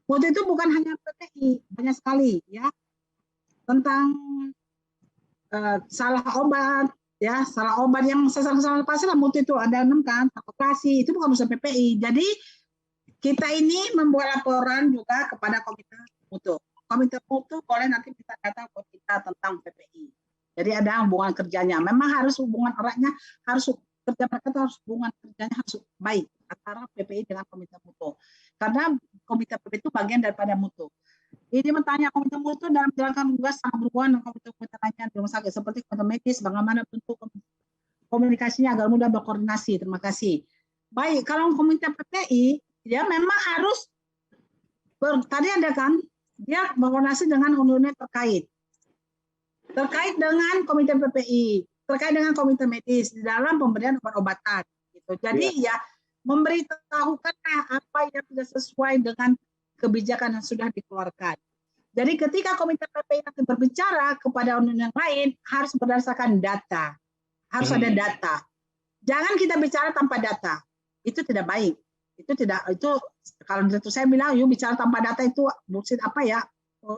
Mutu itu bukan hanya PPI, banyak sekali ya. Tentang salah obat, ya salah obat yang salah pasien mutu itu ada 6 kan, operasi itu bukan urusan PPI. Jadi kita ini membuat laporan juga kepada komite mutu. Komite mutu boleh nanti kita data buat kita tentang PPI. Jadi ada hubungan kerjanya. Memang harus hubungan eratnya, harus kerja mereka harus hubungan kerjanya harus baik antara PPI dengan komite mutu. Karena komite PPI itu bagian daripada mutu. Ini bertanya komite mutu dalam menjalankan tugas sangat berhubungan dengan komite lainnya di rumah sakit seperti komite medis, bagaimana bentuk komunikasinya agar mudah berkoordinasi. Terima kasih. Baik, kalau komite PPI ya memang harus tadi ada kan dia berkoordinasi dengan unit terkait. terkait dengan komite PPI, terkait dengan komite medis di dalam pemberian obat-obatan. Gitu. Jadi ya memberitahukanlah apa yang tidak sesuai dengan kebijakan yang sudah dikeluarkan. Jadi ketika komite PPI nanti berbicara kepada unit yang lain harus berdasarkan data, harus ada data. Jangan kita bicara tanpa data, itu tidak baik. Itu kalau saya bilang, yuk bicara tanpa data itu bullshit apa ya,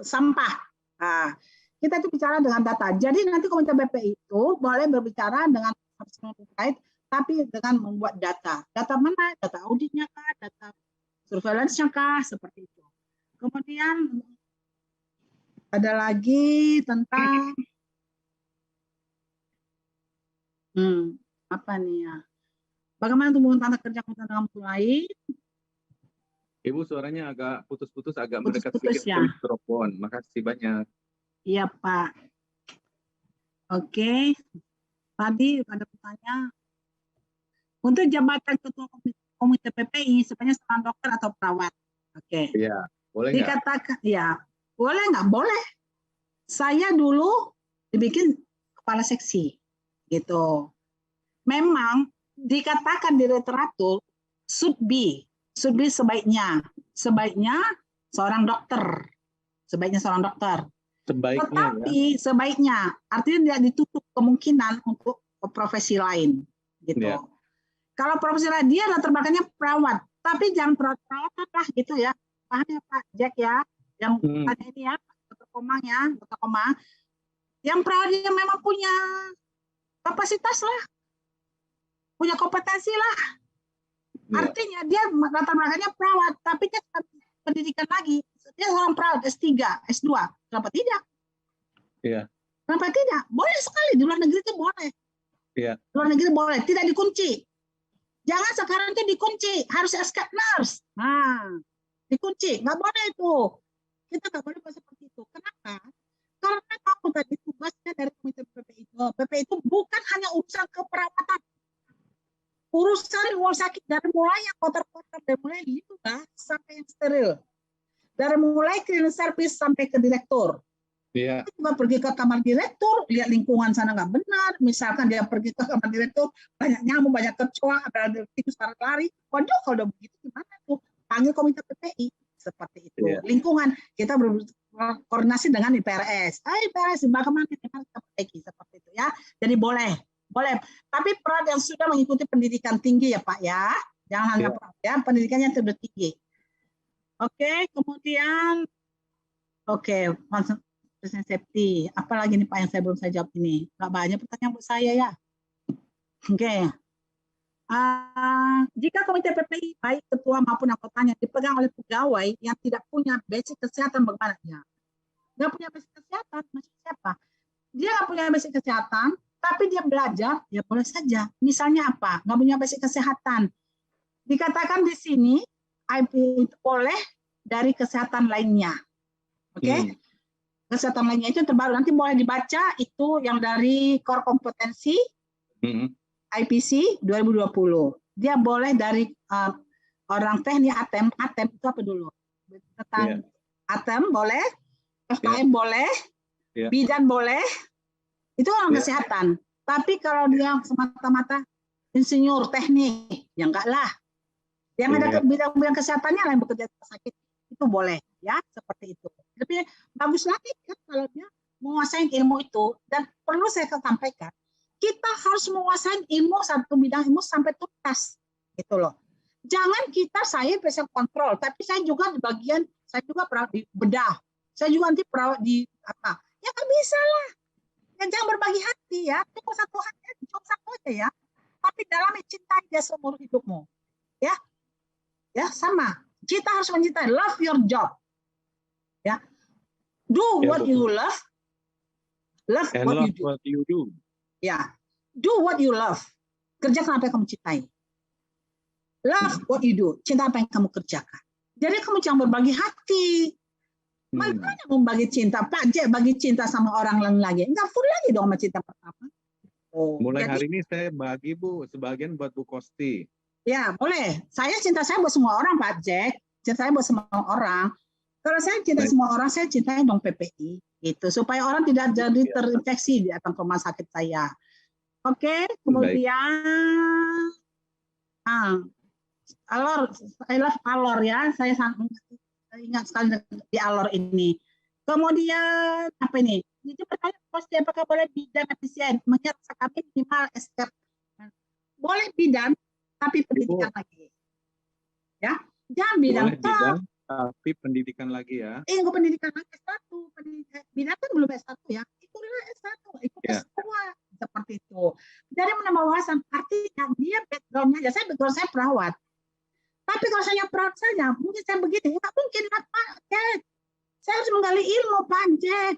sampah. Nah, kita itu bicara dengan data. Jadi nanti komite PPI itu boleh berbicara dengan terkait, tapi dengan membuat data. Data mana? Data auditnya kah? Data surveillance-nya kah? Seperti itu. Kemudian ada lagi tentang apa nih ya? Bagaimana tumbuhan tanah kerja dengan mutu lain? Ibu suaranya agak putus-putus, agak mendekat Putus-putus sedikit ke mikrofon. Makasih banyak. Iya Pak. Oke. Tadi ada pertanyaan. Untuk jabatan ketua komite PPI, sebenarnya seorang dokter atau perawat. Oke. Iya. Boleh nggak? Dikatakan, ya boleh nggak? Boleh. Saya dulu dibikin kepala seksi, gitu. Memang dikatakan di literatur should be sebaiknya seorang dokter, Tetapi sebaiknya artinya tidak ditutup kemungkinan untuk profesi lain, gitu. Yeah. Kalau profesi lain dia latar belakangnya perawat, tapi jangan perawat lah, gitu ya. Paham ya Pak Jack ya? Yang tadi ini ya, Dr. Komang, yang perawat dia memang punya kapasitas lah. Punya kompetensi lah. Artinya dia latar belakangnya perawat, tapi dia pendidikan lagi. Dia seorang perawat S3, S2. Kenapa tidak? Iya. Kenapa tidak? Boleh sekali. Di luar negeri itu boleh. Iya. Di luar negeri boleh. Tidak dikunci. Jangan sekarang itu dikunci. Harus escape nurse. Nah, dikunci. Nggak boleh itu. Kita nggak boleh seperti itu. Kenapa? Karena aku tadi tugasnya dari komite PPI itu. PPI itu bukan hanya urusan keperawatan. Urusan rumah sakit dari mulai yang kotor-kotor, dari mulai limbah sampai yang steril, dari mulai cleaning service sampai ke direktur. Iya. Kita juga pergi ke kamar direktur, lihat lingkungan sana nggak benar. Misalkan dia pergi ke kamar direktur, banyak nyamuk, banyak kecoa, ada tikus lari. Waduh, kalau udah begitu gimana tuh? Panggil komite PPI seperti itu. Iya. Lingkungan kita berkoordinasi dengan IPRS. IPRS bagaimana kita perbaiki seperti itu ya. Jadi boleh. Tapi perawat yang sudah mengikuti pendidikan tinggi ya Pak ya. Jangan hanya perawat ya, pendidikannya sudah tinggi. Oke, kemudian patient safety. Apalagi nih Pak yang saya belum saya jawab ini. Nggak banyak pertanyaan buat saya ya. Oke. Jika komite PPI baik ketua maupun anggotanya dipegang oleh pegawai yang tidak punya basic kesehatan, bagaimana ya? Nggak punya basic kesehatan, maksud siapa? Dia nggak punya basic kesehatan, tapi dia belajar, ya boleh saja. Misalnya apa? Nggak punya basic kesehatan. Dikatakan di sini, boleh dari kesehatan lainnya. Oke? Kesehatan lainnya itu terbaru. Nanti boleh dibaca, itu yang dari core kompetensi IPC 2020. Dia boleh dari orang teknik ATEM itu apa dulu? Tentang ATEM boleh, FKM boleh, bidan boleh, itu orang kesehatan. Tapi kalau dia semata-mata insinyur teknik, ya enggak lah. Yang ada bidang-bidang kesehatannya lain bekerja di rumah sakit, itu boleh ya, seperti itu. Tapi bagus lagi kan kalau dia menguasai ilmu itu. Dan perlu saya sampaikan, kita harus menguasai satu bidang ilmu sampai tuntas, gitu loh. Jangan saya bisa kontrol, tapi saya juga di bagian, saya juga perawat di bedah, saya juga nanti perawat di apa, ya kan bisa lah. Ya, jangan berbagi hati ya, cuma satu hati, cuma satu aja ya. Tapi dalam mencintai dia seumur hidupmu, ya, sama. Kita harus mencintai, love your job, ya. Do what you love what you do. Ya, do what you love. Kerjakan apa yang kamu cintai. Love what you do. Cinta apa yang kamu kerjakan. Jadi kamu jangan berbagi hati. Bagaimana membagi cinta? Pak Jack bagi cinta sama orang lain lagi. Enggak full lagi dong sama cinta pertama. Mulai hari ini saya bagi Bu, sebagian buat Bu Kosti. Ya, boleh. Cinta saya buat semua orang Pak Jack. Cinta saya buat semua orang. Kalau saya cinta semua orang, saya cintai dong PPI. Itu supaya orang tidak jadi terinfeksi di datang ke rumah sakit saya. Oke, kemudian alor, I love alor ya, saya sangat ingat sekali di alor ini. Kemudian apa ini? Jadi pertanyaan pasti apakah boleh bidan efisien? Mengingat kami minimal SK. Boleh bidan, tapi pendidikan lagi. Ya, jangan bidan. Boleh bidan, tapi pendidikan lagi ya. Enggak pendidikan lagi S1. Bidan kan belum S1 ya. Itulah S1, ikut S2 seperti itu. Jadi menambah wawasan, artinya dia background-nya, saya background saya perawat. Tapi kalau saya perawat saja, mungkin saya begini, nggak mungkin Pak Jack. Saya harus menggali ilmu Pak Jack.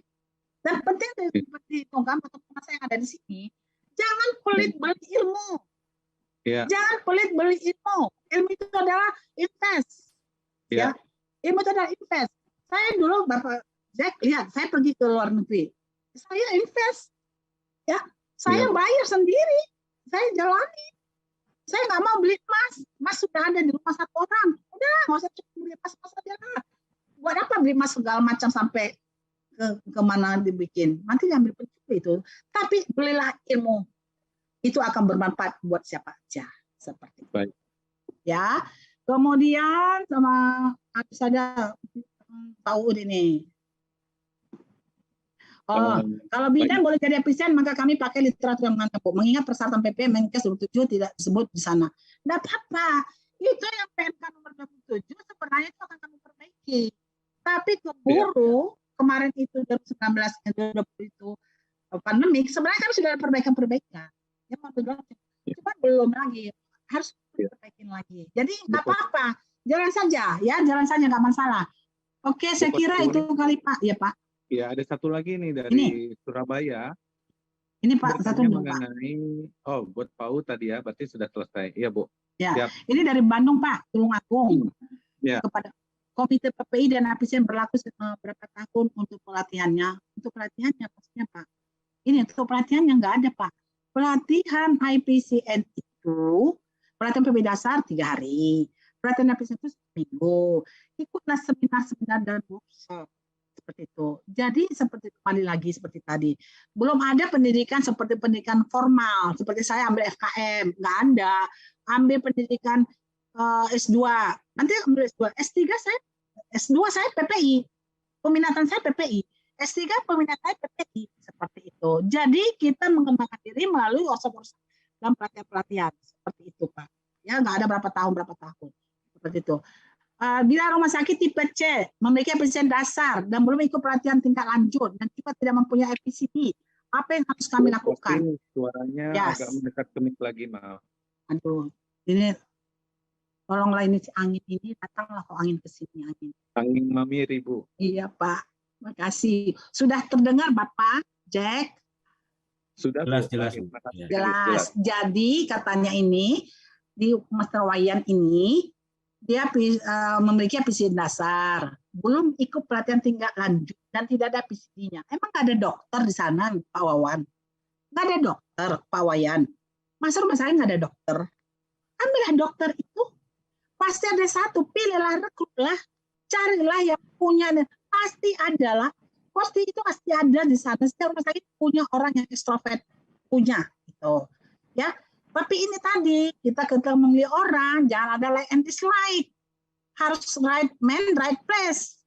Dan penting seperti program atau saya yang ada di sini, jangan pelit beli ilmu. Jangan pelit beli ilmu. Ilmu itu adalah invest. Ya, ilmu itu adalah invest. Saya dulu Bapak Jack lihat, saya pergi ke luar negeri. Saya invest. Ya, saya bayar sendiri. Saya jalani. Saya nggak mau beli emas. Emas sudah ada di rumah satu orang. Udah, nggak usah beli emas aja lah. Buat apa beli emas segala macam sampai ke mana dibikin? Nanti diambil pencuri itu. Tapi belilah ilmu. Itu akan bermanfaat buat siapa aja. Seperti itu. Baik. Ya. Kemudian sama habis ada Pak Uud ini. Kalau bidan boleh jadi efisien, maka kami pakai literatur yang mantap. Mengingat persyaratan PP Menkes 27 tidak disebut di sana. Tidak apa-apa. Itu yang PMK nomor 27 sebenarnya itu akan kami perbaiki. Tapi keburu kemarin itu 2019 2020 itu pandemik, sebenarnya kami sudah ada perbaikan-perbaikan. Ya, cuma belum lagi. Harus diperbaikin lagi. Jadi nggak apa-apa. Jalan saja, ya jalan saja nggak masalah. Oke, saya kira itu kali Pak. Ya Pak. Ya, ada satu lagi nih dari Surabaya. Ini Pak, satu mengenai, Pak. Buat Pak U tadi ya, berarti sudah selesai. Iya, Bu. Ya, ini dari Bandung Pak, Tulungagung. Ya. Kepada Komite PPI dan APCN berlaku berapa tahun untuk pelatihannya? Untuk pelatihannya pastinya Pak. Ini untuk pelatihan yang nggak ada Pak. Pelatihan IPCN itu, pelatihan PPI dasar 3 hari. Pelatihan APCN itu 1 minggu. Ikutlah seminar-seminar dan workshop. Seperti itu. Jadi seperti kembali lagi seperti tadi. Belum ada pendidikan seperti pendidikan formal. Seperti saya ambil FKM. Nggak ada. Ambil pendidikan S2. Nanti ambil S2. S2 saya PPI. Peminatan saya PPI. S3 peminat saya PPI. Seperti itu. Jadi kita mengembangkan diri melalui workshop-workshop dalam pelatihan-pelatihan. Seperti itu Pak. Ya nggak ada berapa tahun. Seperti itu. Bila rumah sakit tipe C memiliki efisien dasar dan belum ikut pelatihan tingkat lanjut dan juga tidak mempunyai EPCD, apa yang harus kami lakukan? Suaranya agak mendekat ke mic lagi, maaf. Aduh, ini tolonglah ini angin ini datanglah kok angin ke sini angin. Angin mamiri, Bu. Iya Pak, makasih. Sudah terdengar Bapak Jack? Sudah jelas. Jadi katanya ini di Master Wayan ini dia memiliki PCD dasar, belum ikut pelatihan tingkat lanjut dan tidak ada PCD-nya. Emang nggak ada dokter di sana, Pak Wawan? Nggak ada dokter, Pak Wayan. Masa rumah saya nggak ada dokter? Ambillah dokter itu, pasti ada satu, pilihlah, rekrutlah, carilah yang punya, pasti ada lah. Pasti itu pasti ada di sana. Setiap rumah sakit punya orang yang ekstrovert, punya gitu, ya. Tapi ini tadi, kita ketika memilih orang, jangan ada like and dislike. Harus right man, right place.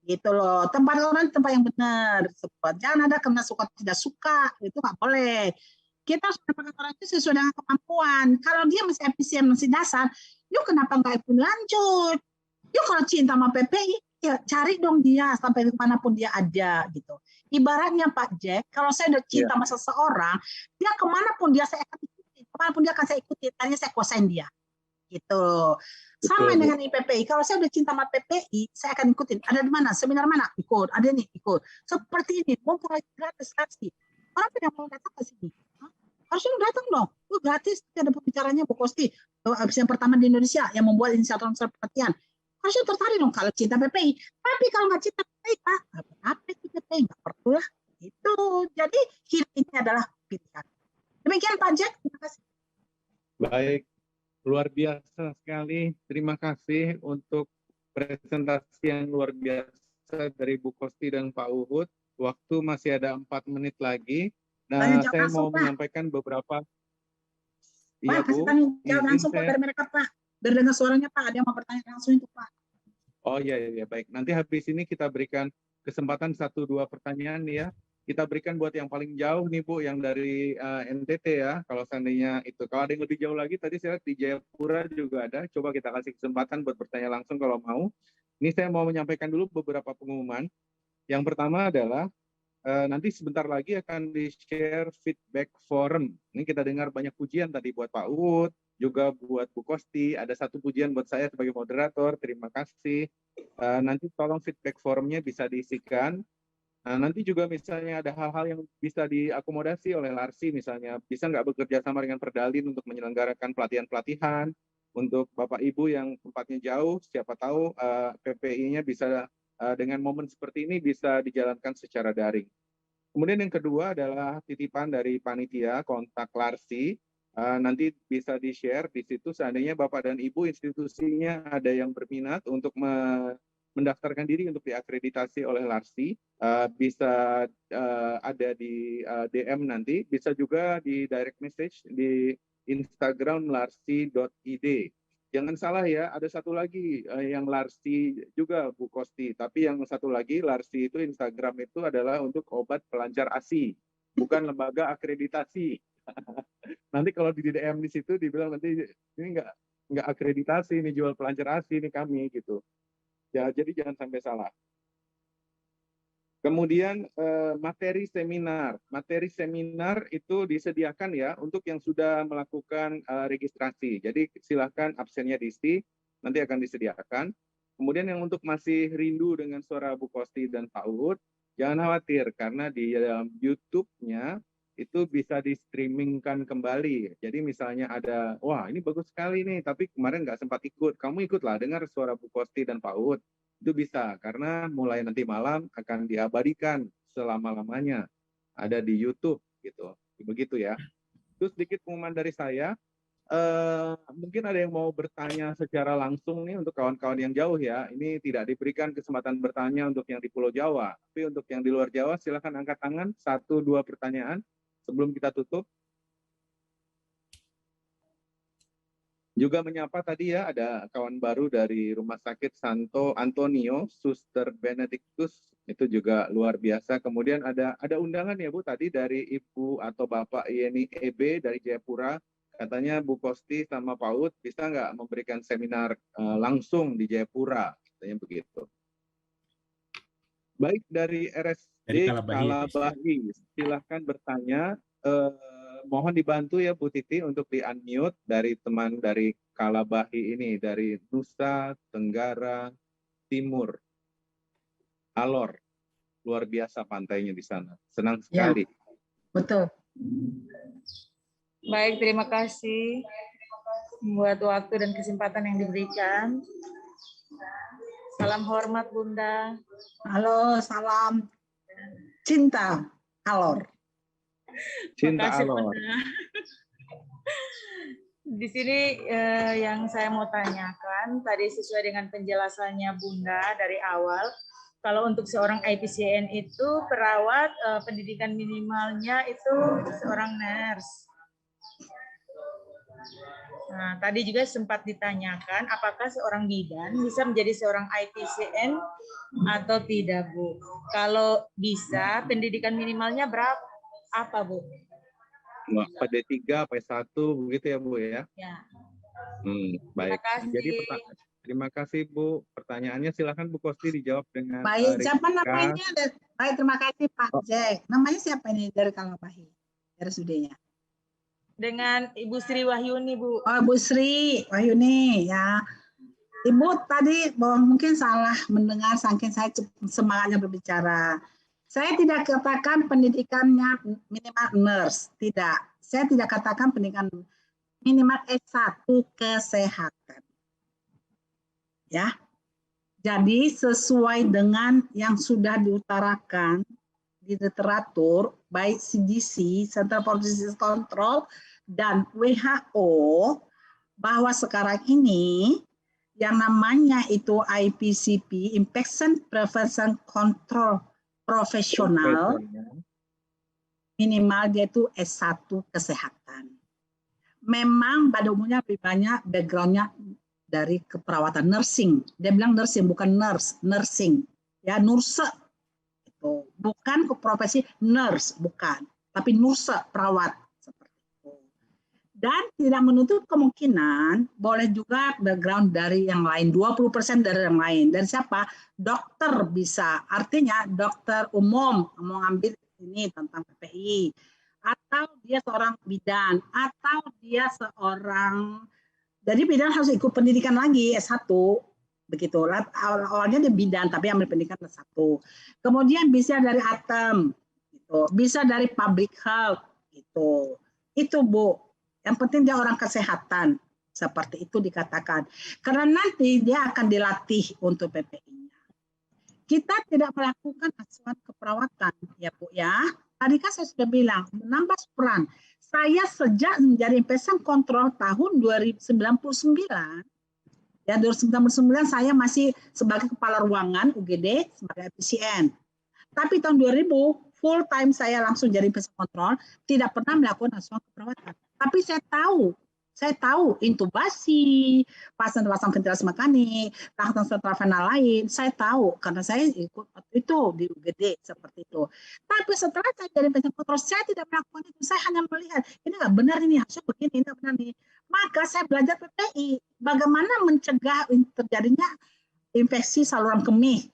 Gitu loh. Tempat orang, tempat yang benar. Jangan ada karena suka tidak suka. Itu nggak boleh. Kita harus mendapatkan orang itu sesuai dengan kemampuan. Kalau dia masih efisien, masih dasar, yuk kenapa nggak ikut lanjut? Yuk kalau cinta sama PPI, ya cari dong dia sampai kemanapun dia ada. gitu. Ibaratnya Pak Jack, kalau saya udah cinta sama seseorang, dia kemanapun dia saya akan kemanapun dia akan saya ikuti, tanya saya kuasain dia, gitu. Sama dengan IPPI, kalau saya udah cinta sama PPI, saya akan ikutin. Ada di mana, seminar mana, ikut. Ada nih, ikut. Seperti ini, mumpung lagi gratis lagi. Orang tidak mau datang ke sini, harusnya datang dong. Gratis, ada pembicaranya Bu Kosti, yang pertama di Indonesia yang membuat inisiator pelatihan. Harusnya tertarik dong kalau cinta PPI. Tapi kalau nggak cinta PPI, Pak, apa itu PPI nggak perlu lah. Itu. Jadi ini adalah pilihan. Demikian Pak Jack, terima kasih. Baik, luar biasa sekali. Terima kasih untuk presentasi yang luar biasa dari Bu Kosti dan Pak Uhud. waktu masih ada 4 menit lagi. Tanya Nah, jawab saya langsung, mau Pak. menyampaikan beberapa. Pak, Iya, kasih Bu. tanya jawab Izin langsung, Pak, saya. biar mereka, Pak. Biar dengar suaranya, Pak. Ada yang mau bertanya langsung itu, Pak. Oh iya, iya, baik. Nanti habis ini kita berikan kesempatan 1-2 pertanyaan ya. Kita berikan buat yang paling jauh nih Bu, yang dari NTT ya. Kalau seandainya itu, kalau ada yang lebih jauh lagi, tadi saya lihat di Jayapura juga ada. Coba kita kasih kesempatan buat bertanya langsung kalau mau. Ini saya mau menyampaikan dulu beberapa pengumuman. Yang pertama adalah nanti sebentar lagi akan di-share feedback forum. Ini kita dengar banyak pujian tadi buat Pak Uut, juga buat Bu Kosti. Ada 1 pujian buat saya sebagai moderator. Terima kasih. Nanti tolong feedback forumnya bisa diisikan. Nanti juga misalnya ada hal-hal yang bisa diakomodasi oleh LARSI, misalnya bisa nggak bekerja sama dengan Perdalin untuk menyelenggarakan pelatihan-pelatihan untuk Bapak Ibu yang tempatnya jauh, siapa tahu PPI-nya bisa dengan momen seperti ini bisa dijalankan secara daring. Kemudian yang kedua adalah titipan dari panitia kontak LARSI, nanti bisa di-share di situ seandainya Bapak dan Ibu institusinya ada yang berminat untuk mendaftarkan diri untuk diakreditasi oleh LARSI, bisa ada di DM nanti, bisa juga di direct message di Instagram larsi.id. Jangan salah ya, ada satu lagi yang Larsi juga Bu Kosti, tapi yang satu lagi Larsi itu Instagram itu adalah untuk obat pelancar ASI, bukan lembaga akreditasi. Nanti kalau di DM di situ dibilang nanti ini nggak akreditasi, ini jual pelancar ASI ini kami gitu. Ya, jadi jangan sampai salah. Kemudian materi seminar itu disediakan ya untuk yang sudah melakukan registrasi. Jadi silakan absennya diisi, nanti akan disediakan. Kemudian yang untuk masih rindu dengan suara Bu Kosti dan Pak Uut, jangan khawatir karena di dalam YouTube-nya itu bisa di-streamingkan kembali. Jadi misalnya ada, wah ini bagus sekali nih, tapi kemarin nggak sempat ikut. Kamu ikutlah dengar suara Bu Kosti dan Pak Uut. Itu bisa, karena mulai nanti malam akan diabadikan selama-lamanya. Ada di YouTube, gitu. Begitu ya. Terus sedikit pengumuman dari saya. Mungkin ada yang mau bertanya secara langsung nih untuk kawan-kawan yang jauh ya. Ini tidak diberikan kesempatan bertanya untuk yang di Pulau Jawa. Tapi untuk yang di luar Jawa, silakan angkat tangan. 1-2 pertanyaan sebelum kita tutup. Juga menyapa tadi ya, ada kawan baru dari Rumah Sakit Santo Antonio, Suster Benedictus, itu juga luar biasa. Kemudian ada undangan ya Bu, tadi dari Ibu atau Bapak Yeni EB dari Jayapura, katanya Bu Kosti sama Pak Uut bisa nggak memberikan seminar langsung di Jayapura, katanya begitu. Baik dari RSD Kalabahi, silahkan bertanya. Mohon dibantu ya Bu Titi untuk di-unmute dari teman dari Kalabahi ini, dari Nusa Tenggara Timur. Alor, luar biasa pantainya di sana. Senang sekali. Ya, betul. Baik, terima kasih buat waktu dan kesempatan yang diberikan. Salam hormat Bunda. Halo, salam cinta Alor. Cinta Alor. Di sini yang saya mau tanyakan tadi sesuai dengan penjelasannya Bunda dari awal, kalau untuk seorang IPCN itu perawat pendidikan minimalnya itu seorang nurse. Nah, tadi juga sempat ditanyakan apakah seorang bidan bisa menjadi seorang IPCN atau tidak, Bu? Kalau bisa, pendidikan minimalnya berapa? Apa, Bu? PD3, P1, begitu ya, Bu ya? Ya. Baik. Jadi terima kasih, Bu. Pertanyaannya silakan Bu Kosti dijawab dengan baik. Siapa namanya? Baik, terima kasih Pak Jack. Namanya siapa ini dari Kalabahi? RSUD-nya. Dengan Ibu Sri Wahyuni, Bu. Oh, Bu Sri Wahyuni, ya. Ibu tadi mungkin salah mendengar saking saya semangatnya berbicara. Saya tidak katakan pendidikannya minimal nurse, tidak. Saya tidak katakan pendidikan minimal S1 kesehatan. Ya. Jadi sesuai dengan yang sudah diutarakan di literatur, baik CDC, Center for Disease Control, dan WHO, bahwa sekarang ini yang namanya itu IPCP, Infection Prevention Control profesional, minimal dia itu S1 kesehatan. Memang pada umumnya lebih banyak background-nya dari keperawatan, nursing. Dia bilang nursing, bukan nurse, nursing. Ya, nurse. Itu. Bukan ke profesi nurse, bukan. Tapi nurse, perawat. Seperti itu. Dan tidak menutup kemungkinan, boleh juga background dari yang lain, 20% dari yang lain. Dan siapa? Dokter bisa. Artinya dokter umum mau ngambil ini tentang PPI. Atau dia seorang bidan, atau dia seorang, jadi bidan harus ikut pendidikan lagi S1, begitu. Awalnya dia bidan tapi ambil pendidikan S1. Kemudian bisa dari ATEM, gitu. Bisa dari public health, gitu. Itu Bu. Yang penting dia orang kesehatan, seperti itu dikatakan. Karena nanti dia akan dilatih untuk PPI-nya. Kita tidak melakukan asuhan keperawatan, ya Bu ya. Tadi kan saya sudah bilang, menambah peran. Saya sejak menjadi pasien kontrol tahun 1999, ya 1999 saya masih sebagai kepala ruangan UGD sebagai PCN. Tapi tahun 2000 full time saya langsung jadi pasien kontrol, tidak pernah melakukan asuhan keperawatan. Tapi saya tahu intubasi, pasang ventilasi mekanik, tahanan sentral vena lain, saya tahu karena saya ikut itu di UGD seperti itu. Tapi setelah saya jadi pasien kontrol, saya tidak melakukan itu. Saya hanya melihat ini nggak benar ini, harusnya begini, ini nggak benar nih. Maka saya belajar PPI, bagaimana mencegah terjadinya infeksi saluran kemih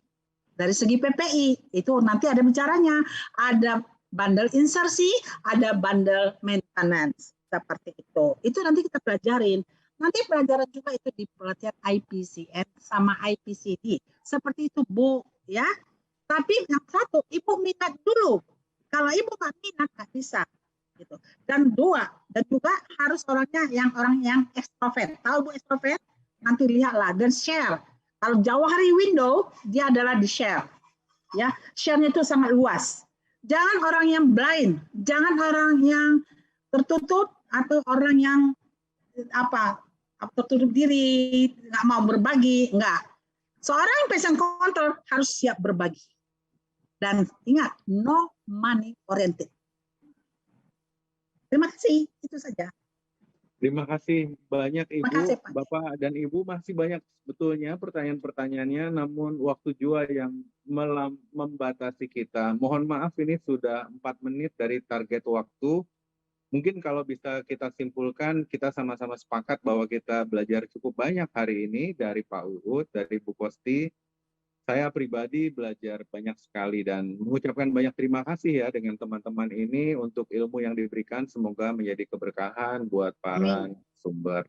dari segi PPI. Itu nanti ada bicaranya, ada bundle insersi, ada bundle maintenance. Seperti itu. Itu nanti kita pelajarin. Nanti pelajaran juga itu di pelatihan IPCN sama IPCD. Seperti itu Bu, ya. Tapi yang satu, Ibu minat dulu. Kalau Ibu nggak minat nggak bisa. Gitu. Dan dua, dan juga harus orang yang extrovert. Tahu Bu extrovert? Nanti lihatlah dan share. Kalau Jawahari Window dia adalah di share. Ya, share-nya itu sangat luas. Jangan orang yang blind, jangan orang yang tertutup atau orang yang tertutup diri, nggak mau berbagi, enggak. Seorang pasien kontrol harus siap berbagi. Dan ingat, no money oriented. Terima kasih, itu saja. Terima kasih banyak Ibu, Bapak dan Ibu, masih banyak sebetulnya pertanyaan-pertanyaannya, namun waktu juga yang membatasi kita. Mohon maaf ini sudah 4 menit dari target waktu. Mungkin kalau bisa kita simpulkan, kita sama-sama sepakat bahwa kita belajar cukup banyak hari ini dari Pak Uut, dari Bu Kosti. Saya pribadi belajar banyak sekali dan mengucapkan banyak terima kasih ya dengan teman-teman ini untuk ilmu yang diberikan. Semoga menjadi keberkahan buat para sumber.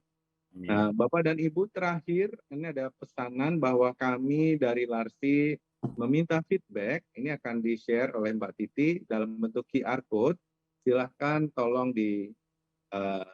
Nah, Bapak dan Ibu, terakhir ini ada pesanan bahwa kami dari LARSI meminta feedback. Ini akan di-share oleh Mbak Titi dalam bentuk QR Code. Silahkan tolong di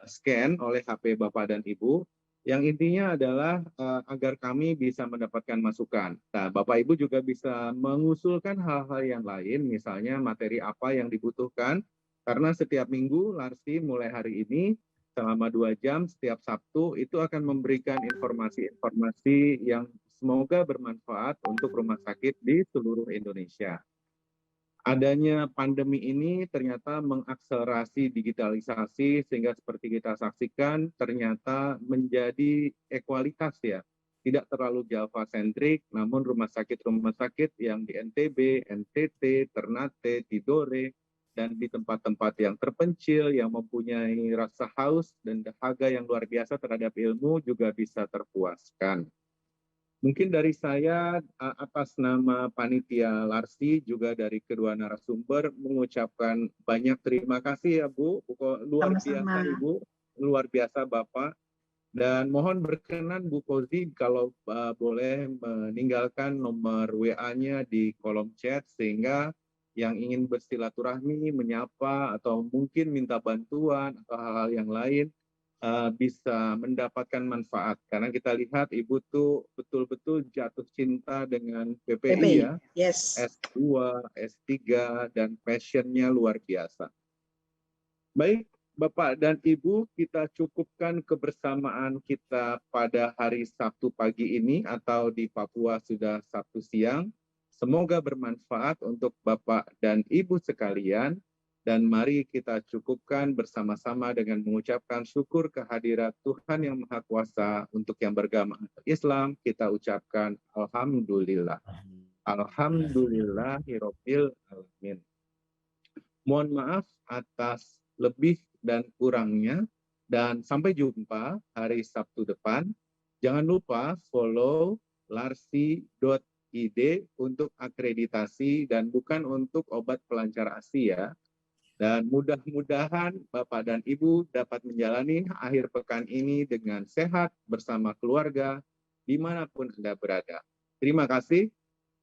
scan oleh HP Bapak dan Ibu. Yang intinya adalah agar kami bisa mendapatkan masukan. Nah, Bapak Ibu juga bisa mengusulkan hal-hal yang lain, misalnya materi apa yang dibutuhkan. Karena setiap minggu LARSI mulai hari ini selama 2 jam setiap Sabtu itu akan memberikan informasi-informasi yang semoga bermanfaat untuk rumah sakit di seluruh Indonesia. Adanya pandemi ini ternyata mengakselerasi digitalisasi sehingga seperti kita saksikan ternyata menjadi ekualitas ya. Tidak terlalu Java-sentrik, namun rumah sakit yang di NTB, NTT, Ternate, Tidore, dan di tempat-tempat yang terpencil yang mempunyai rasa haus dan dahaga yang luar biasa terhadap ilmu juga bisa terpuaskan. Mungkin dari saya atas nama Panitia LARSI juga dari kedua narasumber mengucapkan banyak terima kasih ya Bu. Luar biasa Ibu, luar biasa Bapak. Dan mohon berkenan Bu Kozi kalau boleh meninggalkan nomor WA-nya di kolom chat sehingga yang ingin bersilaturahmi, menyapa atau mungkin minta bantuan atau hal-hal yang lain bisa mendapatkan manfaat. Karena kita lihat Ibu tuh betul-betul jatuh cinta dengan PPI ya. Yes. S2, S3, dan passionnya luar biasa. Baik, Bapak dan Ibu, kita cukupkan kebersamaan kita pada hari Sabtu pagi ini atau di Papua sudah Sabtu siang. Semoga bermanfaat untuk Bapak dan Ibu sekalian. Dan mari kita cukupkan bersama-sama dengan mengucapkan syukur kehadirat Tuhan yang Maha Kuasa. Untuk yang beragama Islam, kita ucapkan Alhamdulillah. Alhamdulillahirabbil alamin. Mohon maaf atas lebih dan kurangnya, dan sampai jumpa hari Sabtu depan. Jangan lupa follow larsi.id untuk akreditasi dan bukan untuk obat pelancar ASI ya. Dan mudah-mudahan Bapak dan Ibu dapat menjalani akhir pekan ini dengan sehat bersama keluarga dimanapun Anda berada. Terima kasih.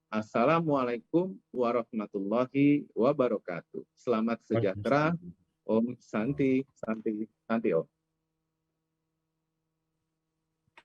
Assalamualaikum warahmatullahi wabarakatuh. Selamat sejahtera. Om Santi, Santi, Santi Om.